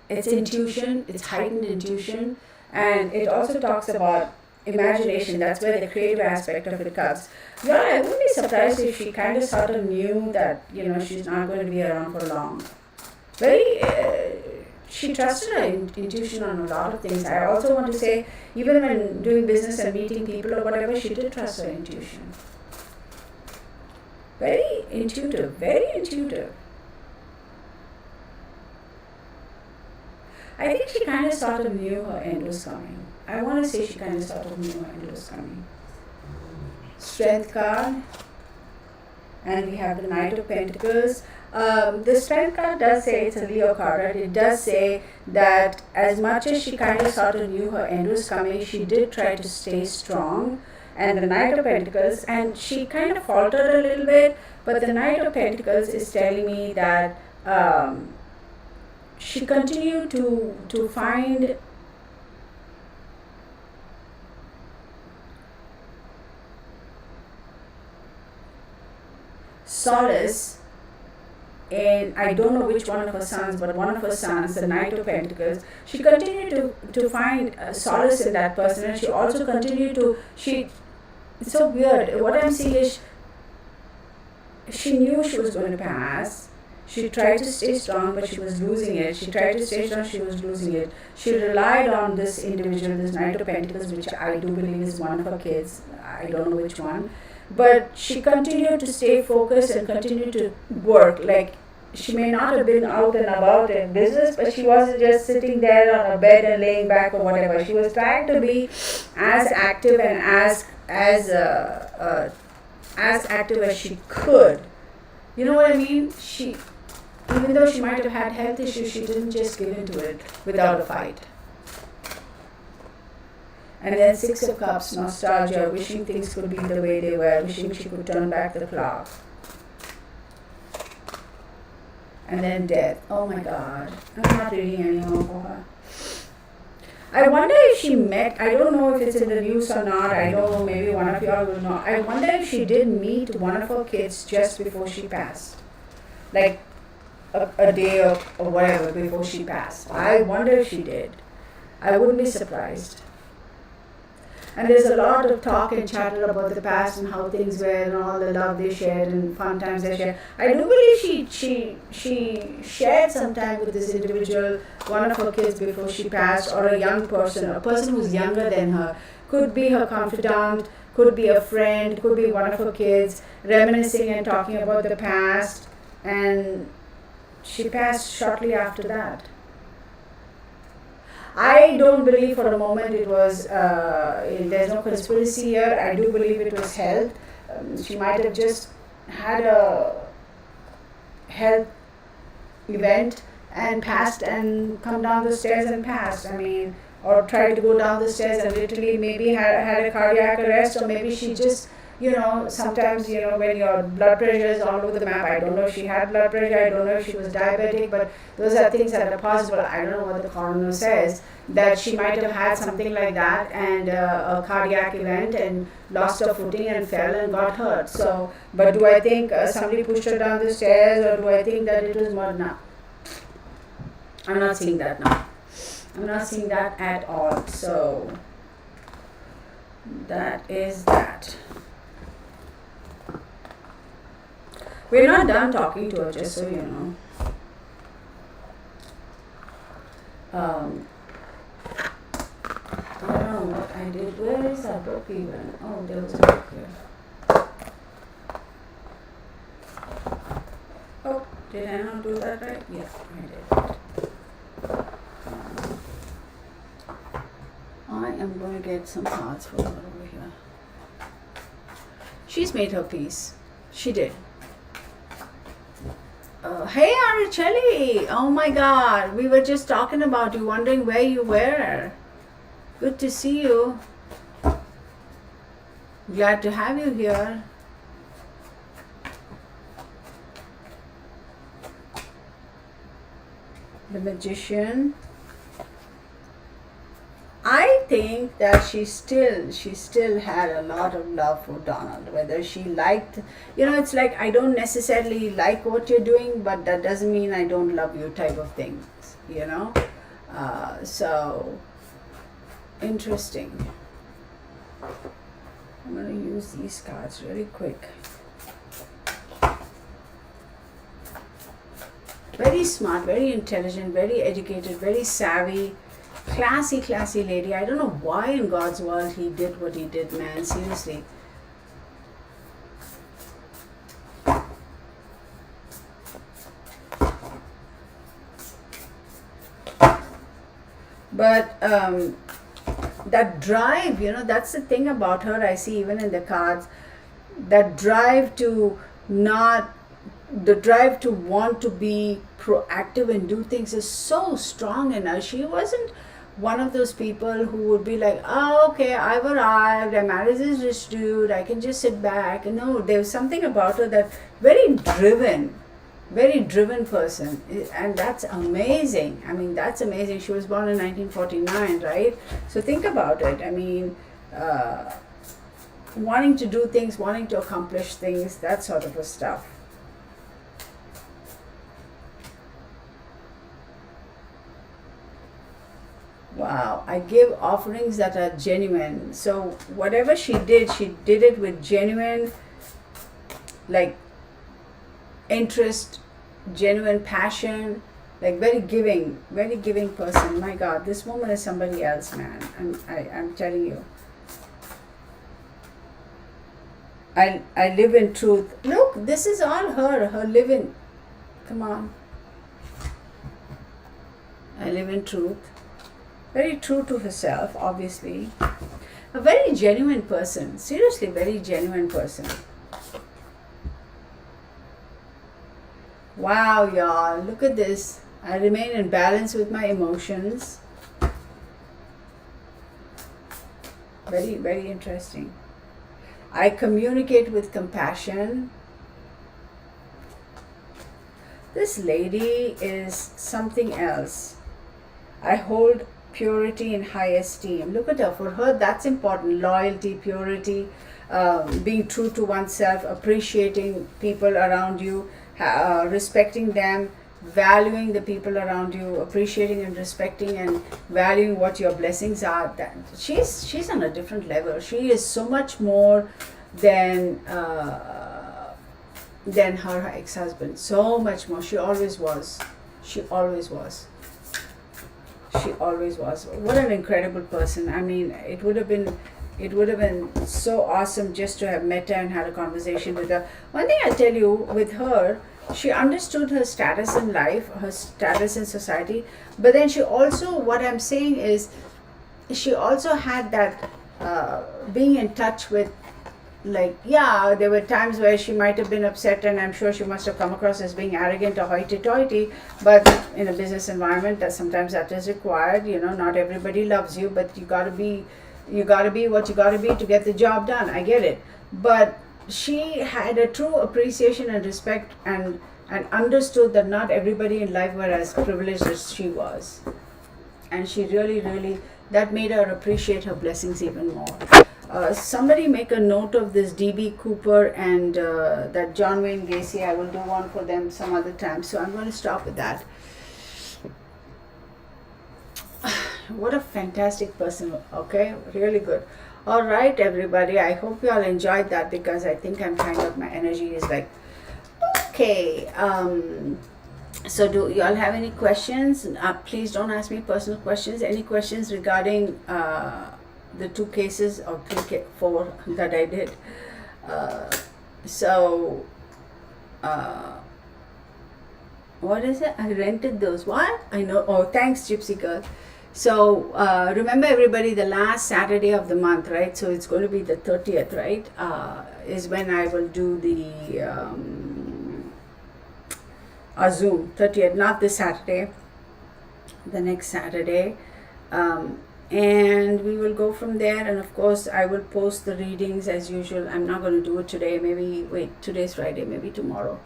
it's intuition, it's heightened intuition, and it also talks about imagination. That's where the creative aspect of it comes. Yeah, I wouldn't be surprised if she kind of sort of knew that, she's not going to be around for long. She trusted her intuition on a lot of things. I also want to say, even when doing business and meeting people or whatever, she did trust her intuition. Very intuitive, very intuitive. I think she kind of sort of knew her end was coming. I want to say she kind of sort of knew her end was coming. Strength card. and we have the Knight of Pentacles. The Strength card does say it's a Leo card, right? It does say that as much as she kind of sort of knew her end was coming, she did try to stay strong. And the Knight of Pentacles, and she kind of faltered a little bit, but the Knight of Pentacles is telling me that she continued to find solace in, I don't know which one of her sons, but one of her sons, the Knight of Pentacles. She continued to find solace in that person, and she also continued to, it's so weird. What I'm seeing is she knew she was going to pass. She tried to stay strong, but she was losing it. She tried to stay strong, she was losing it. She relied on this individual, this Knight of Pentacles, which I do believe is one of her kids. I don't know which one. But she continued to stay focused and continued to work. Like, she may not have been out and about in business, but she wasn't just sitting there on a bed and laying back or whatever. She was trying to be as active and as active as she could. You know what I mean? She, even though she might have had health issues, she didn't just give into it without a fight. And then Six of Cups, nostalgia, wishing things could be the way they were, wishing she could turn back the clock. And then death. Oh my God. I'm not reading anymore for her. I wonder if she met, I don't know if it's in the news or not, I don't know, maybe one of y'all will know. I wonder if she did meet one of her kids just before she passed. Like a day or whatever before she passed. I wonder if she did. I wouldn't be surprised. And there's a lot of talk and chatter about the past and how things were and all the love they shared and fun times they shared. I do believe she shared some time with this individual, one of her kids before she passed, or a young person, a person who's younger than her. Could be her confidant, could be a friend, could be one of her kids, reminiscing and talking about the past. And she passed shortly after that. I don't believe for a moment it was, there's no conspiracy here. I do believe it was health. She might have just had a health event and passed and come down the stairs and passed. I mean, or tried to go down the stairs and literally maybe had a cardiac arrest, or maybe she just, sometimes, when your blood pressure is all over the map, I don't know if she had blood pressure, I don't know if she was diabetic, but those are things that are possible. I don't know what the coroner says, that she might have had something like that and a cardiac event and lost her footing and fell and got hurt. So, but do I think somebody pushed her down the stairs, or do I think that it was murder? No. I'm not seeing that now. I'm not seeing that at all. So, that is that. We're not done talking to her, just so you know. I don't know what I did. Where is our book even? Oh, there was a book here. Oh, did I not do that right? Yeah, I did. I am going to get some cards for her over here. She's made her peace. She did. Hey Araceli, oh my God, we were just talking about you, wondering where you were. Good to see you. Glad to have you here. The Magician. I think that she still had a lot of love for Donald. Whether she liked, it's like, I don't necessarily like what you're doing, but that doesn't mean I don't love you type of things, so interesting. I'm going to use these cards really quick. Very smart, very intelligent, very educated, very savvy. Classy lady. I don't know why in God's world he did what he did, man. Seriously. But that drive, that's the thing about her I see even in the cards. That drive to not the drive to want to be proactive and do things is so strong in her. She wasn't one of those people who would be like, oh, okay, I've arrived, I married this rich dude, I can just sit back. No, there was something about her that very driven person, and that's amazing. I mean, that's amazing. She was born in 1949, right? So think about it. I mean, wanting to do things, wanting to accomplish things, that sort of a stuff. Wow, I give offerings that are genuine. So whatever she did it with genuine, like, interest, genuine passion, like very giving person. My God, this woman is somebody else, man. I'm telling you. I live in truth. Look, this is all her living. Come on. I live in truth. Very true to herself, obviously. A very genuine person. Seriously, very genuine person. Wow, y'all, look at this. I remain in balance with my emotions. Very, very interesting. I communicate with compassion. This lady is something else. I hold purity in high esteem. Look at her. For her, that's important. Loyalty, purity, being true to oneself, appreciating people around you, respecting them, valuing the people around you, appreciating and respecting and valuing what your blessings are. That she's on a different level. She is so much more than her ex-husband. So much more. She always was. She always was. What an incredible person. I mean, it would have been so awesome just to have met her and had a conversation with her. One thing I tell you, with her, she understood her status in life, her status in society, but then she also, what I'm saying is, she also had that being in touch with, like, yeah, there were times where she might have been upset, and I'm sure she must have come across as being arrogant or hoity-toity, but in a business environment, that sometimes that is required. Not everybody loves you, but you gotta be what you gotta be to get the job done. I get it. But she had a true appreciation and respect, and understood that not everybody in life were as privileged as she was. And she really, that made her appreciate her blessings even more. Somebody make a note of this D.B. Cooper and that John Wayne Gacy. I will do one for them some other time. So I'm going to stop with that. What a fantastic person. Okay, really good. All right, everybody. I hope you all enjoyed that, because I think I'm kind of, my energy is like, okay. So do you all have any questions? Please don't ask me personal questions. Any questions regarding the 2 cases or 4 that I did? What is it? I rented those. What? I know. Oh, thanks, Gypsy Girl. So remember, everybody, the last Saturday of the month, right? So it's going to be the 30th, right? Is when I will do the Zoom. 30th, not this Saturday, the next Saturday. And we will go from there. And of course, I will post the readings as usual. I'm not going to do it today. Maybe, today's Friday, maybe tomorrow.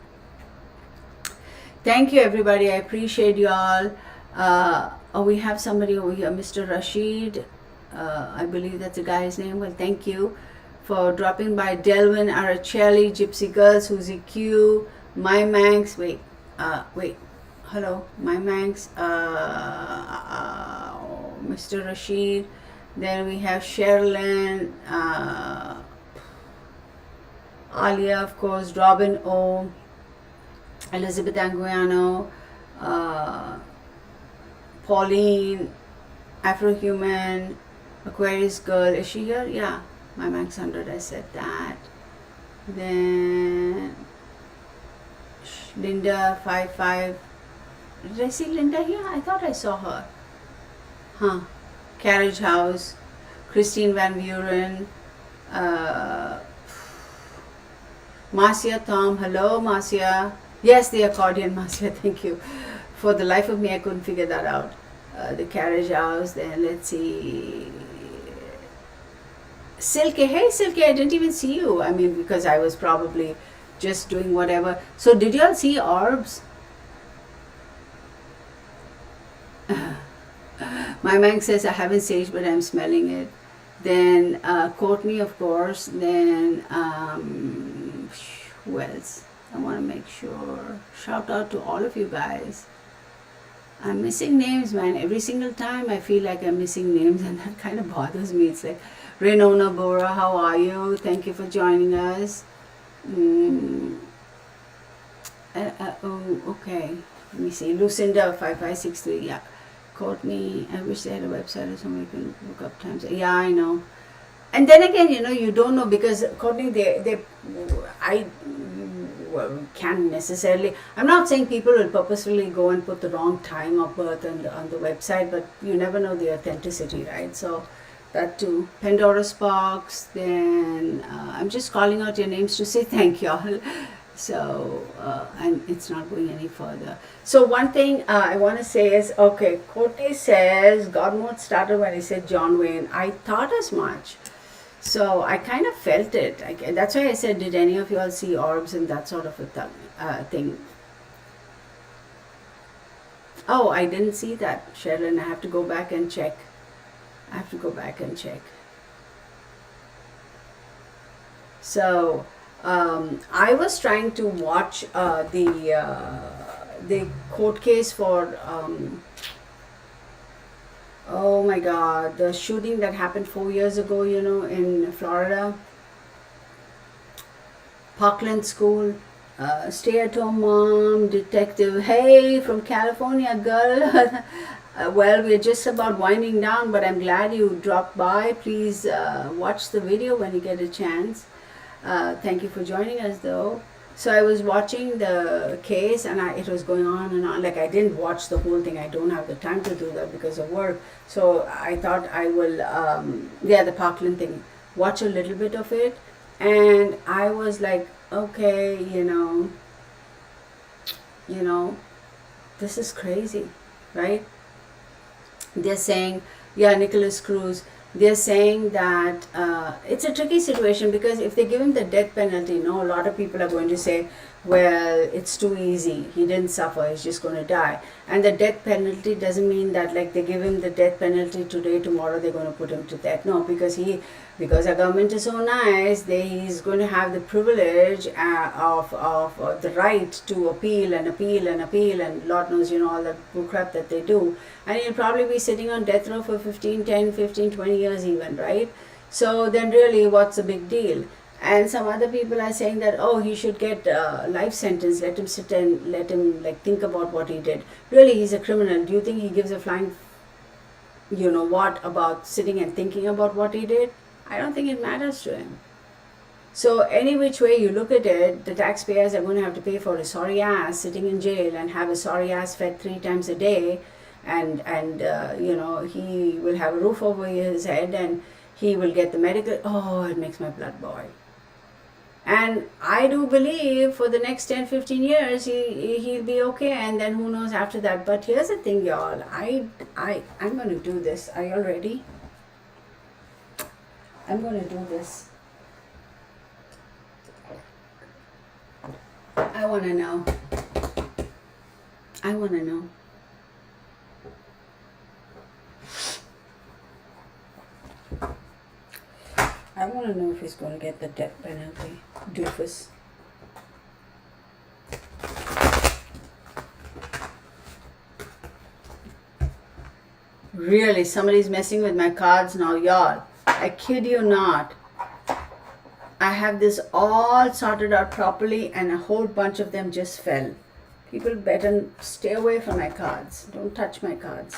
Thank you, everybody. I appreciate you all. We have somebody over here, Mr. Rashid. I believe that's the guy's name. Well, thank you for dropping by. Delvin, Araceli, Gypsy Girl, Susie Q, My Manx. Hello, My Manx. Mr. Rashid. Then we have Sherilyn, Alia, of course, Robin O, Elizabeth Anguiano, Pauline, Afrohuman, Aquarius Girl. Is she here? Yeah, My Max 100, I said that. Then Linda 55. Did I see Linda here? I thought I saw her. Carriage House, Christine Van Buren, Marcia Tom, hello Marcia. Yes, the accordion, Marcia, thank you. For the life of me, I couldn't figure that out. The carriage house, then let's see. Silke, hey Silke, I didn't even see you. I mean, because I was probably just doing whatever. So, did y'all see orbs? My man says I haven't sage, but I'm smelling it. Then Courtney, of course. Then who else? I want to make sure. Shout out to all of you guys. I'm missing names, man. Every single time I feel like I'm missing names, and that kind of bothers me. It's like, Renona Bora, how are you? Thank you for joining us. Oh, okay. Let me see. Lucinda 5563. Yeah. Courtney, I wish they had a website or something you can look up times. Yeah, I know. And then again, you don't know, because Courtney, I can't necessarily. I'm not saying people will purposefully go and put the wrong time of birth on the website, but you never know the authenticity, right? So that too. Pandora's Box. Then I'm just calling out your names to say thank y'all. So, and it's not going any further. So one thing I want to say is, okay, Courtney says, God mode started when he said John Wayne. I thought as much. So I kind of felt it. That's why I said, did any of you all see orbs and that sort of a thing? Oh, I didn't see that, Sherilyn. I have to go back and check. So I was trying to watch the court case for oh my God, the shooting that happened 4 years ago, in Florida, Parkland School. Stay-at-home mom, detective. Hey, from California, girl. Well, we're just about winding down, but I'm glad you dropped by. Please watch the video when you get a chance. Thank you for joining us, though. So I was watching the case, and it was going on and on. Like, I didn't watch the whole thing. I don't have the time to do that because of work. So I thought I will, the Parkland thing, watch a little bit of it. And I was like, okay, this is crazy, right? They're saying, yeah, Nicholas Cruz, they're saying that it's a tricky situation, because if they give him the death penalty, a lot of people are going to say, well, it's too easy. He didn't suffer. He's just going to die. And the death penalty doesn't mean that, like, they give him the death penalty today, tomorrow they're going to put him to death. No, because our government is so nice, he's going to have the privilege of the right to appeal, and Lord knows, all that crap that they do. And he'll probably be sitting on death row for 15, 20 years even, right? So then really, what's the big deal? And some other people are saying that, oh, he should get a life sentence. Let him sit and let him think about what he did. Really, he's a criminal. Do you think he gives a flying, what about sitting and thinking about what he did? I don't think it matters to him. So any which way you look at it, the taxpayers are going to have to pay for a sorry ass sitting in jail and have a sorry ass fed 3 times a day, and he will have a roof over his head, and he will get the medical. Oh, it makes my blood boil. And I do believe for the next 10-15 years he'll be okay, and then who knows after that. But here's the thing, y'all. I'm going to do this. Are y'all ready? I'm going to do this. I want to know. I want to know if he's going to get the death penalty. Doofus. Really, somebody's messing with my cards now, y'all. I kid you not. I have this all sorted out properly, and a whole bunch of them just fell. People better stay away from my cards. Don't touch my cards.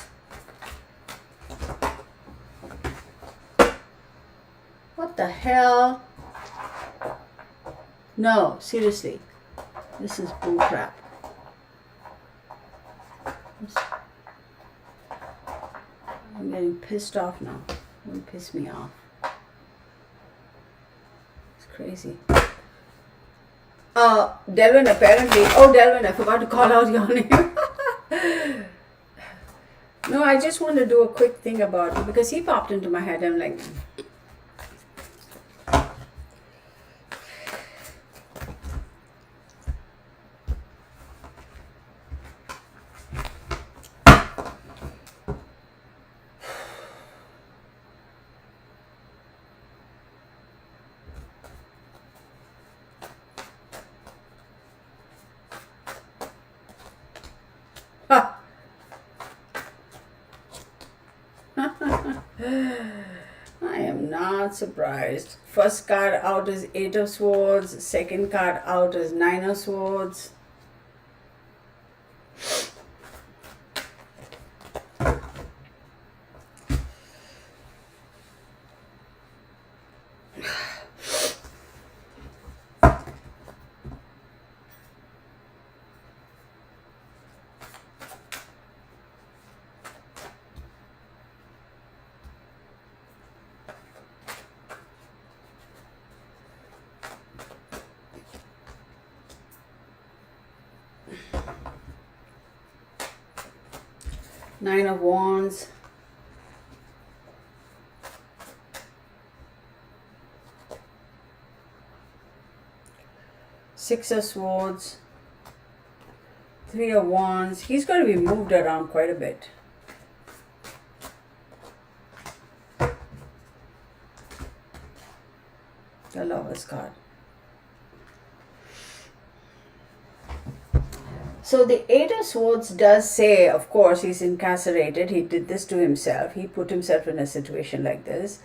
What the hell? No, seriously. This is bull crap. I'm getting pissed off now. Don't piss me off. It's crazy. Delvin apparently. Oh, Delvin, I forgot to call out your name. No, I just want to do a quick thing about it because he popped into my head. I'm like, ha. I am not surprised. First card out is Eight of Swords. Second card out is Nine of Swords. Nine of Wands. Six of Swords. Three of Wands. He's going to be moved around quite a bit. The Lover's card. So the Eight of Swords does say, of course, he's incarcerated. He did this to himself. He put himself in a situation like this.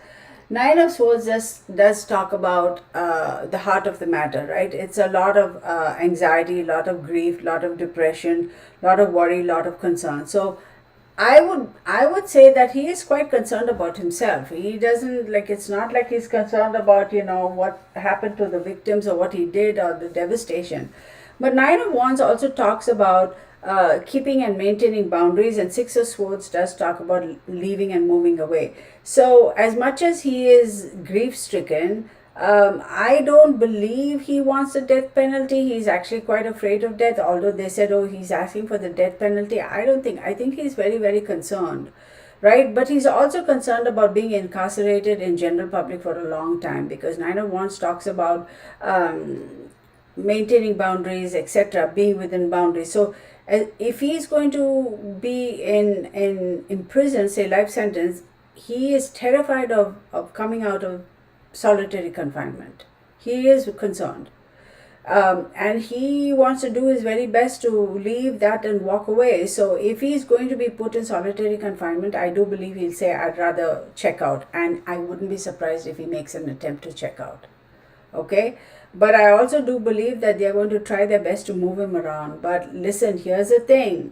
Nine of Swords does talk about the heart of the matter, right? It's a lot of anxiety, a lot of grief, a lot of depression, a lot of worry, a lot of concern. So I would say that he is quite concerned about himself. He doesn't, like, it's not like he's concerned about, what happened to the victims or what he did or the devastation. But Nine of Wands also talks about keeping and maintaining boundaries, and Six of Swords does talk about leaving and moving away. So as much as he is grief stricken, I don't believe he wants the death penalty. He's actually quite afraid of death, although they said, oh, he's asking for the death penalty. I think he's very, very concerned, right? But he's also concerned about being incarcerated in general public for a long time, because Nine of Wands talks about maintaining boundaries, etc., being within boundaries. So if he's going to be in prison, say life sentence, he is terrified of coming out of solitary confinement. He is concerned. And he wants to do his very best to leave that and walk away. So if he's going to be put in solitary confinement, I do believe he'll say, I'd rather check out. And I wouldn't be surprised if he makes an attempt to check out. Okay? But I also do believe that they're going to try their best to move him around. But listen, here's the thing.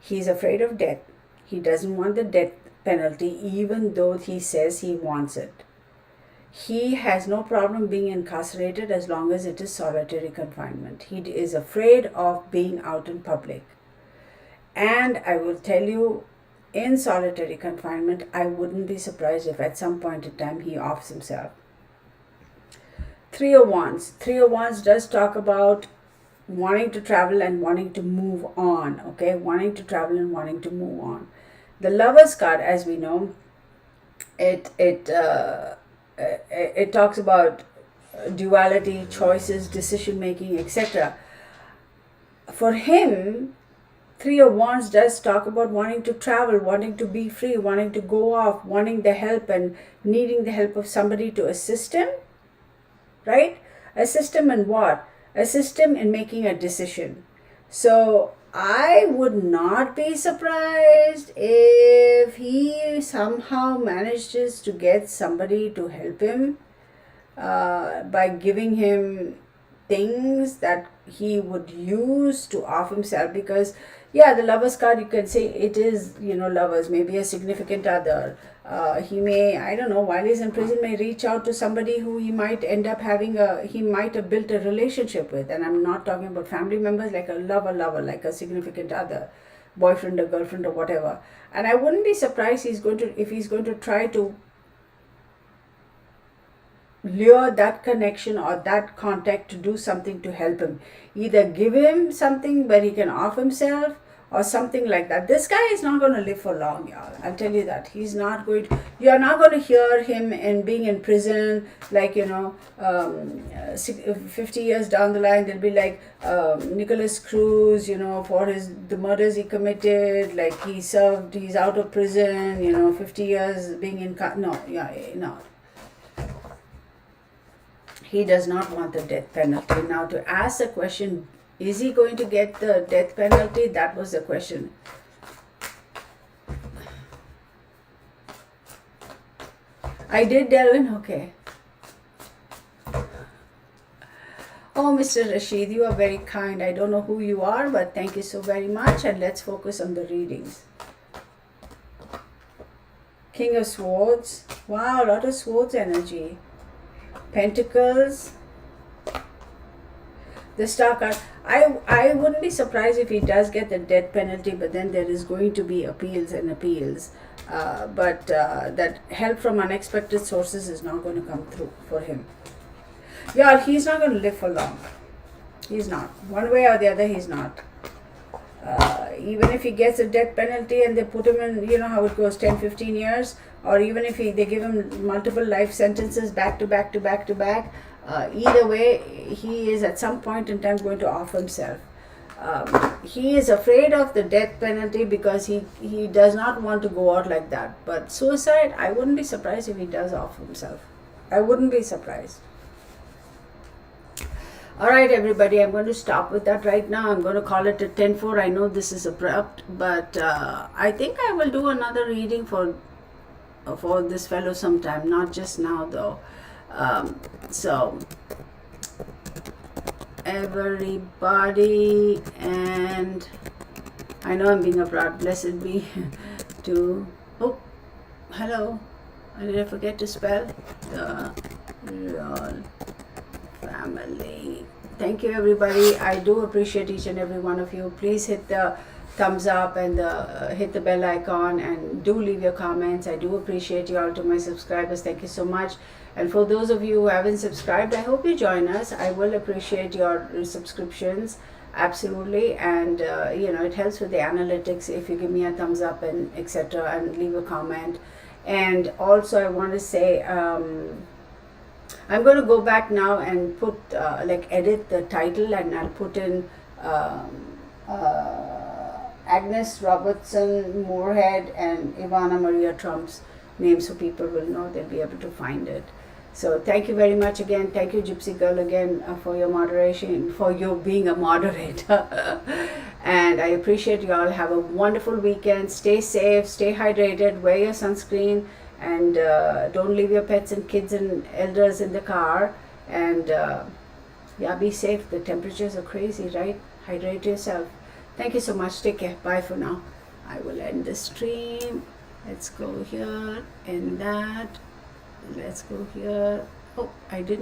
He's afraid of death. He doesn't want the death penalty, even though he says he wants it. He has no problem being incarcerated as long as it is solitary confinement. He is afraid of being out in public. And I will tell you, in solitary confinement, I wouldn't be surprised if at some point in time he offs himself. Three of Wands. Three of Wands does talk about wanting to travel and wanting to move on. Okay, wanting to travel and wanting to move on. The Lover's card, as we know, it talks about duality, choices, decision making, etc. For him, Three of Wands does talk about wanting to travel, wanting to be free, wanting to go off, wanting the help and needing the help of somebody to assist him. Right? Assist him in what? Assist him in making a decision. So I would not be surprised if he somehow manages to get somebody to help him by giving him things that he would use to off himself. Because the Lover's card, you can say it is, lovers, maybe a significant other. He may, I don't know, while he's in prison, may reach out to somebody who he might end up he might have built a relationship with. And I'm not talking about family members, like a lover, like a significant other, boyfriend or girlfriend or whatever. And I wouldn't be surprised if he's going to try to lure that connection or that contact to do something to help him. Either give him something where he can off himself or something like that. This guy is not going to live for long, y'all. I'll tell you that. He's not going to, you're not going to hear him in being in prison, like, 50 years down the line, they'll be like Nicholas Cruz, for the murders he committed, like he's out of prison, 50 years being in, no. He does not want the death penalty. Now, to ask the question, is he going to get the death penalty? That was the question. I did, Delvin? Okay. Oh, Mr. Rashid, you are very kind. I don't know who you are, but thank you so very much. And let's focus on the readings. King of Swords. Wow, a lot of Swords energy. Pentacles. The Star card. I wouldn't be surprised if he does get the death penalty, but then there is going to be appeals and appeals. But that help from unexpected sources is not going to come through for him. Yeah, he's not going to live for long. He's not. One way or the other, he's not. Even if he gets a death penalty and they put him in, you know how it goes, 10, 15 years, or even if they give him multiple life sentences back to back to back to back, either way, he is at some point in time going to off himself. He is afraid of the death penalty because he does not want to go out like that. But suicide, I wouldn't be surprised if he does off himself. I wouldn't be surprised. All right, everybody, I'm going to stop with that right now. I'm going to call it a 10-4. I know this is abrupt, but I think I will do another reading for this fellow sometime, not just now though. So, everybody, and I know I'm being abrupt. Blessed be to, oh, hello. Did I forget to spell? The real family. Thank you, everybody. I do appreciate each and every one of you. Please hit the thumbs up and hit the bell icon, and do leave your comments. I do appreciate you all. To my subscribers, thank you so much. And for those of you who haven't subscribed, I hope you join us. I will appreciate your subscriptions, absolutely. And it helps with the analytics if you give me a thumbs up and etc. and leave a comment. And also I want to say, I'm going to go back now and put edit the title, and I'll put in Agnes Robertson Moorehead and Ivana Maria Trump's name, so people will know. They'll be able to find it. So thank you very much again. Thank you, Gypsy Girl, again for your moderation, for you being a moderator. And I appreciate you all. Have a wonderful weekend. Stay safe, stay hydrated, wear your sunscreen, and don't leave your pets and kids and elders in the car. And be safe. The temperatures are crazy, right? Hydrate yourself. Thank you so much. Take care. Bye for now. I will end the stream. Let's go here and that. Let's go here. Oh, I didn't.